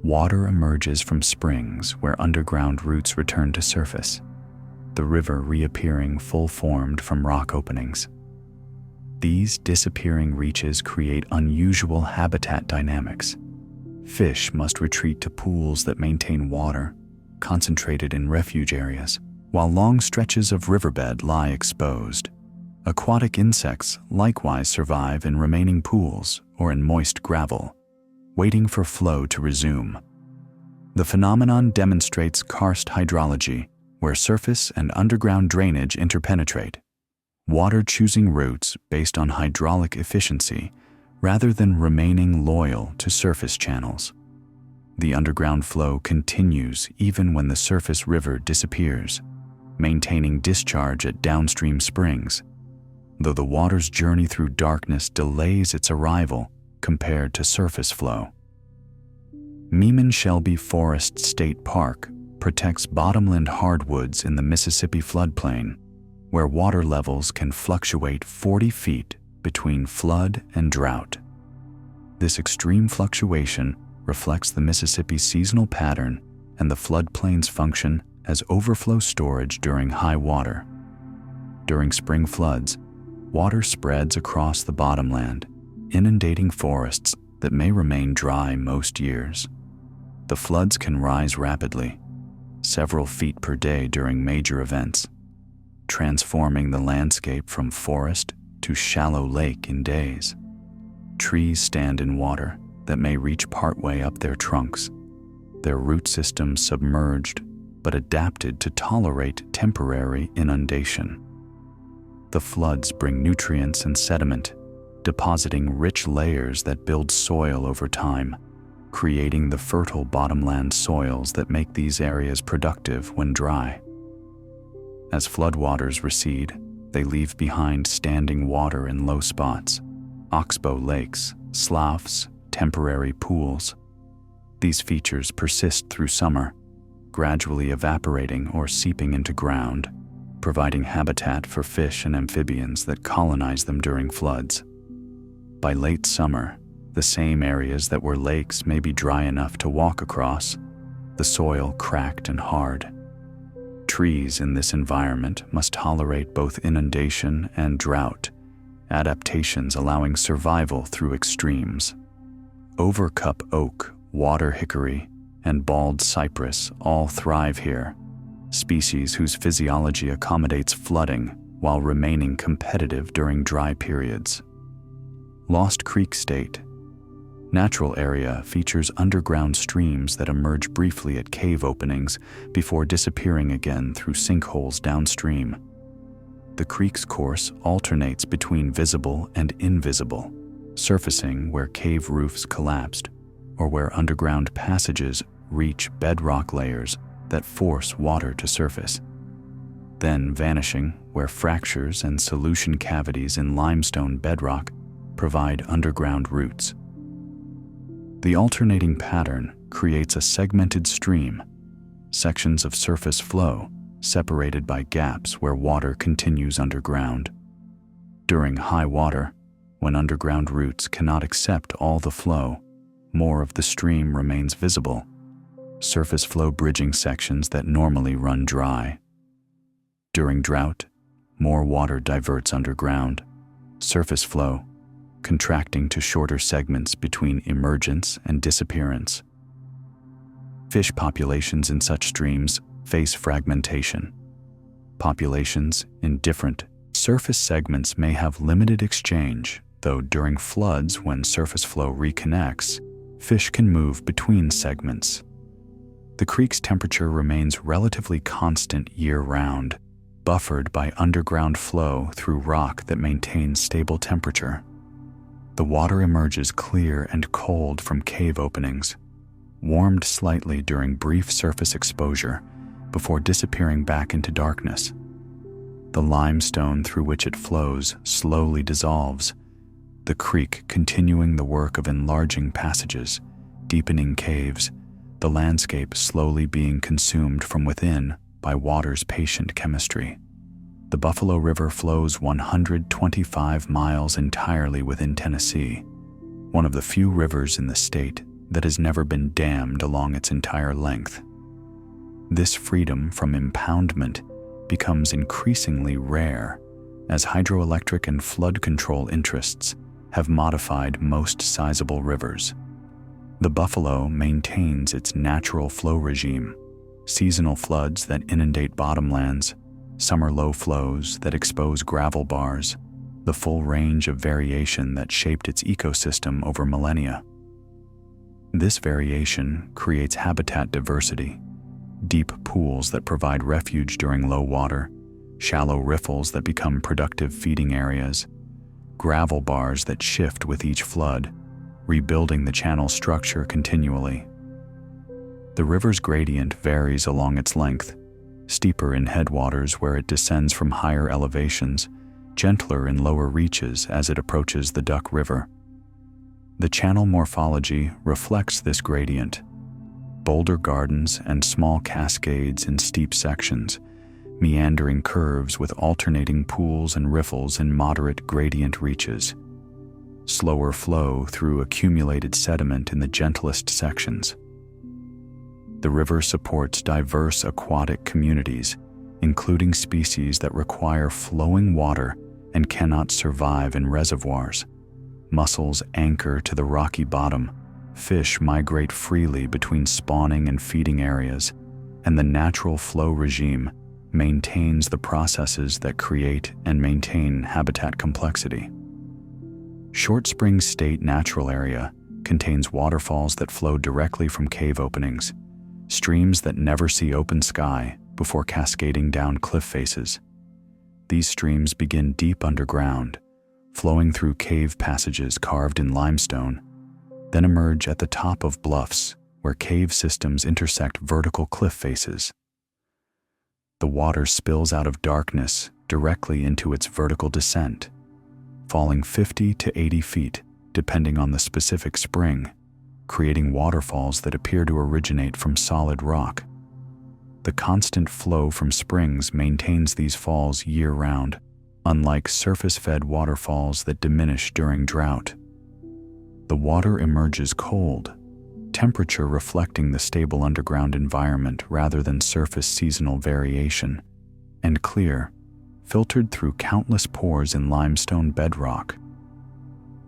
water emerges from springs where underground roots return to surface, the river reappearing full-formed from rock openings. These disappearing reaches create unusual habitat dynamics. Fish must retreat to pools that maintain water, concentrated in refuge areas, while long stretches of riverbed lie exposed. Aquatic insects likewise survive in remaining pools or in moist gravel, waiting for flow to resume. The phenomenon demonstrates karst hydrology, where surface and underground drainage interpenetrate, water choosing routes based on hydraulic efficiency rather than remaining loyal to surface channels. The underground flow continues even when the surface river disappears, maintaining discharge at downstream springs, though the water's journey through darkness delays its arrival compared to surface flow. Meeman-Shelby Forest State Park protects bottomland hardwoods in the Mississippi floodplain, where water levels can fluctuate 40 feet between flood and drought. This extreme fluctuation reflects the Mississippi's seasonal pattern and the floodplain's function as overflow storage during high water. During spring floods, water spreads across the bottomland, inundating forests that may remain dry most years. The floods can rise rapidly, several feet per day during major events, transforming the landscape from forest to shallow lake in days. Trees stand in water that may reach partway up their trunks, their root systems submerged but adapted to tolerate temporary inundation. The floods bring nutrients and sediment, depositing rich layers that build soil over time, creating the fertile bottomland soils that make these areas productive when dry. As floodwaters recede, they leave behind standing water in low spots, oxbow lakes, sloughs, temporary pools. These features persist through summer, gradually evaporating or seeping into ground, providing habitat for fish and amphibians that colonize them during floods. By late summer, the same areas that were lakes may be dry enough to walk across, the soil cracked and hard. Trees in this environment must tolerate both inundation and drought, adaptations allowing survival through extremes. Overcup oak, water hickory, and bald cypress all thrive here, species whose physiology accommodates flooding while remaining competitive during dry periods. Lost Creek State. Natural area features underground streams that emerge briefly at cave openings before disappearing again through sinkholes downstream. The creek's course alternates between visible and invisible, surfacing where cave roofs collapsed or where underground passages reach bedrock layers that force water to surface, then vanishing where fractures and solution cavities in limestone bedrock provide underground routes. The alternating pattern creates a segmented stream, sections of surface flow separated by gaps where water continues underground. During high water, when underground roots cannot accept all the flow, more of the stream remains visible, surface flow bridging sections that normally run dry. During drought, more water diverts underground, surface flow contracting to shorter segments between emergence and disappearance. Fish populations in such streams face fragmentation. Populations in different surface segments may have limited exchange, though during floods when surface flow reconnects, fish can move between segments. The creek's temperature remains relatively constant year-round, buffered by underground flow through rock that maintains stable temperature. The water emerges clear and cold from cave openings, warmed slightly during brief surface exposure before disappearing back into darkness. The limestone through which it flows slowly dissolves, the creek continuing the work of enlarging passages, deepening caves, the landscape slowly being consumed from within by water's patient chemistry. The Buffalo River flows 125 miles entirely within Tennessee, one of the few rivers in the state that has never been dammed along its entire length. This freedom from impoundment becomes increasingly rare as hydroelectric and flood control interests have modified most sizable rivers. The Buffalo maintains its natural flow regime, seasonal floods that inundate bottomlands, summer low flows that expose gravel bars, the full range of variation that shaped its ecosystem over millennia. This variation creates habitat diversity, deep pools that provide refuge during low water, shallow riffles that become productive feeding areas, gravel bars that shift with each flood, rebuilding the channel structure continually. The river's gradient varies along its length, steeper in headwaters where it descends from higher elevations, gentler in lower reaches as it approaches the Duck River. The channel morphology reflects this gradient. Boulder gardens and small cascades in steep sections, meandering curves with alternating pools and riffles in moderate gradient reaches. Slower flow through accumulated sediment in the gentlest sections. The river supports diverse aquatic communities, including species that require flowing water and cannot survive in reservoirs. Mussels anchor to the rocky bottom, fish migrate freely between spawning and feeding areas, and the natural flow regime maintains the processes that create and maintain habitat complexity. Short Springs State Natural Area contains waterfalls that flow directly from cave openings, streams that never see open sky before cascading down cliff faces. These streams begin deep underground, flowing through cave passages carved in limestone, then emerge at the top of bluffs where cave systems intersect vertical cliff faces. The water spills out of darkness directly into its vertical descent, falling 50 to 80 feet depending on the specific spring, creating waterfalls that appear to originate from solid rock. The constant flow from springs maintains these falls year-round, unlike surface-fed waterfalls that diminish during drought. The water emerges cold, temperature reflecting the stable underground environment rather than surface seasonal variation, and clear, filtered through countless pores in limestone bedrock.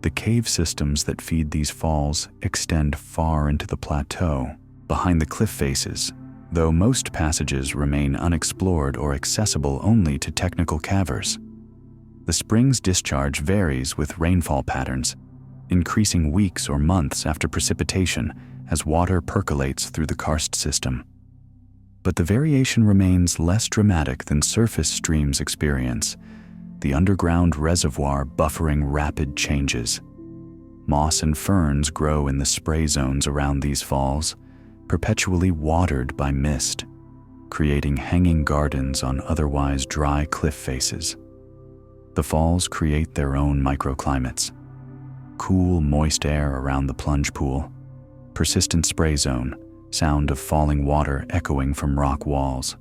The cave systems that feed these falls extend far into the plateau. Behind the cliff faces, though most passages remain unexplored or accessible only to technical cavers. The spring's discharge varies with rainfall patterns, increasing weeks or months after precipitation as water percolates through the karst system. But the variation remains less dramatic than surface streams experience, the underground reservoir buffering rapid changes. Moss and ferns grow in the spray zones around these falls, perpetually watered by mist, creating hanging gardens on otherwise dry cliff faces. The falls create their own microclimates. Cool, moist air around the plunge pool, persistent spray zone, sound of falling water echoing from rock walls.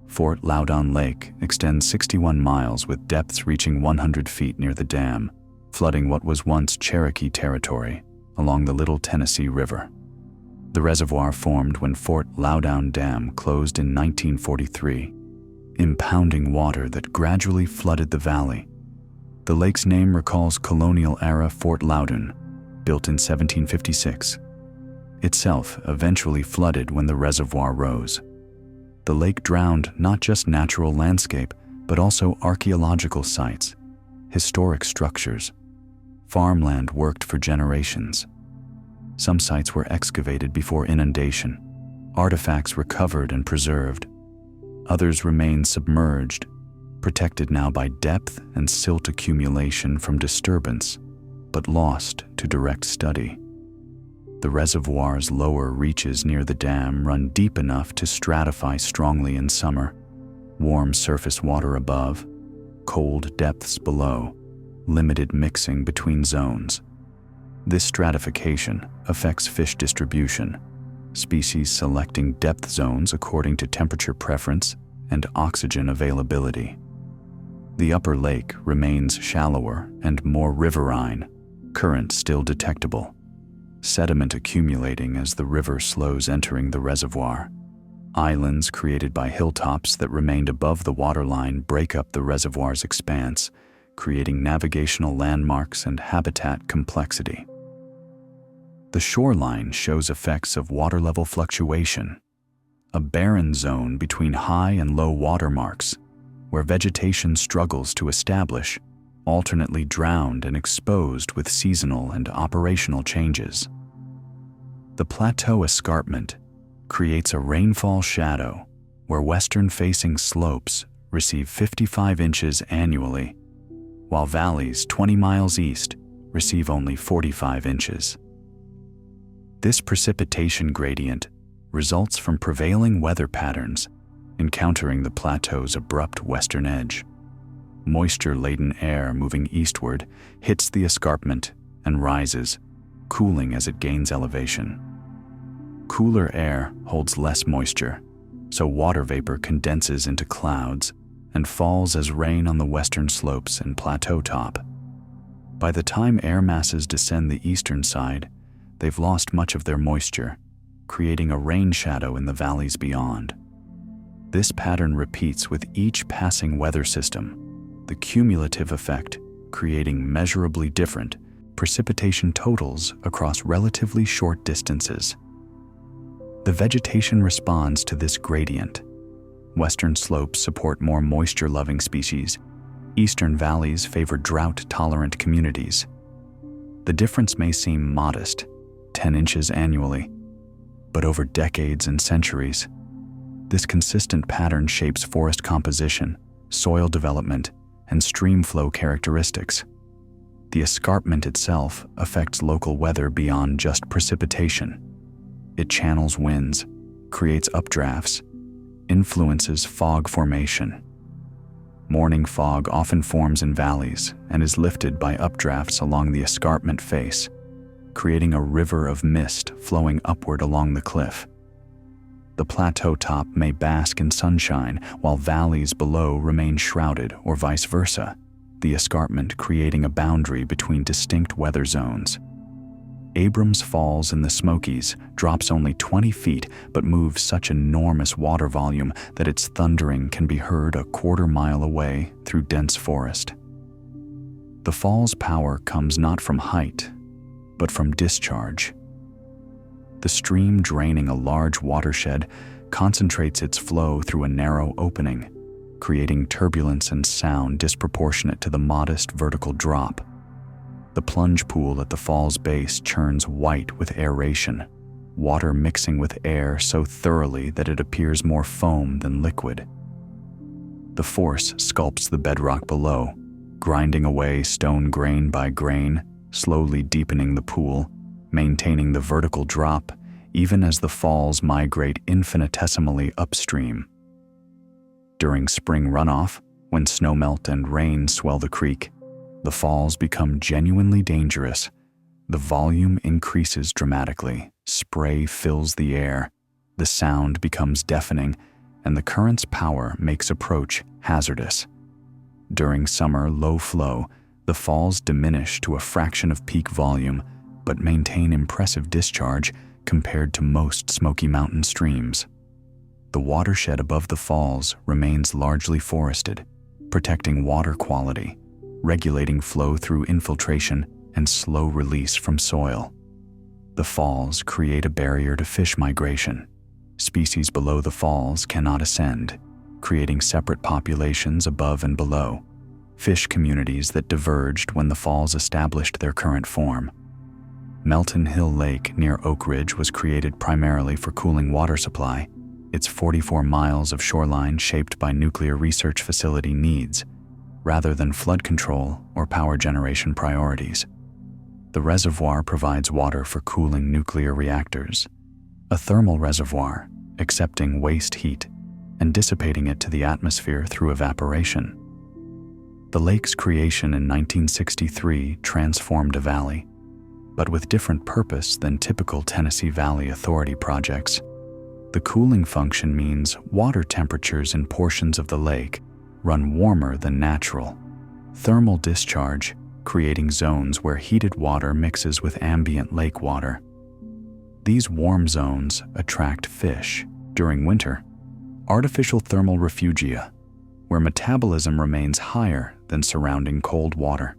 Fort Loudoun Lake extends 61 miles with depths reaching 100 feet near the dam, flooding what was once Cherokee territory along the Little Tennessee River. The reservoir formed when Fort Loudoun Dam closed in 1943, impounding water that gradually flooded the valley. The lake's name recalls colonial-era Fort Loudoun, built in 1756. Itself eventually flooded when the reservoir rose. The lake drowned not just natural landscape, but also archaeological sites, historic structures, farmland worked for generations. Some sites were excavated before inundation, artifacts recovered and preserved. Others remain submerged, protected now by depth and silt accumulation from disturbance, but lost to direct study. The reservoir's lower reaches near the dam run deep enough to stratify strongly in summer, warm surface water above, cold depths below, limited mixing between zones. This stratification affects fish distribution, species selecting depth zones according to temperature preference and oxygen availability. The upper lake remains shallower and more riverine, current still detectable, sediment accumulating as the river slows entering the reservoir. Islands created by hilltops that remained above the waterline break up the reservoir's expanse, creating navigational landmarks and habitat complexity. The shoreline shows effects of water level fluctuation, a barren zone between high and low water marks, where vegetation struggles to establish, alternately drowned and exposed with seasonal and operational changes. The plateau escarpment creates a rainfall shadow where western-facing slopes receive 55 inches annually, while valleys 20 miles east receive only 45 inches. This precipitation gradient results from prevailing weather patterns encountering the plateau's abrupt western edge. Moisture-laden air moving eastward hits the escarpment and rises, cooling as it gains elevation. Cooler air holds less moisture, so water vapor condenses into clouds and falls as rain on the western slopes and plateau top. By the time air masses descend the eastern side, they've lost much of their moisture, creating a rain shadow in the valleys beyond. This pattern repeats with each passing weather system, the cumulative effect creating measurably different precipitation totals across relatively short distances. The vegetation responds to this gradient. Western slopes support more moisture-loving species. Eastern valleys favor drought-tolerant communities. The difference may seem modest, 10 inches annually, but over decades and centuries, this consistent pattern shapes forest composition, soil development, and stream flow characteristics. The escarpment itself affects local weather beyond just precipitation. It channels winds, creates updrafts, influences fog formation. Morning fog often forms in valleys and is lifted by updrafts along the escarpment face, creating a river of mist flowing upward along the cliff. The plateau top may bask in sunshine while valleys below remain shrouded, or vice versa, the escarpment creating a boundary between distinct weather zones. Abrams Falls in the Smokies drops only 20 feet but moves such enormous water volume that its thundering can be heard a quarter-mile away through dense forest. The fall's power comes not from height, but from discharge. The stream draining a large watershed concentrates its flow through a narrow opening, creating turbulence and sound disproportionate to the modest vertical drop. The plunge pool at the fall's base churns white with aeration, water mixing with air so thoroughly that it appears more foam than liquid. The force sculpts the bedrock below, grinding away stone grain by grain, slowly deepening the pool, maintaining the vertical drop, even as the falls migrate infinitesimally upstream. During spring runoff, when snowmelt and rain swell the creek, the falls become genuinely dangerous. The volume increases dramatically, spray fills the air, the sound becomes deafening, and the current's power makes approach hazardous. During summer low flow, the falls diminish to a fraction of peak volume, but maintain impressive discharge compared to most Smoky Mountain streams. The watershed above the falls remains largely forested, protecting water quality, regulating flow through infiltration and slow release from soil. The falls create a barrier to fish migration. Species below the falls cannot ascend, creating separate populations above and below, fish communities that diverged when the falls established their current form. Melton Hill Lake near Oak Ridge was created primarily for cooling water supply, its 44 miles of shoreline shaped by nuclear research facility needs, rather than flood control or power generation priorities. The reservoir provides water for cooling nuclear reactors, a thermal reservoir, accepting waste heat and dissipating it to the atmosphere through evaporation. The lake's creation in 1963 transformed a valley, but with different purpose than typical Tennessee Valley Authority projects. The cooling function means water temperatures in portions of the lake run warmer than natural. Thermal discharge, creating zones where heated water mixes with ambient lake water. These warm zones attract fish. During winter, artificial thermal refugia, where metabolism remains higher than surrounding cold water.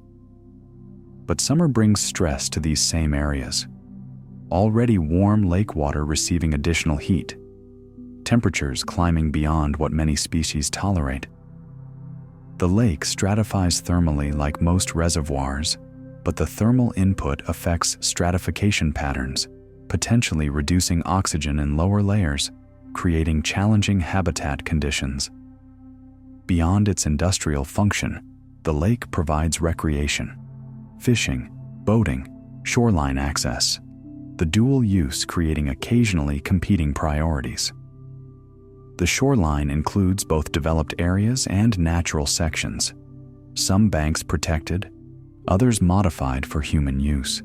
But summer brings stress to these same areas. Already warm lake water receiving additional heat, temperatures climbing beyond what many species tolerate. The lake stratifies thermally like most reservoirs, but the thermal input affects stratification patterns, potentially reducing oxygen in lower layers, creating challenging habitat conditions. Beyond its industrial function, the lake provides recreation, fishing, boating, shoreline access, the dual use creating occasionally competing priorities. The shoreline includes both developed areas and natural sections, some banks protected, others modified for human use.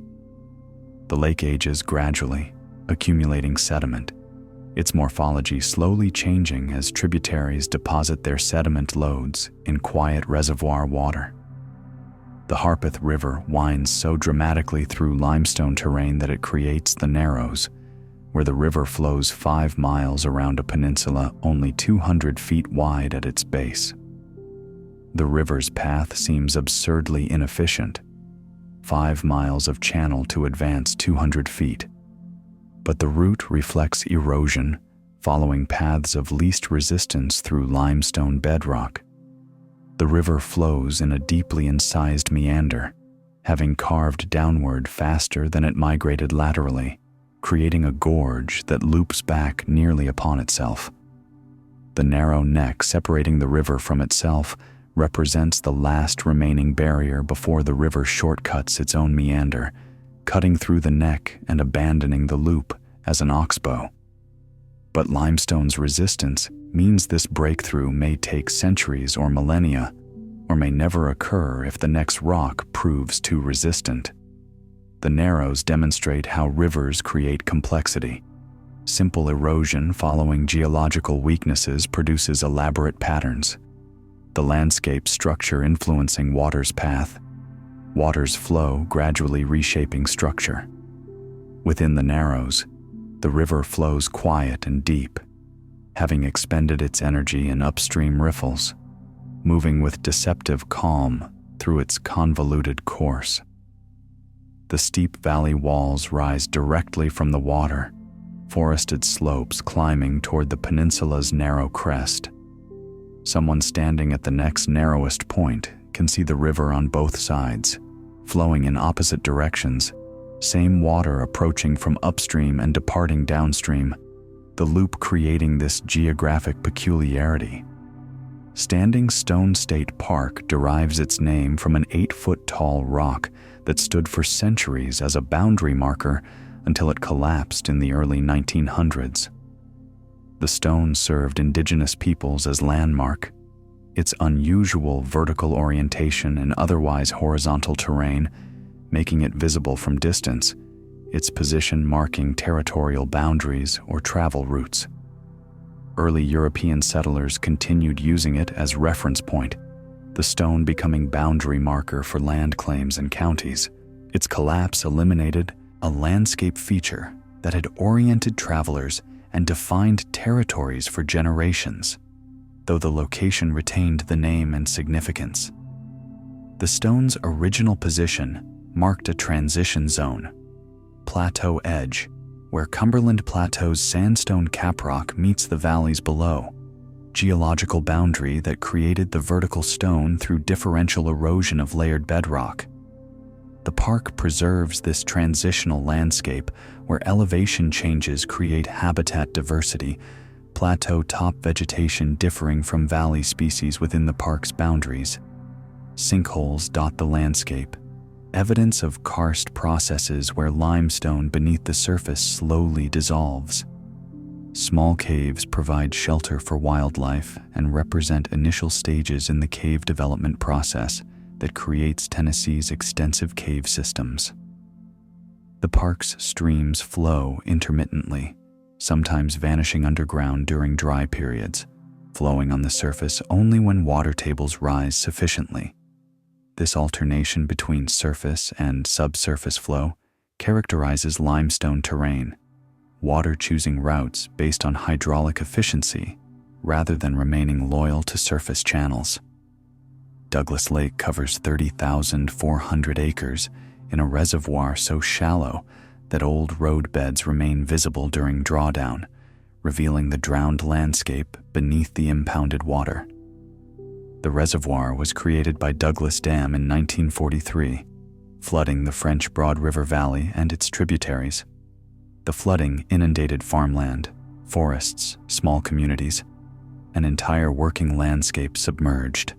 The lake ages gradually, accumulating sediment, its morphology slowly changing as tributaries deposit their sediment loads in quiet reservoir water. The Harpeth River winds so dramatically through limestone terrain that it creates the Narrows, where the river flows 5 miles around a peninsula only 200 feet wide at its base. The river's path seems absurdly inefficient, 5 miles of channel to advance 200 feet. But the route reflects erosion, following paths of least resistance through limestone bedrock. The river flows in a deeply incised meander, having carved downward faster than it migrated laterally, creating a gorge that loops back nearly upon itself. The narrow neck separating the river from itself represents the last remaining barrier before the river shortcuts its own meander, cutting through the neck and abandoning the loop as an oxbow. But limestone's resistance means this breakthrough may take centuries or millennia, or may never occur if the next rock proves too resistant. The Narrows demonstrate how rivers create complexity. Simple erosion following geological weaknesses produces elaborate patterns. The landscape structure influencing water's path, water's flow gradually reshaping structure. Within the Narrows, the river flows quiet and deep, having expended its energy in upstream riffles, moving with deceptive calm through its convoluted course. The steep valley walls rise directly from the water, forested slopes climbing toward the peninsula's narrow crest. Someone standing at the next narrowest point can see the river on both sides, flowing in opposite directions, same water approaching from upstream and departing downstream, the loop creating this geographic peculiarity. Standing Stone State Park derives its name from an 8-foot-tall rock that stood for centuries as a boundary marker until it collapsed in the early 1900s. The stone served indigenous peoples as landmark. Its unusual vertical orientation and otherwise horizontal terrain, making it visible from distance, its position marking territorial boundaries or travel routes. Early European settlers continued using it as reference point, the stone becoming boundary marker for land claims and counties. Its collapse eliminated a landscape feature that had oriented travelers and defined territories for generations, though the location retained the name and significance. The stone's original position marked a transition zone, plateau edge, where Cumberland Plateau's sandstone caprock meets the valleys below, geological boundary that created the vertical stone through differential erosion of layered bedrock. The park preserves this transitional landscape where elevation changes create habitat diversity, plateau top vegetation differing from valley species within the park's boundaries. Sinkholes dot the landscape, evidence of karst processes where limestone beneath the surface slowly dissolves. Small caves provide shelter for wildlife and represent initial stages in the cave development process that creates Tennessee's extensive cave systems. The park's streams flow intermittently, sometimes vanishing underground during dry periods, flowing on the surface only when water tables rise sufficiently. This alternation between surface and subsurface flow characterizes limestone terrain, water choosing routes based on hydraulic efficiency rather than remaining loyal to surface channels. Douglas Lake covers 30,400 acres in a reservoir so shallow that old road beds remain visible during drawdown, revealing the drowned landscape beneath the impounded water. The reservoir was created by Douglas Dam in 1943, flooding the French Broad River Valley and its tributaries. The flooding inundated farmland, forests, small communities, an entire working landscape submerged.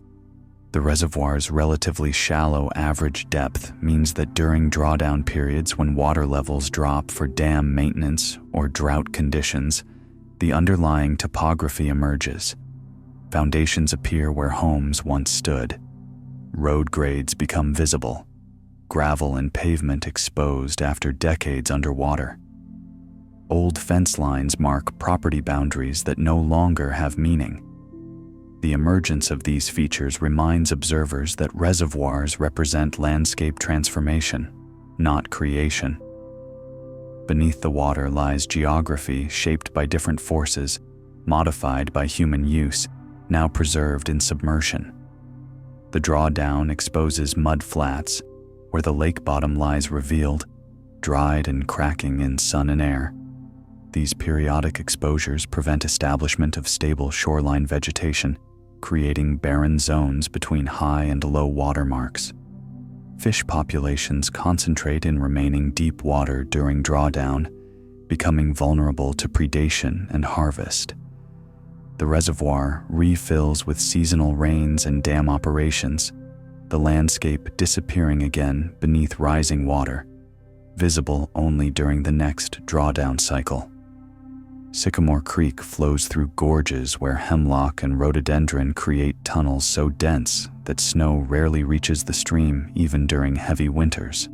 The reservoir's relatively shallow average depth means that during drawdown periods when water levels drop for dam maintenance or drought conditions, the underlying topography emerges. Foundations appear where homes once stood. Road grades become visible, gravel and pavement exposed after decades underwater. Old fence lines mark property boundaries that no longer have meaning. The emergence of these features reminds observers that reservoirs represent landscape transformation, not creation. Beneath the water lies geography shaped by different forces, modified by human use, now preserved in submersion. The drawdown exposes mud flats, where the lake bottom lies revealed, dried and cracking in sun and air. These periodic exposures prevent establishment of stable shoreline vegetation, creating barren zones between high and low water marks. Fish populations concentrate in remaining deep water during drawdown, becoming vulnerable to predation and harvest. The reservoir refills with seasonal rains and dam operations, the landscape disappearing again beneath rising water, visible only during the next drawdown cycle. Sycamore Creek flows through gorges where hemlock and rhododendron create tunnels so dense that snow rarely reaches the stream even during heavy winters.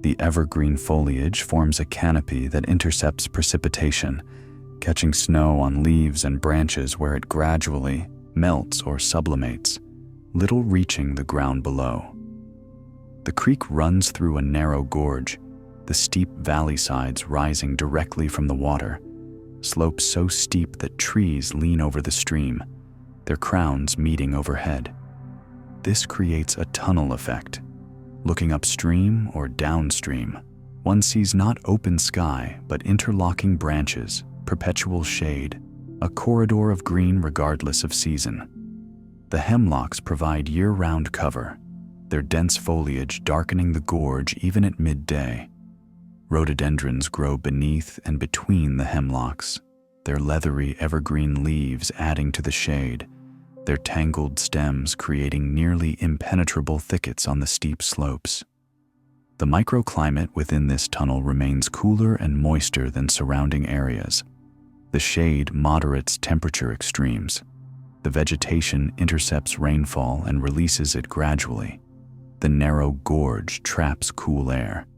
The evergreen foliage forms a canopy that intercepts precipitation, catching snow on leaves and branches where it gradually melts or sublimates, little reaching the ground below. The creek runs through a narrow gorge, the steep valley sides rising directly from the water, slopes so steep that trees lean over the stream, their crowns meeting overhead. This creates a tunnel effect, looking upstream or downstream, One sees not open sky, but interlocking branches, perpetual shade, a corridor of green regardless of season. The hemlocks provide year-round cover, their dense foliage darkening the gorge even at midday. Rhododendrons grow beneath and between the hemlocks, their leathery evergreen leaves adding to the shade, their tangled stems creating nearly impenetrable thickets on the steep slopes. The microclimate within this tunnel remains cooler and moister than surrounding areas. The shade moderates temperature extremes. The vegetation intercepts rainfall and releases it gradually. The narrow gorge traps cool air.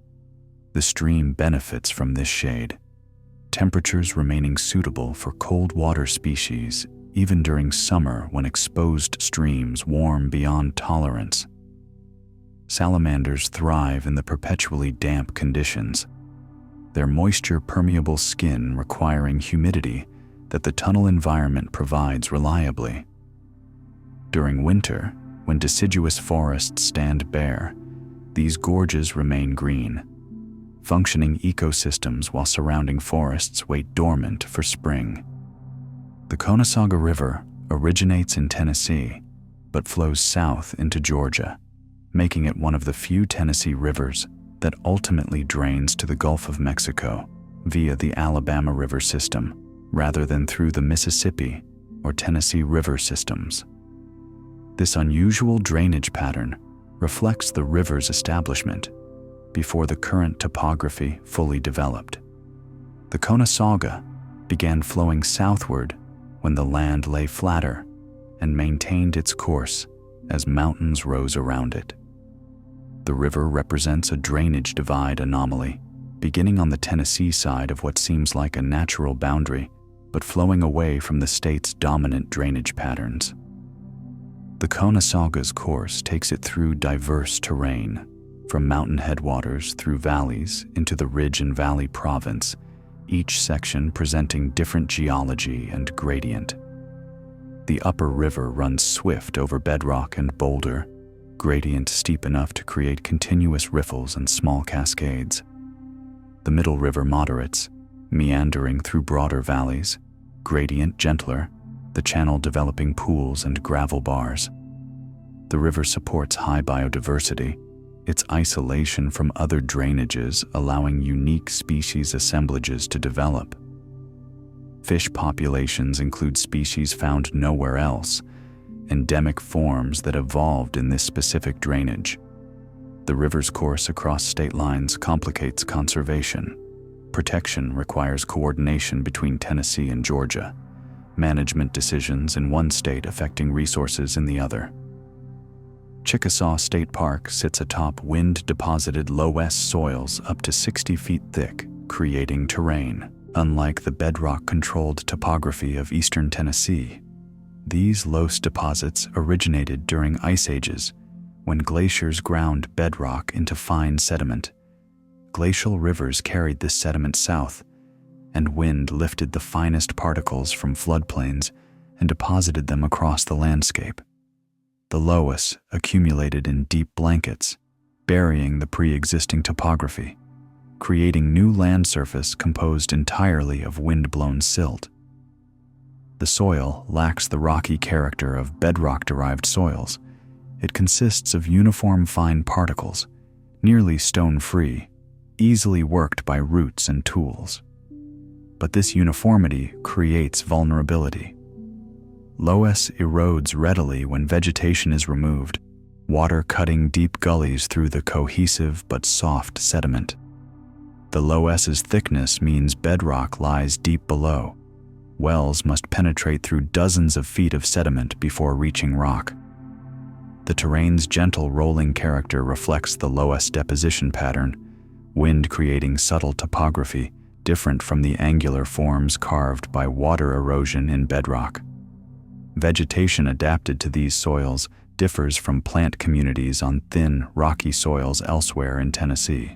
The stream benefits from this shade, temperatures remaining suitable for cold water species even during summer when exposed streams warm beyond tolerance. Salamanders thrive in the perpetually damp conditions, their moisture-permeable skin requiring humidity that the tunnel environment provides reliably. During winter, when deciduous forests stand bare, these gorges remain green, functioning ecosystems while surrounding forests wait dormant for spring. The Conasauga River originates in Tennessee, but flows south into Georgia, making it one of the few Tennessee rivers that ultimately drains to the Gulf of Mexico via the Alabama River system, rather than through the Mississippi or Tennessee River systems. This unusual drainage pattern reflects the river's establishment before the current topography fully developed. The Conasauga began flowing southward when the land lay flatter and maintained its course as mountains rose around it. The river represents a drainage divide anomaly, beginning on the Tennessee side of what seems like a natural boundary, but flowing away from the state's dominant drainage patterns. The Conasauga's course takes it through diverse terrain, from mountain headwaters through valleys into the Ridge and Valley province, each section presenting different geology and gradient. The upper river runs swift over bedrock and boulder, gradient steep enough to create continuous riffles and small cascades. The middle river moderates, meandering through broader valleys, gradient gentler, the channel developing pools and gravel bars. The river supports high biodiversity, its isolation from other drainages allowing unique species assemblages to develop. Fish populations include species found nowhere else, endemic forms that evolved in this specific drainage. The river's course across state lines complicates conservation. Protection requires coordination between Tennessee and Georgia, management decisions in one state affecting resources in the other. Chickasaw State Park sits atop wind-deposited loess soils up to 60 feet thick, creating terrain. Unlike the bedrock-controlled topography of eastern Tennessee, these loess deposits originated during ice ages, when glaciers ground bedrock into fine sediment. Glacial rivers carried this sediment south, and wind lifted the finest particles from floodplains and deposited them across the landscape. The loess accumulated in deep blankets, burying the pre-existing topography, creating new land surface composed entirely of wind-blown silt. The soil lacks the rocky character of bedrock-derived soils. It consists of uniform fine particles, nearly stone-free, easily worked by roots and tools. But this uniformity creates vulnerability. Loess erodes readily when vegetation is removed, water cutting deep gullies through the cohesive but soft sediment. The loess's thickness means bedrock lies deep below. Wells must penetrate through dozens of feet of sediment before reaching rock. The terrain's gentle rolling character reflects the loess deposition pattern, wind creating subtle topography different from the angular forms carved by water erosion in bedrock. Vegetation adapted to these soils differs from plant communities on thin, rocky soils elsewhere in Tennessee.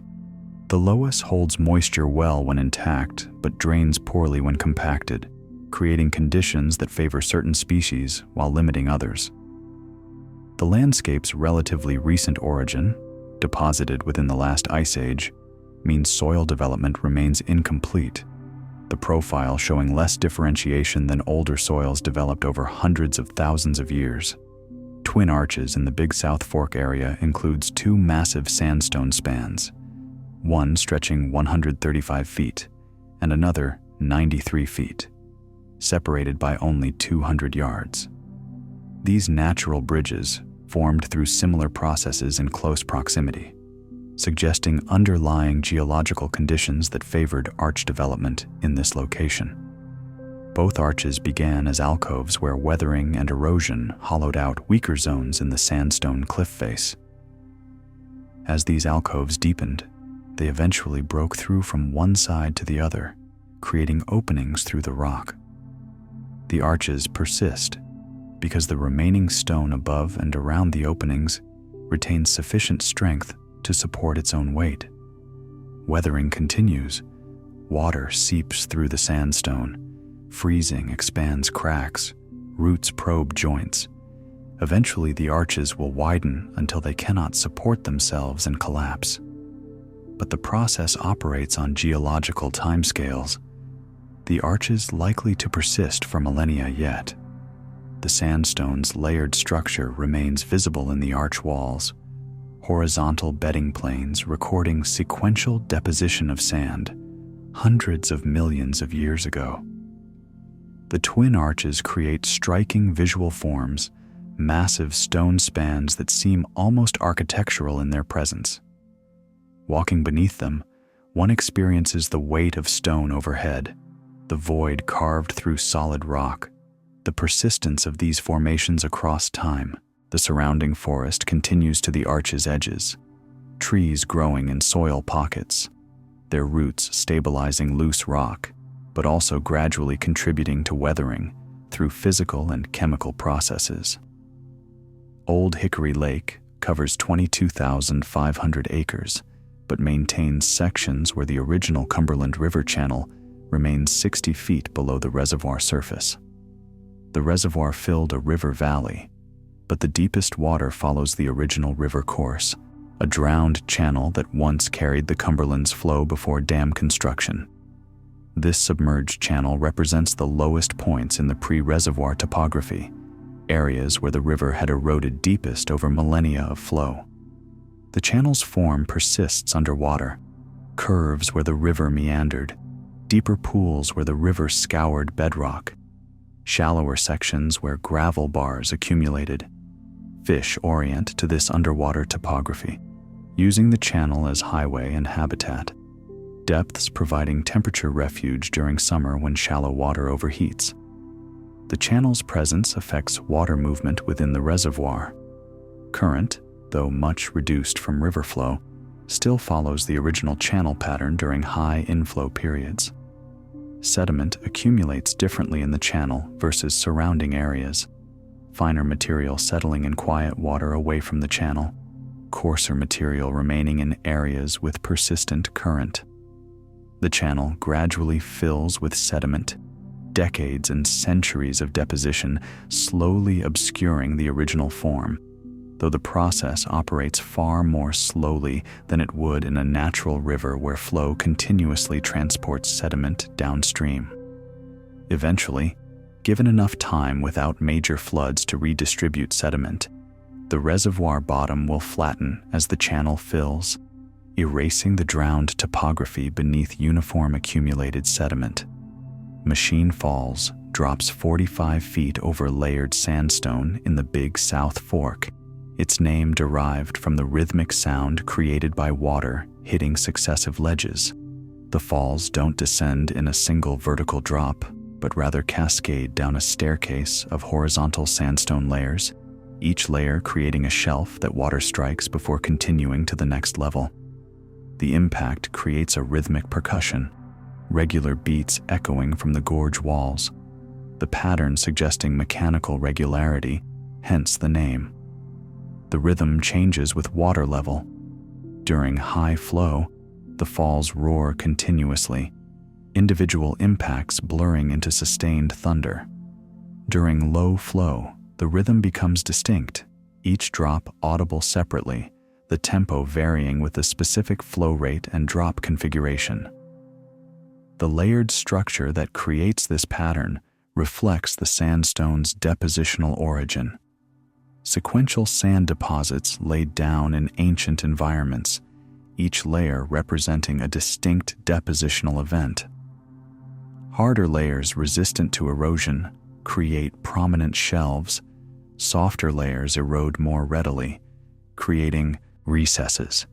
The loess holds moisture well when intact, but drains poorly when compacted, creating conditions that favor certain species while limiting others. The landscape's relatively recent origin, deposited within the last ice age, means soil development remains incomplete, the profile showing less differentiation than older soils developed over hundreds of thousands of years. Twin arches in the Big South Fork area includes two massive sandstone spans, one stretching 135 feet and another 93 feet, separated by only 200 yards. These natural bridges formed through similar processes in close proximity, suggesting underlying geological conditions that favored arch development in this location. Both arches began as alcoves where weathering and erosion hollowed out weaker zones in the sandstone cliff face. As these alcoves deepened, they eventually broke through from one side to the other, creating openings through the rock. The arches persist because the remaining stone above and around the openings retains sufficient strength to support its own weight. Weathering continues. Water seeps through the sandstone. Freezing expands cracks. Roots probe joints. Eventually, the arches will widen until they cannot support themselves and collapse. But the process operates on geological timescales. The arch is likely to persist for millennia yet. The sandstone's layered structure remains visible in the arch walls, horizontal bedding planes recording sequential deposition of sand hundreds of millions of years ago. The twin arches create striking visual forms, massive stone spans that seem almost architectural in their presence. Walking beneath them, one experiences the weight of stone overhead, the void carved through solid rock, the persistence of these formations across time. The surrounding forest continues to the arch's edges, trees growing in soil pockets, their roots stabilizing loose rock, but also gradually contributing to weathering through physical and chemical processes. Old Hickory Lake covers 22,500 acres, but maintains sections where the original Cumberland River channel remains 60 feet below the reservoir surface. The reservoir filled a river valley, but the deepest water follows the original river course, a drowned channel that once carried the Cumberland's flow before dam construction. This submerged channel represents the lowest points in the pre-reservoir topography, areas where the river had eroded deepest over millennia of flow. The channel's form persists underwater, curves where the river meandered, deeper pools where the river scoured bedrock, shallower sections where gravel bars accumulated. Fish orient to this underwater topography, using the channel as highway and habitat. Depths providing temperature refuge during summer when shallow water overheats. The channel's presence affects water movement within the reservoir. Current, though much reduced from river flow, still follows the original channel pattern during high inflow periods. Sediment accumulates differently in the channel versus surrounding areas. Finer material settling in quiet water away from the channel, coarser material remaining in areas with persistent current. The channel gradually fills with sediment, decades and centuries of deposition slowly obscuring the original form, though the process operates far more slowly than it would in a natural river where flow continuously transports sediment downstream. Eventually, given enough time without major floods to redistribute sediment, the reservoir bottom will flatten as the channel fills, erasing the drowned topography beneath uniform accumulated sediment. Machine Falls drops 45 feet over layered sandstone in the Big South Fork, its name derived from the rhythmic sound created by water hitting successive ledges. The falls don't descend in a single vertical drop, but rather cascade down a staircase of horizontal sandstone layers, each layer creating a shelf that water strikes before continuing to the next level. The impact creates a rhythmic percussion, regular beats echoing from the gorge walls, the pattern suggesting mechanical regularity, hence the name. The rhythm changes with water level. During high flow, the falls roar continuously, individual impacts blurring into sustained thunder. During low flow, the rhythm becomes distinct, each drop audible separately, the tempo varying with the specific flow rate and drop configuration. The layered structure that creates this pattern reflects the sandstone's depositional origin. Sequential sand deposits laid down in ancient environments, each layer representing a distinct depositional event. Harder layers resistant to erosion create prominent shelves. Softer layers erode more readily, creating recesses.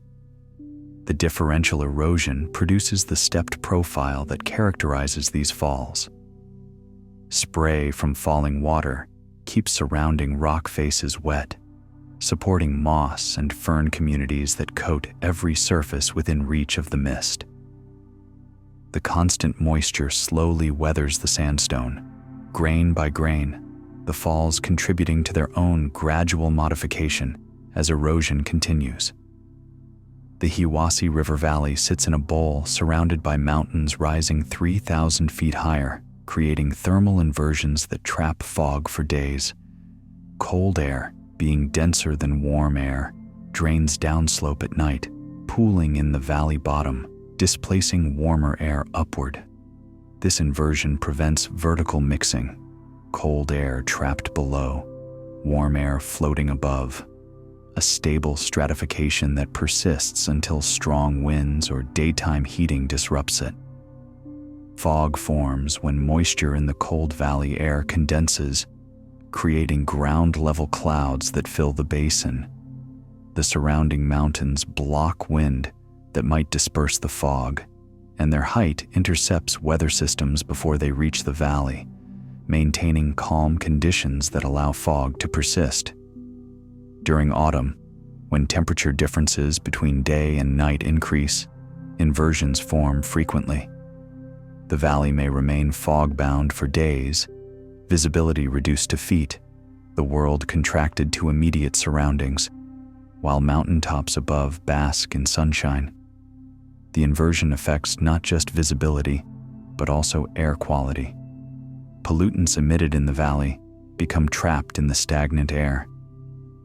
The differential erosion produces the stepped profile that characterizes these falls. Spray from falling water keeps surrounding rock faces wet, supporting moss and fern communities that coat every surface within reach of the mist. The constant moisture slowly weathers the sandstone, grain by grain, the falls contributing to their own gradual modification as erosion continues. The Hiwassee River Valley sits in a bowl surrounded by mountains rising 3,000 feet higher, creating thermal inversions that trap fog for days. Cold air, being denser than warm air, drains downslope at night, pooling in the valley bottom, displacing warmer air upward. This inversion prevents vertical mixing, cold air trapped below, warm air floating above, a stable stratification that persists until strong winds or daytime heating disrupts it. Fog forms when moisture in the cold valley air condenses, creating ground-level clouds that fill the basin. The surrounding mountains block wind that might disperse the fog, and their height intercepts weather systems before they reach the valley, maintaining calm conditions that allow fog to persist. During autumn, when temperature differences between day and night increase, inversions form frequently. The valley may remain fog-bound for days, visibility reduced to feet, the world contracted to immediate surroundings, while mountaintops above bask in sunshine. The inversion affects not just visibility, but also air quality. Pollutants emitted in the valley become trapped in the stagnant air,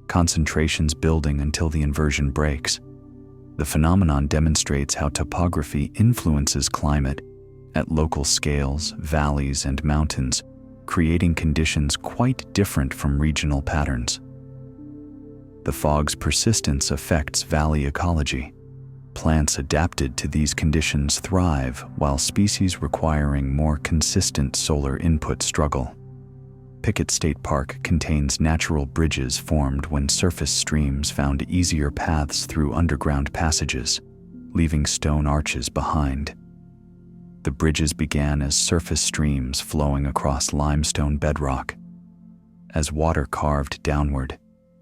concentrations building until the inversion breaks. The phenomenon demonstrates how topography influences climate at local scales, valleys, and mountains, creating conditions quite different from regional patterns. The fog's persistence affects valley ecology. Plants adapted to these conditions thrive, while species requiring more consistent solar input struggle. Pickett State Park contains natural bridges formed when surface streams found easier paths through underground passages, leaving stone arches behind. The bridges began as surface streams flowing across limestone bedrock. As water carved downward,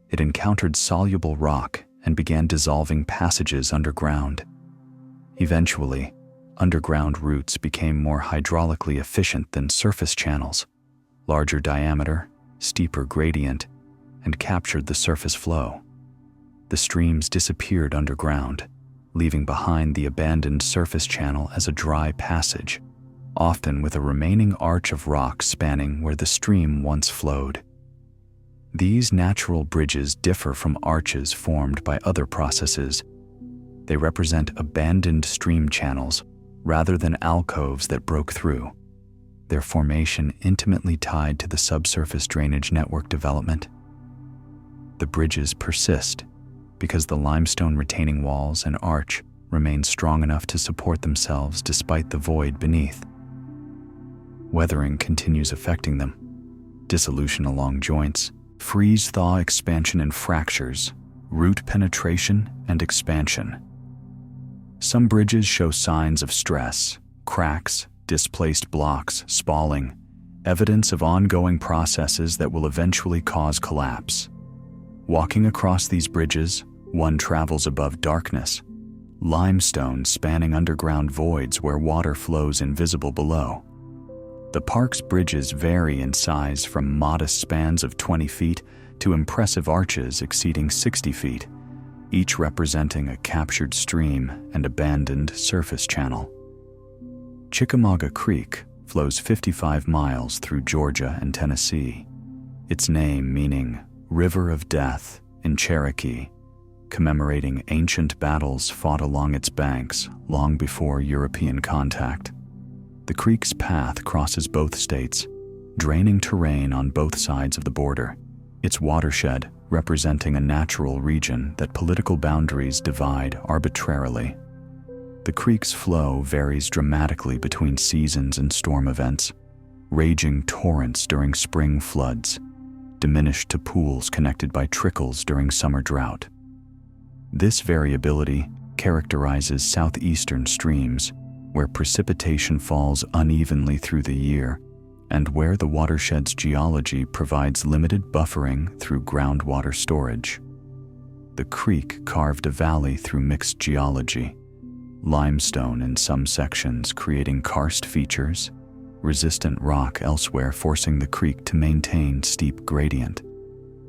it encountered soluble rock and began dissolving passages underground. Eventually, underground routes became more hydraulically efficient than surface channels, larger diameter, steeper gradient, and captured the surface flow. The streams disappeared underground, leaving behind the abandoned surface channel as a dry passage, often with a remaining arch of rock spanning where the stream once flowed. These natural bridges differ from arches formed by other processes. They represent abandoned stream channels rather than alcoves that broke through, their formation intimately tied to the subsurface drainage network development. The bridges persist because the limestone retaining walls and arch remain strong enough to support themselves despite the void beneath. Weathering continues affecting them. Dissolution along joints, freeze-thaw expansion and fractures, root penetration and expansion. Some bridges show signs of stress, cracks, displaced blocks, spalling, evidence of ongoing processes that will eventually cause collapse. Walking across these bridges, one travels above darkness, limestone spanning underground voids where water flows invisible below. The park's bridges vary in size from modest spans of 20 feet to impressive arches exceeding 60 feet, each representing a captured stream and abandoned surface channel. Chickamauga Creek flows 55 miles through Georgia and Tennessee, its name meaning River of Death in Cherokee, commemorating ancient battles fought along its banks long before European contact. The creek's path crosses both states, draining terrain on both sides of the border, its watershed representing a natural region that political boundaries divide arbitrarily. The creek's flow varies dramatically between seasons and storm events, raging torrents during spring floods, diminished to pools connected by trickles during summer drought. This variability characterizes southeastern streams, where precipitation falls unevenly through the year and where the watershed's geology provides limited buffering through groundwater storage. The creek carved a valley through mixed geology, limestone in some sections creating karst features, resistant rock elsewhere forcing the creek to maintain steep gradient.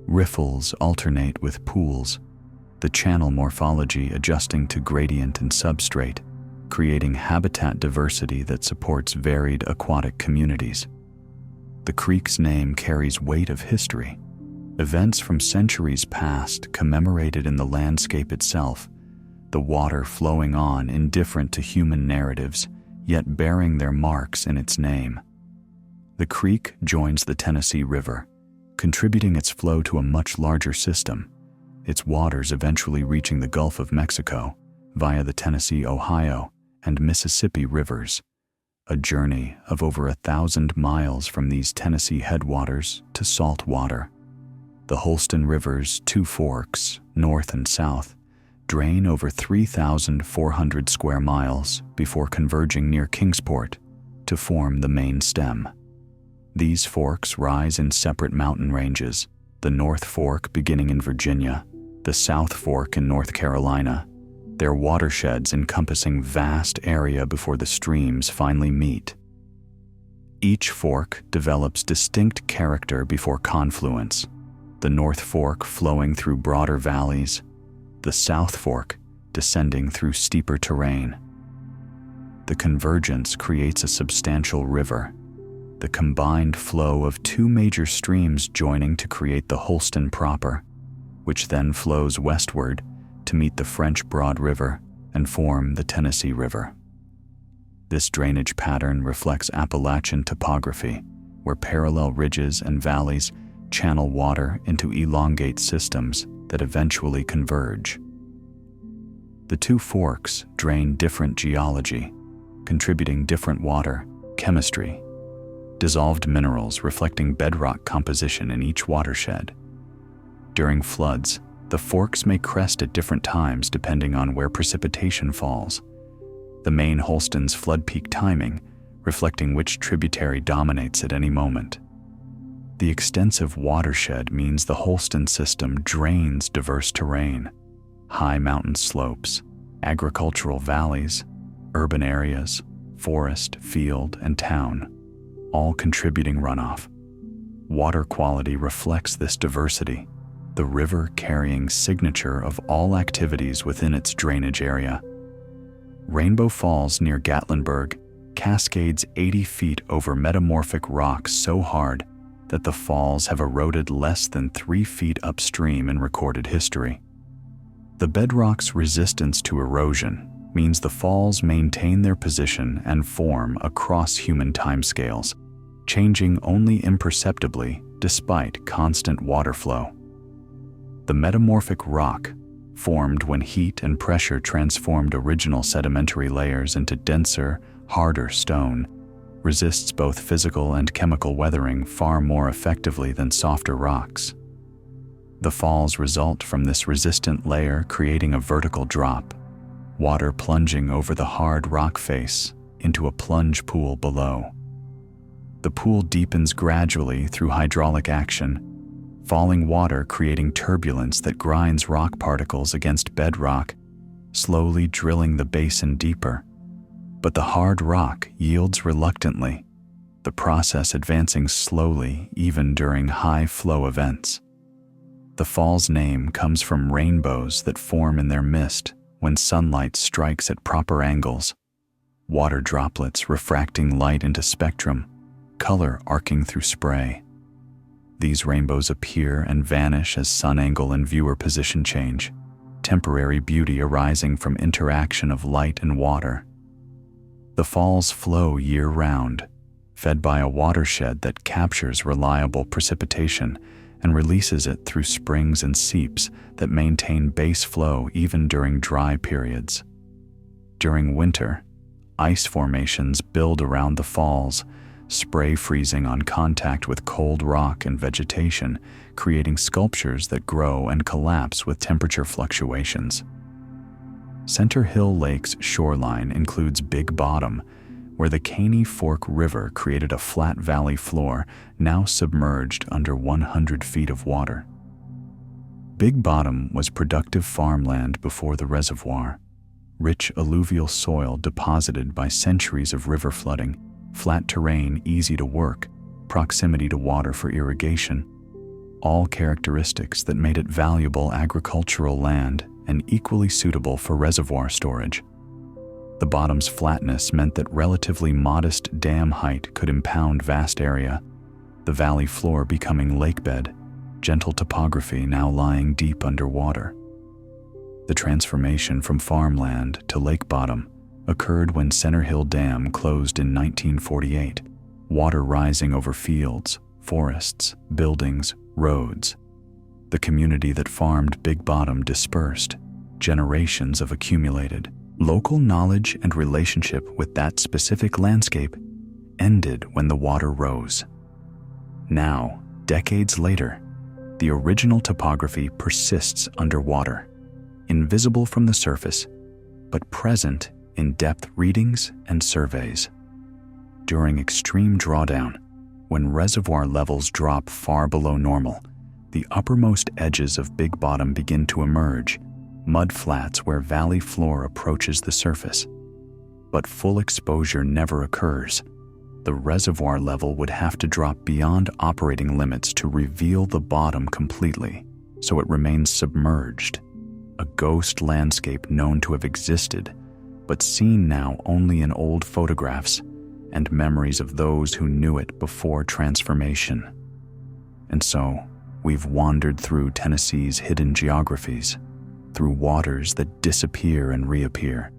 Riffles alternate with pools, the channel morphology adjusting to gradient and substrate, creating habitat diversity that supports varied aquatic communities. The creek's name carries weight of history, events from centuries past commemorated in the landscape itself, the water flowing on indifferent to human narratives, yet bearing their marks in its name. The creek joins the Tennessee River, contributing its flow to a much larger system, its waters eventually reaching the Gulf of Mexico via the Tennessee, Ohio, and Mississippi rivers, a journey of over 1,000 miles from these Tennessee headwaters to salt water. The Holston River's two forks, north and south, drain over 3,400 square miles before converging near Kingsport to form the main stem. These forks rise in separate mountain ranges, the North Fork beginning in Virginia, the South Fork in North Carolina, their watersheds encompassing vast area before the streams finally meet. Each fork develops distinct character before confluence, the North Fork flowing through broader valleys, the South Fork descending through steeper terrain. The convergence creates a substantial river, the combined flow of two major streams joining to create the Holston proper, which then flows westward to meet the French Broad River and form the Tennessee River. This drainage pattern reflects Appalachian topography, where parallel ridges and valleys channel water into elongate systems that eventually converge. The two forks drain different geology, contributing different water, chemistry, dissolved minerals reflecting bedrock composition in each watershed. During floods, the forks may crest at different times depending on where precipitation falls. The main Holston's flood peak timing, reflecting which tributary dominates at any moment. The extensive watershed means the Holston system drains diverse terrain, high mountain slopes, agricultural valleys, urban areas, forest, field, and town, all contributing runoff. Water quality reflects this diversity, the river carrying signature of all activities within its drainage area. Rainbow Falls near Gatlinburg cascades 80 feet over metamorphic rocks so hard that the falls have eroded less than 3 feet upstream in recorded history. The bedrock's resistance to erosion means the falls maintain their position and form across human timescales, changing only imperceptibly despite constant water flow. The metamorphic rock, formed when heat and pressure transformed original sedimentary layers into denser, harder stone, resists both physical and chemical weathering far more effectively than softer rocks. The falls result from this resistant layer creating a vertical drop, water plunging over the hard rock face into a plunge pool below. The pool deepens gradually through hydraulic action, falling water creating turbulence that grinds rock particles against bedrock, slowly drilling the basin deeper. But the hard rock yields reluctantly, the process advancing slowly even during high flow events. The fall's name comes from rainbows that form in their mist when sunlight strikes at proper angles, water droplets refracting light into spectrum, color arcing through spray. These rainbows appear and vanish as sun angle and viewer position change, temporary beauty arising from interaction of light and water. The falls flow year-round, fed by a watershed that captures reliable precipitation and releases it through springs and seeps that maintain base flow even during dry periods. During winter, ice formations build around the falls, spray freezing on contact with cold rock and vegetation, creating sculptures that grow and collapse with temperature fluctuations. Center Hill Lake's shoreline includes Big Bottom, where the Caney Fork River created a flat valley floor now submerged under 100 feet of water. Big Bottom was productive farmland before the reservoir, rich alluvial soil deposited by centuries of river flooding, flat terrain easy to work, proximity to water for irrigation, all characteristics that made it valuable agricultural land and equally suitable for reservoir storage. The bottom's flatness meant that relatively modest dam height could impound vast area, the valley floor becoming lakebed, gentle topography now lying deep underwater. The transformation from farmland to lake bottom occurred when Center Hill Dam closed in 1948, water rising over fields, forests, buildings, roads. The community that farmed Big Bottom dispersed, generations of accumulated. Local knowledge and relationship with that specific landscape ended when the water rose. Now, decades later, the original topography persists underwater, invisible from the surface, but present in depth readings and surveys. During extreme drawdown, when reservoir levels drop far below normal, the uppermost edges of Big Bottom begin to emerge, mud flats where valley floor approaches the surface. But full exposure never occurs. The reservoir level would have to drop beyond operating limits to reveal the bottom completely, so it remains submerged, a ghost landscape known to have existed, but seen now only in old photographs and memories of those who knew it before transformation. And so, we've wandered through Tennessee's hidden geographies, through waters that disappear and reappear,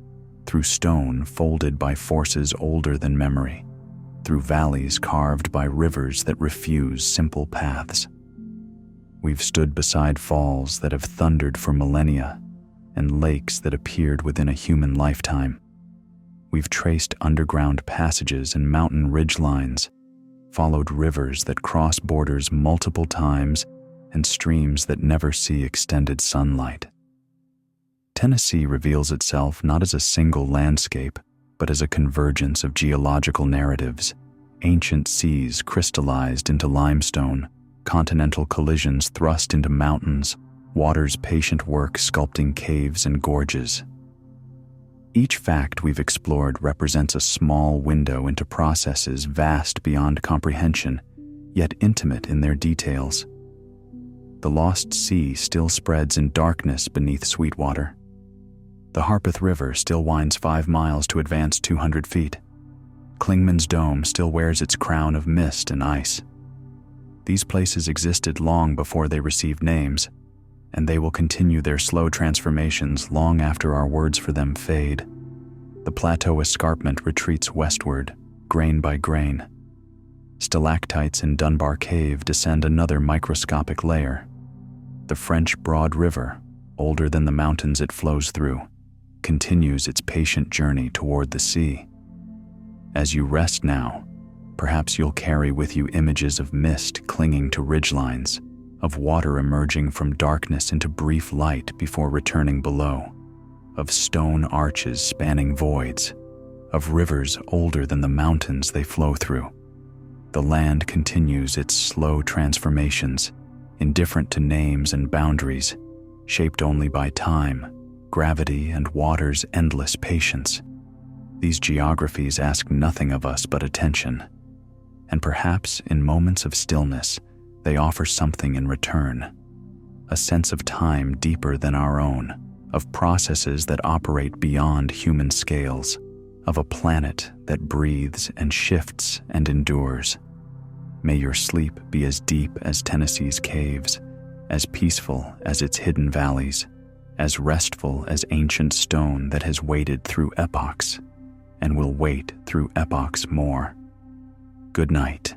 through stone folded by forces older than memory, through valleys carved by rivers that refuse simple paths. We've stood beside falls that have thundered for millennia and lakes that appeared within a human lifetime. We've traced underground passages and mountain ridgelines, followed rivers that cross borders multiple times and streams that never see extended sunlight. Tennessee reveals itself not as a single landscape, but as a convergence of geological narratives, ancient seas crystallized into limestone, continental collisions thrust into mountains, water's patient work sculpting caves and gorges. Each fact we've explored represents a small window into processes vast beyond comprehension, yet intimate in their details. The lost sea still spreads in darkness beneath Sweetwater. The Harpeth River still winds 5 miles to advance 200 feet. Clingman's Dome still wears its crown of mist and ice. These places existed long before they received names, and they will continue their slow transformations long after our words for them fade. The plateau escarpment retreats westward, grain by grain. Stalactites in Dunbar Cave descend another microscopic layer. The French Broad River, older than the mountains it flows through, continues its patient journey toward the sea. As you rest now, perhaps you'll carry with you images of mist clinging to ridgelines, of water emerging from darkness into brief light before returning below, of stone arches spanning voids, of rivers older than the mountains they flow through. The land continues its slow transformations, indifferent to names and boundaries, shaped only by time, gravity, and water's endless patience. These geographies ask nothing of us but attention, and perhaps in moments of stillness, they offer something in return, a sense of time deeper than our own, of processes that operate beyond human scales, of a planet that breathes and shifts and endures. May your sleep be as deep as Tennessee's caves, as peaceful as its hidden valleys, as restful as ancient stone that has waited through epochs and will wait through epochs more. Good night.